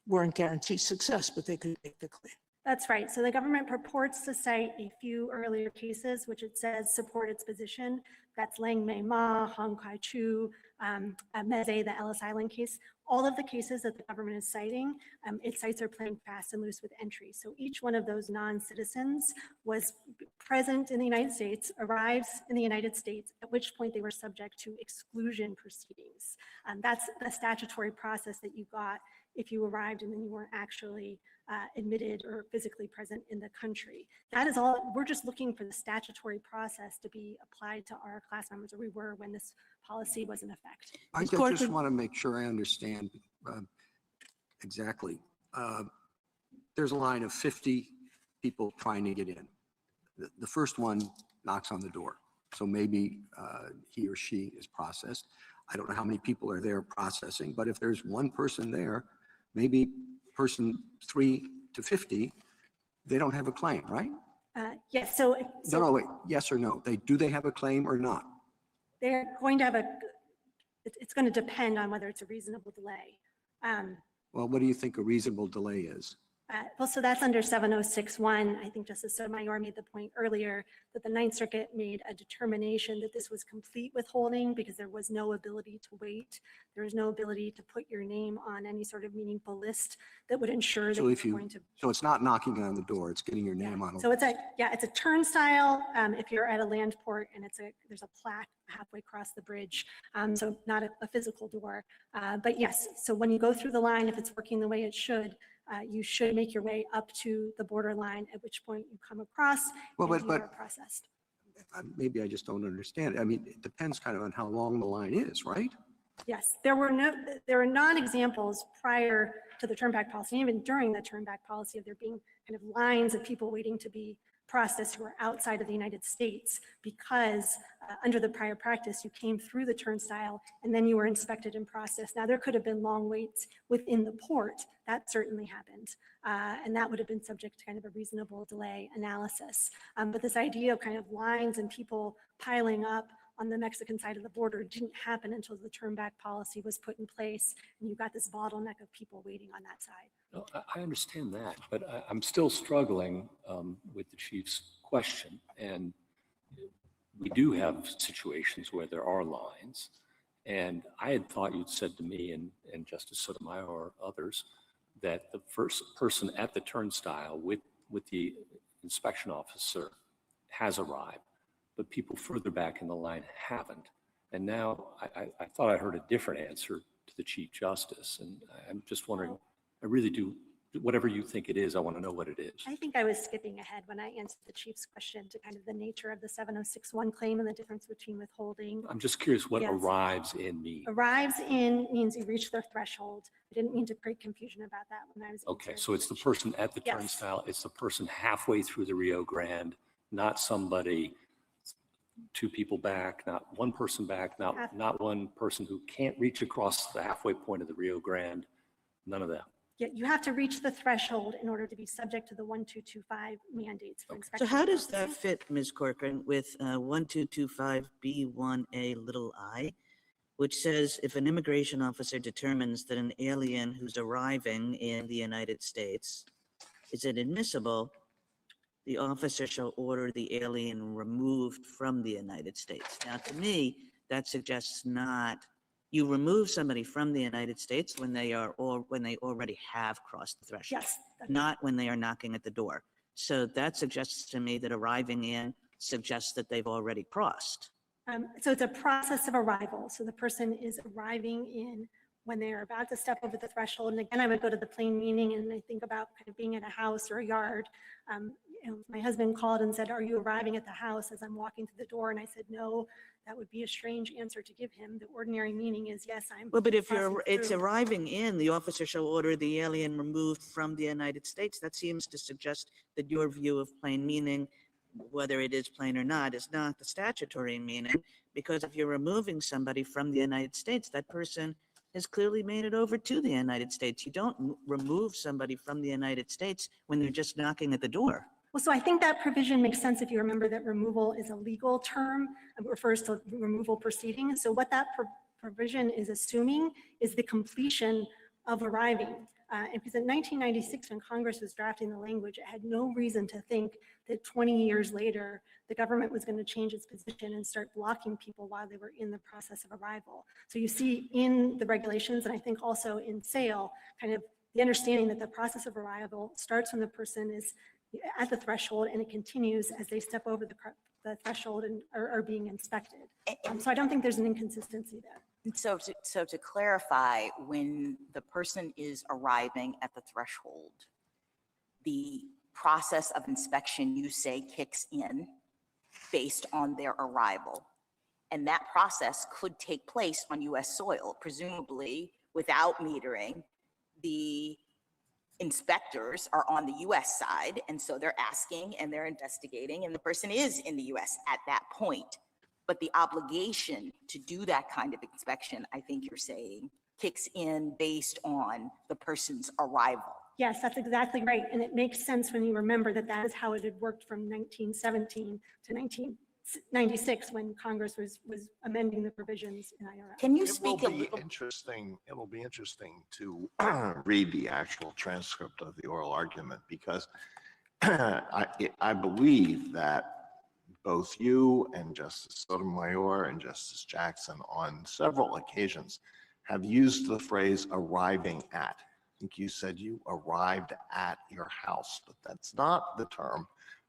weren't guaranteed success, but they could make the claim. That's right. So the government purports to cite a few earlier cases, which it says support its position, That's Lang Mei Ma, Hong Kai Chu, Meze, the Ellis Island case. All of the cases that the government is citing, its sites are playing fast and loose with entry. So each one of those non-citizens was present in the United States, arrives in the United States, at which point they were subject to exclusion proceedings. That's the statutory process that you got if you arrived and then you weren't actually admitted or physically present in the country. That is all. We're just looking for the statutory process to be applied to our class members, or we were when this policy was in effect. I just want to make sure I understand exactly. There's a line of 50 people trying to get in. The first one knocks on the door. So maybe he or she is processed. I don't know how many people are there processing, but if there's one person there, maybe person 3 to 50, they don't have a claim, right? Yes, No, wait, yes or no? Do they have a claim or not? they're going to have it's going to depend on whether it's a reasonable delay. Well, what do you think a reasonable delay is? Well, so that's under 706(1). I think Justice Sotomayor made the point earlier that the Ninth Circuit made a determination that this was complete withholding because there was no ability to wait. There was no ability to put your name on any sort of meaningful list that would ensure that you're going to. So it's not knocking on the door, it's getting your name on. So it's a turnstile if you're at a land port and there's a plaque halfway across the bridge. So not a physical door. But yes, so when you go through the line, if it's working the way it should, you should make your way up to the borderline, at which point you come across and you are processed. Maybe I just don't understand. I mean, it depends kind of on how long the line is, right? Yes, there are non-examples prior to the turn back policy, even during the turn back policy, of there being kind of lines of people waiting to be processed who are outside of the United States because under the prior practice, you came through the turnstile and then you were inspected and processed. Now, there could have been long waits within the port. That certainly happened. And that would have been subject to kind of a reasonable delay analysis. But this idea of kind of lines and people piling up on the Mexican side of the border didn't happen until the turn back policy was put in place. And you got this bottleneck of people waiting on that side. No, I understand that, but I'm still struggling with the chief's question. And we do have situations where there are lines. And I had thought you'd said to me and Justice Sotomayor or others that the first person at the turnstile with the inspection officer has arrived, but people further back in the line haven't. And now I thought I heard a different answer to the Chief Justice. And I'm just wondering, I really do, whatever you think it is, I want to know what it is. I think I was skipping ahead when I answered the Chief's question to kind of the nature of the 706(1) claim and the difference between withholding. I'm just curious what arrives in means. Arrives in means you reach the threshold. I didn't mean to create confusion about that when I was Okay, so it's the person at the turnstile, it's the person halfway through the Rio Grande, not somebody 2 people back, not one person back, not one person who can't reach across the halfway point of the Rio Grande, none of that. Yeah, you have to reach the threshold in order to be subject to the 1225 mandates for inspection. So how does that fit, Ms. Corcoran, with 1225B1A(i), which says if an immigration officer determines that an alien who's arriving in the United States is inadmissible, the officer shall order the alien removed from the United States. Now, to me, that suggests not you remove somebody from the United States when they already have crossed the threshold, not when they are knocking at the door. So that suggests to me that arriving in suggests that they've already crossed. So it's a process of arrival. So the person is arriving in when they're about to step over the threshold. And again, I would go to the plain meaning and I think about kind of being at a house or a yard. My husband called and said, "Are you arriving at the house?" as I'm walking through the door. And I said, "No." That would be a strange answer to give him. The ordinary meaning is, yes, I'm. Well, but if it's arriving in, the officer shall order the alien removed from the United States. That seems to suggest that your view of plain meaning, whether it is plain or not, is not the statutory meaning. Because if you're removing somebody from the United States, that person has clearly made it over to the United States. You don't remove somebody from the United States when they're just knocking at the door. Well, so I think that provision makes sense if you remember that removal is a legal term. It refers to removal proceedings. So what that provision is assuming is the completion of arriving. And because in 1996, when Congress was drafting the language, it had no reason to think that 20 years later, the government was going to change its position and start blocking people while they were in the process of arrival. So you see in the regulations, and I think also in SAIL, kind of the understanding that the process of arrival starts when the person is at the threshold and it continues as they step over the threshold and are being inspected. So I don't think there's an inconsistency there. So to clarify, when the person is arriving at the threshold, the process of inspection, you say, kicks in based on their arrival. And that process could take place on US soil, presumably without metering. The inspectors are on the US side, and so they're asking and they're investigating, and the person is in the US at that point. But the obligation to do that kind of inspection, I think you're saying, kicks in based on the person's arrival. Yes, that's exactly right. And it makes sense when you remember that that is how it had worked from 1917 to 1996 when Congress was amending the provisions in IRS. Can you It will speak a be little? interesting. It'll be interesting to read the actual transcript of the oral argument, because I believe that both you and Justice Sotomayor and Justice Jackson on several occasions have used the phrase arriving at. I think you said you arrived at your house, but that's not the term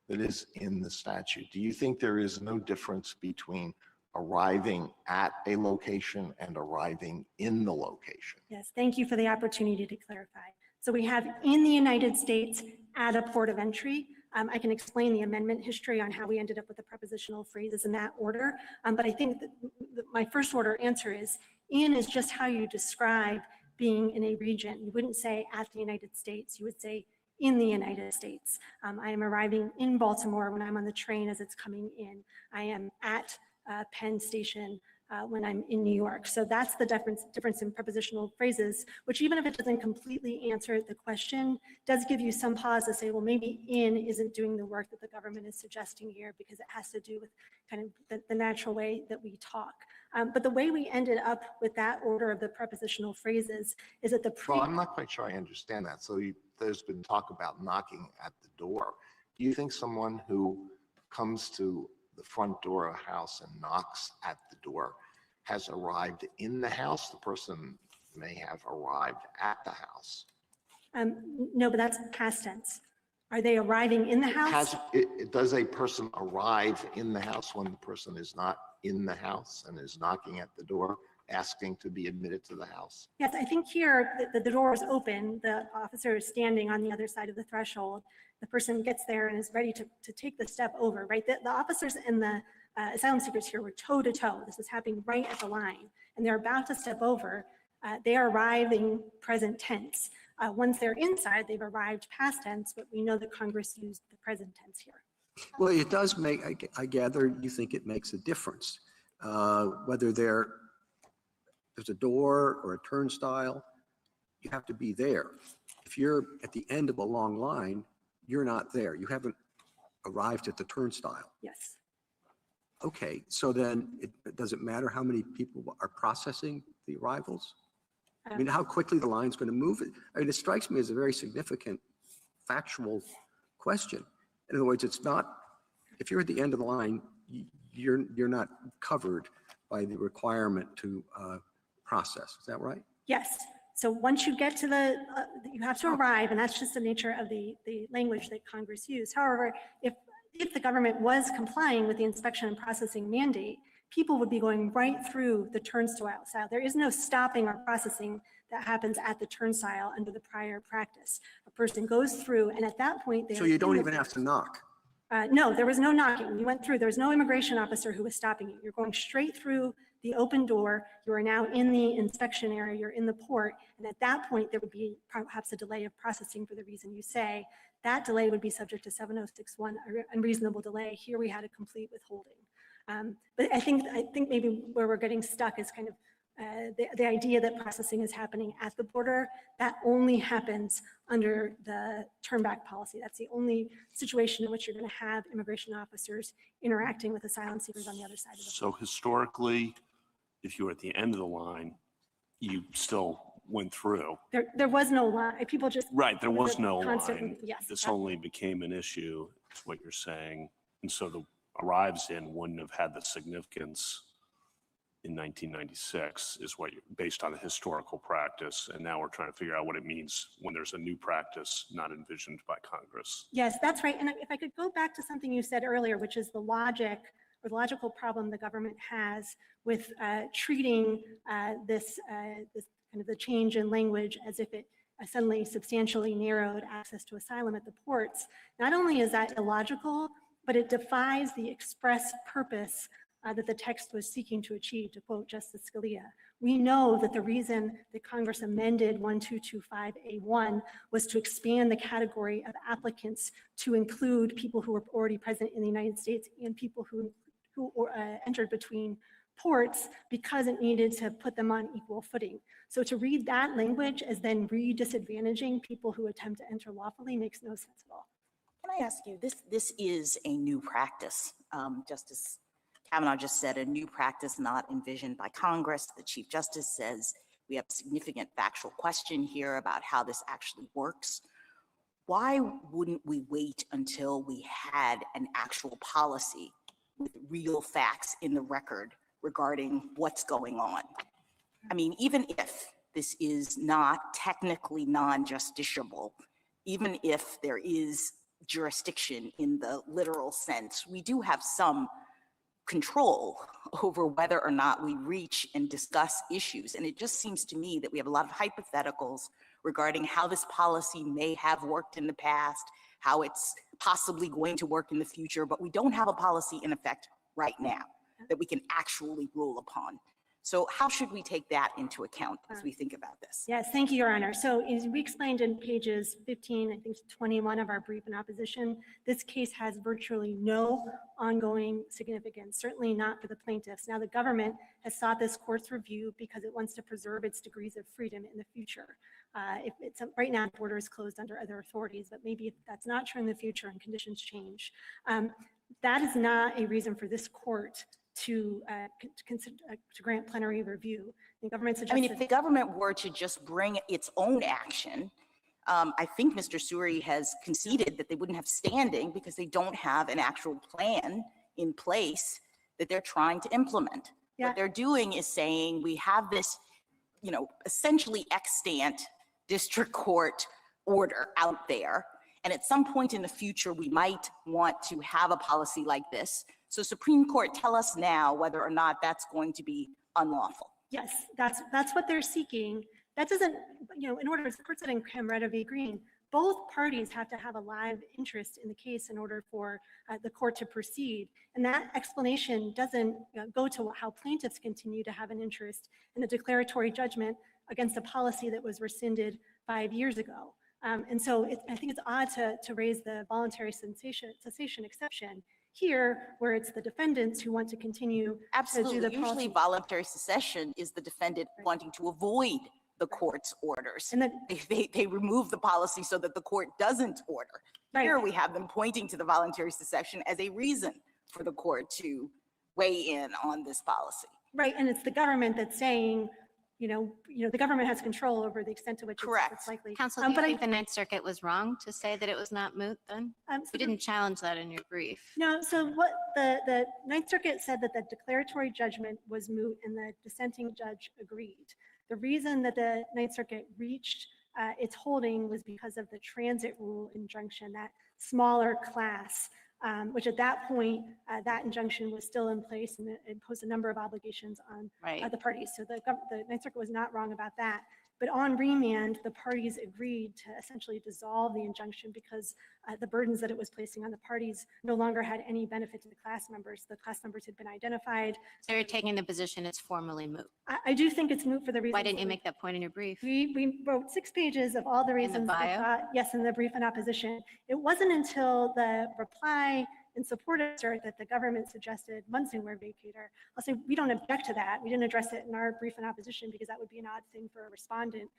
that is in the statute. Do you think there is no difference between arriving at a location and arriving in the location? Yes, thank you for the opportunity to clarify. So we have in the United States at a port of entry. I can explain the amendment history on how we ended up with the prepositional phrases in that order. But I think that my first order answer is in is just how you describe being in a region. You wouldn't say at the United States, you would say in the United States. I am arriving in Baltimore when I'm on the train as it's coming in. I am at Penn Station when I'm in New York. So that's the difference in prepositional phrases, which even if it doesn't completely answer the question, does give you some pause to say, well, maybe in isn't doing the work that the government is suggesting here because it has to do with kind of the natural way that we talk. But the way we ended up with that order of the prepositional phrases is that Well, I'm not quite sure I understand that. So there's been talk about knocking at the door. Do you think someone who comes to the front door of a house and knocks at the door has arrived in the house? The person may have arrived at the house. No, but that's past tense. Are they arriving in the house? Does a person arrive in the house when the person is not in the house and is knocking at the door, asking to be admitted to the house? Yes, I think here the door is open. The officer is standing on the other side of the threshold. The person gets there and is ready to take the step over, right? The officers and the asylum seekers here were toe to toe. This is happening right at the line, and they're about to step over. They are arriving present tense. Once they're inside, they've arrived past tense, but we know that Congress used the present tense here. Well, it does make, I gather you think it makes a difference. Whether there's a door or a turnstile, you have to be there. If you're at the end of a long line, you're not there. You haven't arrived at the turnstile. Yes. Okay, so then does it matter how many people are processing the arrivals? I mean, how quickly the line's going to move? I mean, it strikes me as a very significant factual question. In other words, it's not, if you're at the end of the line, you're not covered by the requirement to process. Is that right? Yes. So once you get to the, you have to arrive, and that's just the nature of the language that Congress used. However, if the government was complying with the inspection and processing mandate, people would be going right through the turnstile. There is no stopping or processing that happens at the turnstile under the prior practice. A person goes through, and at that point, so you don't even have to knock. No, there was no knocking. You went through. There was no immigration officer who was stopping you. You're going straight through the open door. You are now in the inspection area. You're in the port. And at that point, there would be perhaps a delay of processing for the reason you say. That delay would be subject to 7061, unreasonable delay. Here we had a complete withholding. But I think maybe where we're getting stuck is kind of the idea that processing is happening at the border. That only happens under the turnback policy. That's the only situation in which you're going to have immigration officers interacting with asylum seekers on the other side of the border. So historically, if you were at the end of the line, you still went through. There was no line. People just. Right, there it was a no constant- line. Yes. This only became an issue, is what you're saying. And so the arrives in wouldn't have had the significance in 1996, is what you're, based on a historical practice. And now we're trying to figure out what it means when there's a new practice not envisioned by Congress. Yes, that's right. And if I could go back to something you said earlier, which is the logic or the logical problem the government has with treating this kind of the change in language as if it suddenly substantially narrowed access to asylum at the ports. Not only is that illogical, but it defies the express purpose that the text was seeking to achieve, to quote Justice Scalia. We know that the reason that Congress amended 1225A1 was to expand the category of applicants to include people who were already present in the United States and people who entered between ports, because it needed to put them on equal footing. So to read that language as then disadvantaging people who attempt to enter lawfully makes no sense at all. Can I ask you, this is a new practice. Justice Kavanaugh just said a new practice not envisioned by Congress. The Chief Justice says we have a significant factual question here about how this actually works. Why wouldn't we wait until we had an actual policy with real facts in the record regarding what's going on? I mean, even if this is not technically non-justiciable, even if there is jurisdiction in the literal sense, we do have some control over whether or not we reach and discuss issues. And it just seems to me that we have a lot of hypotheticals regarding how this policy may have worked in the past, how it's possibly going to work in the future, but we don't have a policy in effect right now that we can actually rule upon. So how should we take that into account as we think about this? Yes, thank you, Your Honor. So as we explained in pages 15, I think 21 of our brief in opposition, this case has virtually no ongoing significance, certainly not for the plaintiffs. Now, the government has sought this court's review because it wants to preserve its degrees of freedom in the future. If it's right now, the border is closed under other authorities, but maybe if that's not true in the future and conditions change. That is not a reason for this court to grant plenary review. The government suggested— I mean, if the government were to just bring its own action, I think Mr. Suri has conceded that they wouldn't have standing because they don't have an actual plan in place that they're trying to implement. Yeah. What they're doing is saying we have this, essentially extant district court order out there, and at some point in the future, we might want to have a policy like this. So Supreme Court, tell us now whether or not that's going to be unlawful. Yes, that's what they're seeking. That doesn't, in order, as the court said in Camreta v. Green, both parties have to have a live interest in the case in order for the court to proceed. And that explanation doesn't go to how plaintiffs continue to have an interest in a declaratory judgment against a policy that was rescinded 5 years ago. And so I think it's odd to raise the voluntary cessation exception here, where it's the defendants who want to continue Absolutely. to do the Usually policy. voluntary secession is the defendant wanting to avoid the court's orders. And then, They remove the policy so that the court doesn't order. Right. Here we have them pointing to the voluntary secession as a reason for the court to weigh in on this policy. right, and it's the government that's saying, the government has control over the extent to which Correct. it's likely. Counsel, do you but think the Ninth Circuit was wrong to say that it was not moot then? So You didn't challenge that in your brief. No, so what the Ninth Circuit said that the declaratory judgment was moot and the dissenting judge agreed. The reason that the Ninth Circuit reached its holding was because of the transit rule injunction, that smaller class, which at that point, that injunction was still in place and it imposed a number of obligations on Right. the parties. So the Ninth Circuit was not wrong about that. But on remand, the parties agreed to essentially dissolve the injunction because the burdens that it was placing on the parties no longer had any benefit to the class members. The class members had been identified. So you're taking the position it's formally moot. I do think it's moot for the reason. Why didn't you make that point in your brief? We wrote 6 pages of all the reasons. bio? Yes, in the brief in opposition. It wasn't until the reply in support of cert that the government suggested Munsingware vacator. I'll say we don't object to that. We didn't address it in our brief in opposition because that would be an odd thing for a respondent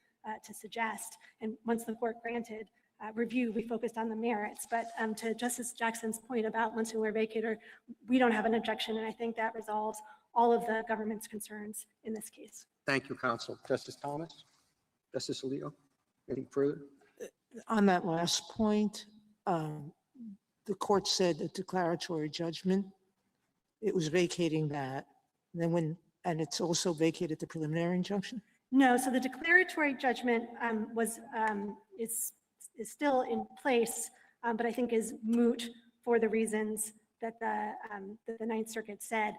to suggest. And once the court granted review, we focused on the merits. But to Justice Jackson's point about Munsingware vacator, we don't have an objection, and I think that resolves all of the government's concerns in this case. Thank you, counsel. Justice Thomas? Justice Alito, anything further? On that last point, the court said a declaratory judgment, it was vacating that. And it's also vacated the preliminary injunction? No, so the declaratory judgment is still in place, but I think is moot for the reasons that the Ninth Circuit said.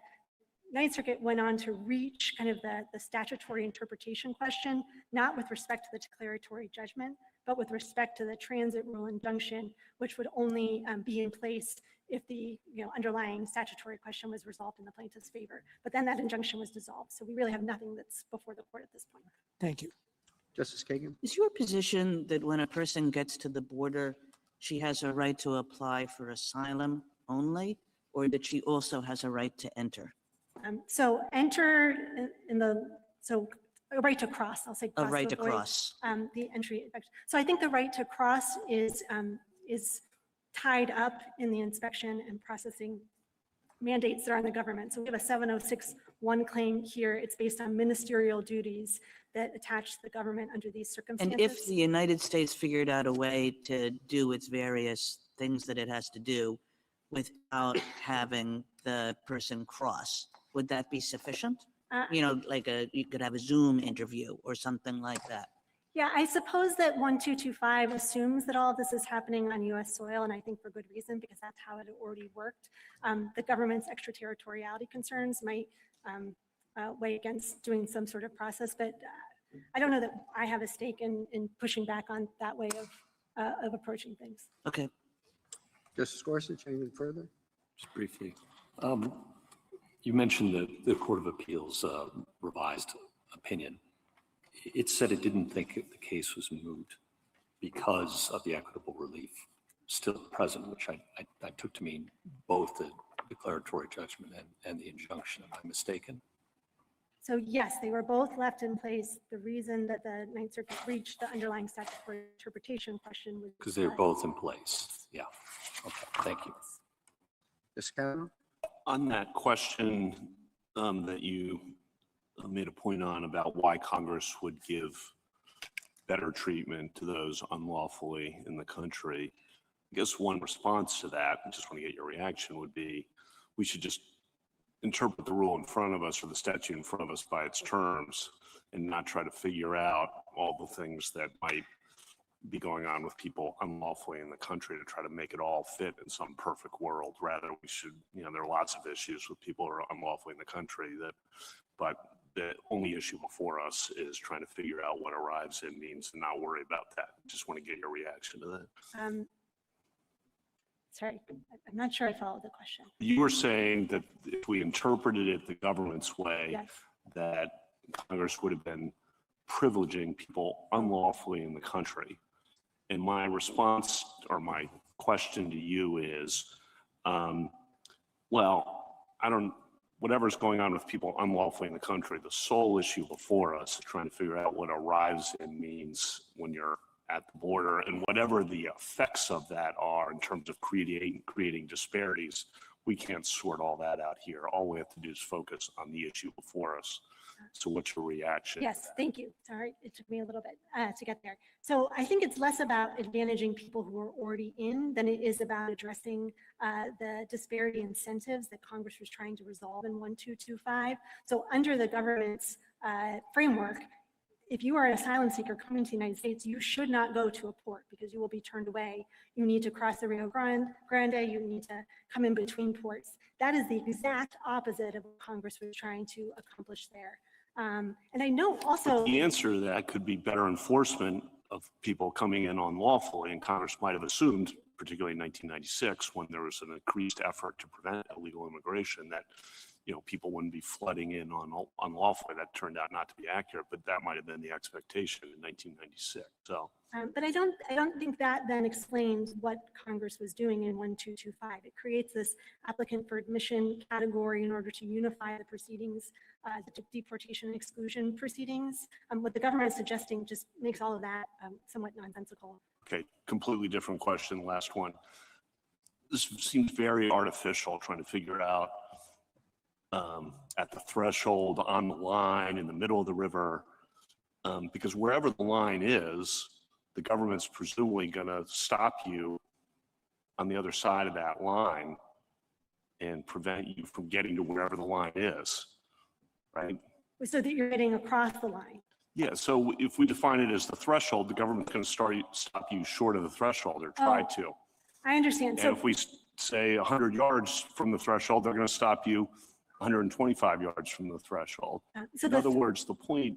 Ninth Circuit went on to reach kind of the statutory interpretation question, not with respect to the declaratory judgment, but with respect to the transit rule injunction, which would only be in place if the underlying statutory question was resolved in the plaintiff's favor. But then that injunction was dissolved. So we really have nothing that's before the court at this point. Thank you. Justice Kagan? Is your position that when a person gets to the border, she has a right to apply for asylum only, or that she also has a right to enter? So enter so a right to cross, I'll say cross. A right to avoid, cross. The entry. So I think the right to cross is tied up in the inspection and processing mandates that are on the government. So we have a 706(1) claim here. It's based on ministerial duties that attach to the government under these circumstances. And if the United States figured out a way to do its various things that it has to do without having the person cross, would that be sufficient? Like you could have a Zoom interview or something like that. Yeah, I suppose that 1225 assumes that all of this is happening on US soil, and I think for good reason, because that's how it already worked. The government's extraterritoriality concerns might weigh against doing some sort of process, but I don't know that I have a stake in pushing back on that way of approaching things. Okay. Justice Gorsuch, anything further? Just briefly. You mentioned the Court of Appeals revised opinion. It said it didn't think the case was moot because of the equitable relief still present, which I took to mean both the declaratory judgment and the injunction. Am I mistaken? So yes, they were both left in place. The reason that the Ninth Circuit reached the underlying statutory interpretation question was because they're both in place. Yeah. Okay. Thank you. Justice Kavanaugh? On that question that you made a point on about why Congress would give better treatment to those unlawfully in the country, I guess one response to that, I just want to get your reaction, would be we should just interpret the rule in front of us or the statute in front of us by its terms and not try to figure out all the things that might be going on with people unlawfully in the country to try to make it all fit in some perfect world. Rather, we should, there are lots of issues with people who are unlawfully in the country but the only issue before us is trying to figure out what arrives in means and not worry about that. Just want to get your reaction to that. Sorry, I'm not sure I followed the question. You were saying that if we interpreted it the government's way, Yes. that Congress would have been privileging people unlawfully in the country. And my response or my question to you is, whatever's going on with people unlawfully in the country, the sole issue before us is trying to figure out what arrives in means when you're at the border, and whatever the effects of that are in terms of creating disparities, we can't sort all that out here. All we have to do is focus on the issue before us. So what's your reaction? Yes, thank you. Sorry, it took me a little bit to get there. So I think it's less about advantaging people who are already in than it is about addressing the disparity incentives that Congress was trying to resolve in 1225. So under the government's framework, if you are an asylum seeker coming to the United States, you should not go to a port because you will be turned away. You need to cross the Rio Grande, you need to come in between ports. That is the exact opposite of what Congress was trying to accomplish there. And I know also— But the answer to that could be better enforcement of people coming in unlawfully, and Congress might have assumed, particularly in 1996, when there was an increased effort to prevent illegal immigration, that people wouldn't be flooding in unlawfully. That turned out not to be accurate, but that might have been the expectation in 1996. So, but I don't think that then explains what Congress was doing in 1225. It creates this applicant for admission category in order to unify the proceedings, the deportation and exclusion proceedings. What the government is suggesting just makes all of that somewhat nonsensical. okay, completely different question. Last one. This seems very artificial, trying to figure out at the threshold, on the line, in the middle of the river, Because wherever the line is, the government's presumably going to stop you on the other side of that line and prevent you from getting to wherever the line is, right? So that you're getting across the line. Yeah, so if we define it as the threshold, the government's going to stop you short of the threshold or try to. I understand. And So if we say 100 yards from the threshold, they're going to stop you 125 yards from the threshold. so In other words, the point,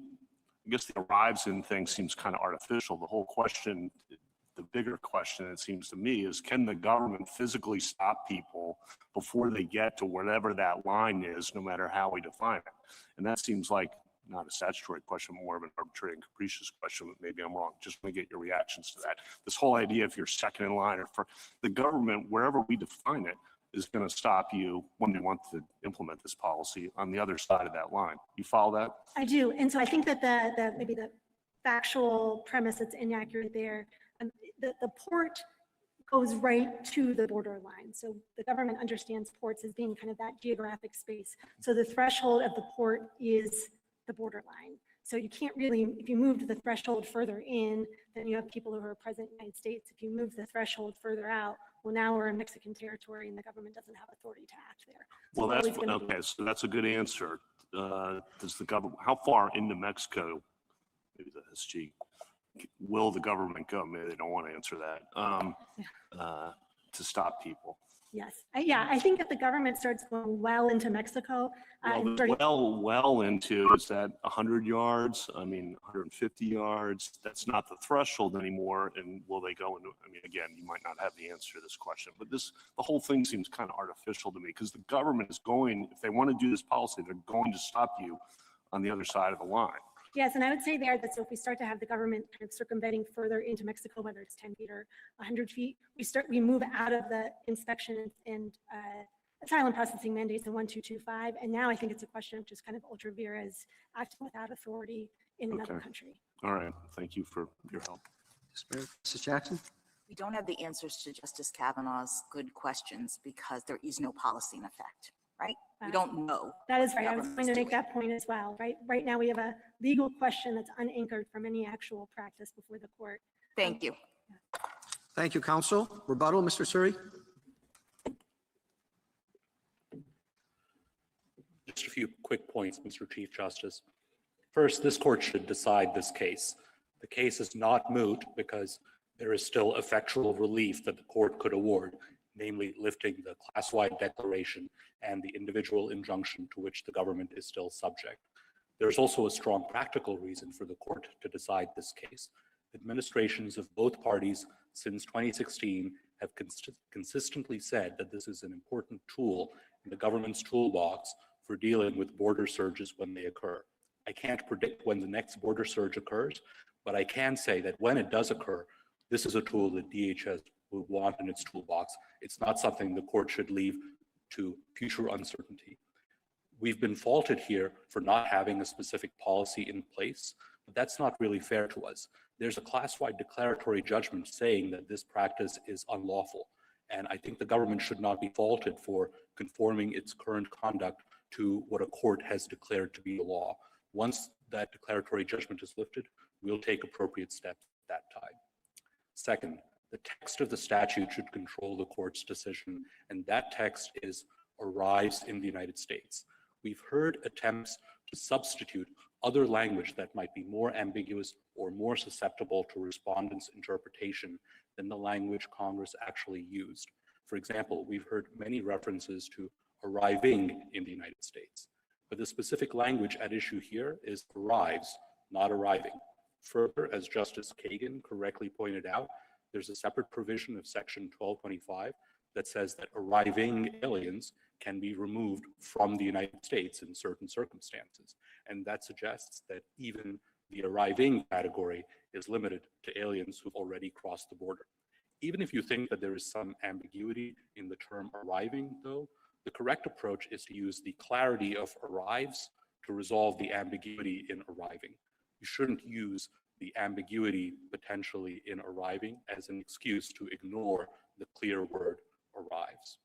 I guess the arrives in thing seems kind of artificial. The whole question, the bigger question, it seems to me, is can the government physically stop people before they get to whatever that line is, no matter how we define it? And that seems like not a statutory question, more of an arbitrary and capricious question, but maybe I'm wrong. Just want to get your reactions to that. This whole idea, if you're second in line or for the government, wherever we define it, is going to stop you when they want to implement this policy on the other side of that line. You follow that? I do. And so I think that maybe the factual premise that's inaccurate there, the port goes right to the borderline. So the government understands ports as being kind of that geographic space. So the threshold of the port is the borderline. So you can't really, if you moved the threshold further in, then you have people who are present in the United States. If you move the threshold further out, well, now we're in Mexican territory and the government doesn't have authority to act there. So Well, that's okay. So that's a good answer. Does the government, how far into Mexico, maybe the SG, will the government go? Maybe they don't want to answer that, to stop people. Yes, I think that the government starts going well into Mexico. Well into, is that 100 yards? I mean, 150 yards? That's not the threshold anymore. And will they go into, I mean, again, you might not have the answer to this question, but the whole thing seems kind of artificial to me because the government is going, if they want to do this policy, they're going to stop you on the other side of the line. Yes, and I would say there that so if we start to have the government kind of circumventing further into Mexico, whether it's 10 feet or 100 feet, we move out of the inspection and asylum processing mandates in 1225. And now I think it's a question of just kind of ultra vires acting without authority in another country. All right. Thank you for your help. Mrs. Jackson? We don't have the answers to Justice Kavanaugh's good questions because there is no policy in effect, right? We don't know. That is right. I was going to make that point as well, right? Right now we have a legal question that's unanchored from any actual practice before the court. Thank you. Thank you, counsel. Rebuttal, Mr. Suri? Just a few quick points, Mr. Chief Justice. First, this court should decide this case. The case is not moot because there is still effectual relief that the court could award, namely lifting the class-wide declaration and the individual injunction to which the government is still subject. There's also a strong practical reason for the court to decide this case. Administrations of both parties since 2016 have consistently said that this is an important tool in the government's toolbox for dealing with border surges when they occur. I can't predict when the next border surge occurs, but I can say that when it does occur, this is a tool that DHS would want in its toolbox. It's not something the court should leave to future uncertainty. We've been faulted here for not having a specific policy in place, but that's not really fair to us. There's a class-wide declaratory judgment saying that this practice is unlawful, and I think the government should not be faulted for conforming its current conduct to what a court has declared to be the law. Once that declaratory judgment is lifted, we'll take appropriate steps at that time. Second, the text of the statute should control the court's decision, and that text is arrives in the United States. We've heard attempts to substitute other language that might be more ambiguous or more susceptible to respondents' interpretation than the language Congress actually used. For example, we've heard many references to arriving in the United States, but the specific language at issue here is arrives, not arriving. Further, as Justice Kagan correctly pointed out, there's a separate provision of Section 1225 that says that arriving aliens can be removed from the United States in certain circumstances. And that suggests that even the arriving category is limited to aliens who've already crossed the border. Even if you think that there is some ambiguity in the term arriving, though, the correct approach is to use the clarity of arrives to resolve the ambiguity in arriving. You shouldn't use the ambiguity potentially in arriving as an excuse to ignore the clear word arrives.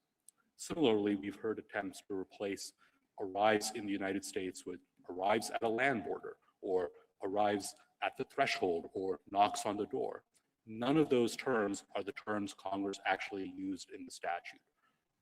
Similarly, we've heard attempts to replace arrives in the United States with arrives at a land border or arrives at the threshold or knocks on the door. None of those terms are the terms Congress actually used in the statute.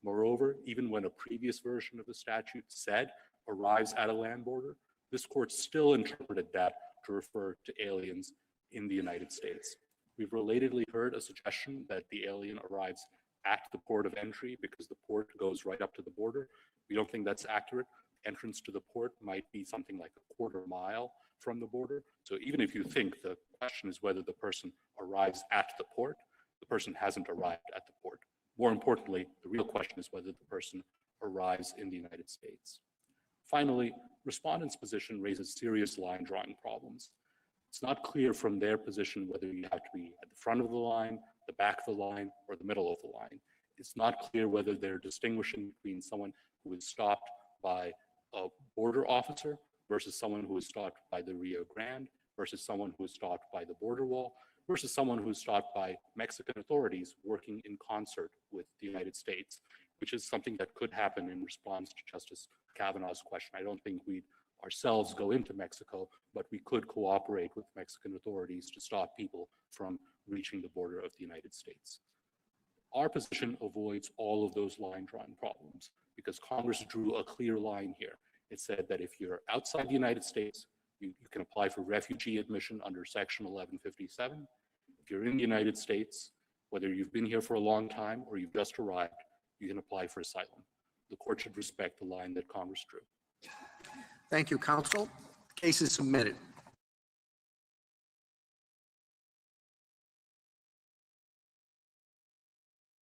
Moreover, even when a previous version of the statute said arrives at a land border, this court still interpreted that to refer to aliens in the United States. We've relatedly heard a suggestion that the alien arrives at the port of entry because the port goes right up to the border. We don't think that's accurate. Entrance to the port might be something like a quarter mile from the border. So even if you think the question is whether the person arrives at the port, the person hasn't arrived at the port. More importantly, the real question is whether the person arrives in the United States. Finally, respondents' position raises serious line drawing problems. It's not clear from their position whether you have to be at the front of the line, the back of the line, or the middle of the line. It's not clear whether they're distinguishing between someone who is stopped by a border officer versus someone who is stopped by the Rio Grande versus someone who is stopped by the border wall versus someone who is stopped by Mexican authorities working in concert with the United States, which is something that could happen in response to Justice Kavanaugh's question. I don't think we'd ourselves go into Mexico, but we could cooperate with Mexican authorities to stop people from reaching the border of the United States. Our position avoids all of those line drawing problems because Congress drew a clear line here. It said that if you're outside the United States, you can apply for refugee admission under Section 1157. If you're in the United States, whether you've been here for a long time or you've just arrived, you can apply for asylum. The court should respect the line that Congress drew. Thank you, counsel. Case is submitted.